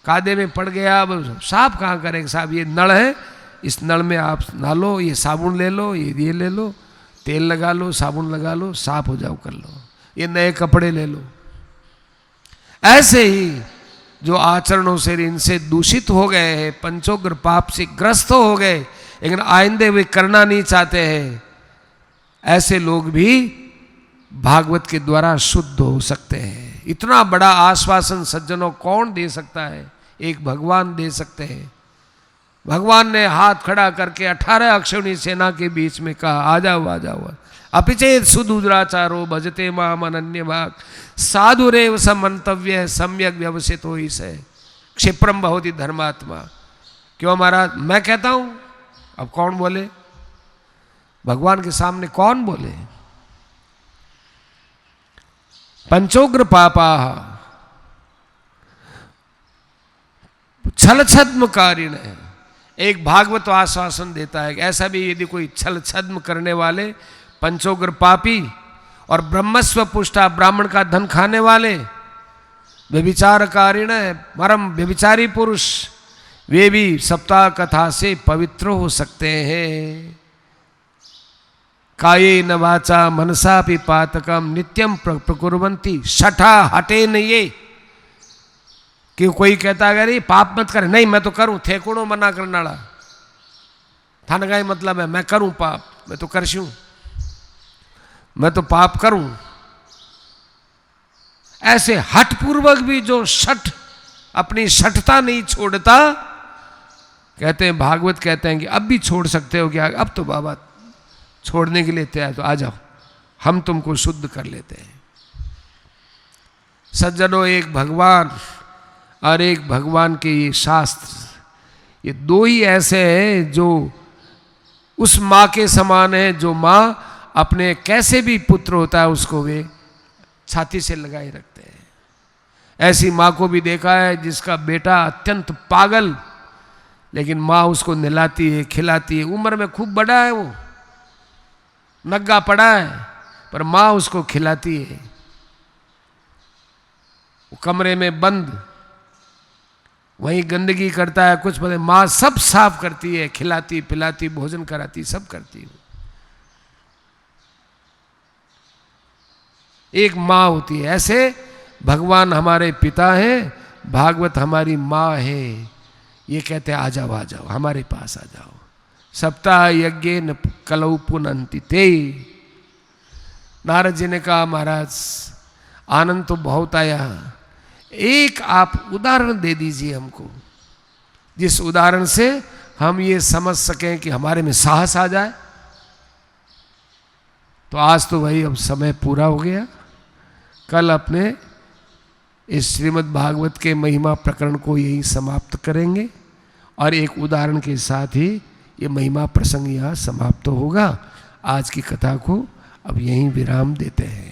कादे में पड़ गया, अब साफ कहाँ करें साहब, ये नल है, इस नल में आप नहा लो, ये साबुन ले लो, ये ले लो, तेल लगा लो, साबुन लगा लो, साफ हो जाओ कर लो, ये नए कपड़े ले लो। ऐसे ही जो आचरणों से इनसे दूषित हो गए हैं, पंचोग्र पाप से ग्रस्त हो गए, लेकिन आइंदे वे करना नहीं चाहते हैं, ऐसे लोग भी भागवत के द्वारा शुद्ध हो सकते हैं। इतना बड़ा आश्वासन सज्जनों कौन दे सकता है? एक भगवान दे सकते हैं। भगवान ने हाथ खड़ा करके 18 अक्षौणी सेना के बीच में कहा, आ जाओ आ जाओ, अपिचेत सुदूराचारो भजते माम अनन्य भाग साधुरेव समंतव्य सम्यक व्यवसित हो इसे क्षिप्रम भवति धर्मात्मा। क्यों महाराज? मैं कहता हूं, अब कौन बोले? भगवान के सामने कौन बोले? पंचोग्र पापा छल छद्म कारिण है। एक भागवत आश्वासन देता है कि ऐसा भी यदि कोई छल छद्म करने वाले, पंचोग्र पापी और ब्रह्मस्व पुष्टा ब्राह्मण का धन खाने वाले, व्यभिचार कारिण है, परम व्यभिचारी पुरुष, वे भी सप्ताह कथा से पवित्र हो सकते हैं। काये न वाचा मनसा भी पातकम नित्यम प्रकुर्वन्ति छठा हटे न ये। कि कोई कहता है अरे पाप मत कर, नहीं मैं तो करूं, थेकुड़ो मना करने वाला थाने का मतलब है मैं करूं पाप, मैं तो करशूं, मैं तो पाप करूं। ऐसे हठपूर्वक भी जो शठ अपनी शठता नहीं छोड़ता, कहते हैं भागवत कहते हैं कि अब भी छोड़ सकते हो क्या? अब तो बाबा छोड़ने के लिए तैयार, तो आ जाओ हम तुमको शुद्ध कर लेते हैं। सज्जनों, एक भगवान और एक भगवान के ये शास्त्र, ये दो ही ऐसे हैं जो उस माँ के समान है, जो माँ अपने कैसे भी पुत्र होता है उसको वे छाती से लगाए रखते हैं। ऐसी माँ को भी देखा है जिसका बेटा अत्यंत पागल, लेकिन माँ उसको नहलाती है, खिलाती है। उम्र में खूब बड़ा है, वो नग्गा पड़ा है, पर माँ उसको खिलाती है। वो कमरे में बंद वहीं गंदगी करता है, कुछ पता, माँ सब साफ करती है, खिलाती पिलाती भोजन कराती, सब करती है। एक माँ होती है। ऐसे भगवान हमारे पिता हैं, भागवत हमारी माँ है। ये कहते हैं आ जाओ आ जाओ, हमारे पास आ जाओ। सप्ताह यज्ञ न कलौ पुनन्ति ते। नारद जी ने कहा महाराज आनंद तो बहुत आया, एक आप उदाहरण दे दीजिए हमको, जिस उदाहरण से हम ये समझ सकें कि हमारे में साहस आ जाए। तो आज तो भाई अब समय पूरा हो गया, कल अपने इस श्रीमद् भागवत के महिमा प्रकरण को यही समाप्त करेंगे और एक उदाहरण के साथ ही ये महिमा प्रसंग यहाँ समाप्त होगा। आज की कथा को अब यहीं विराम देते हैं।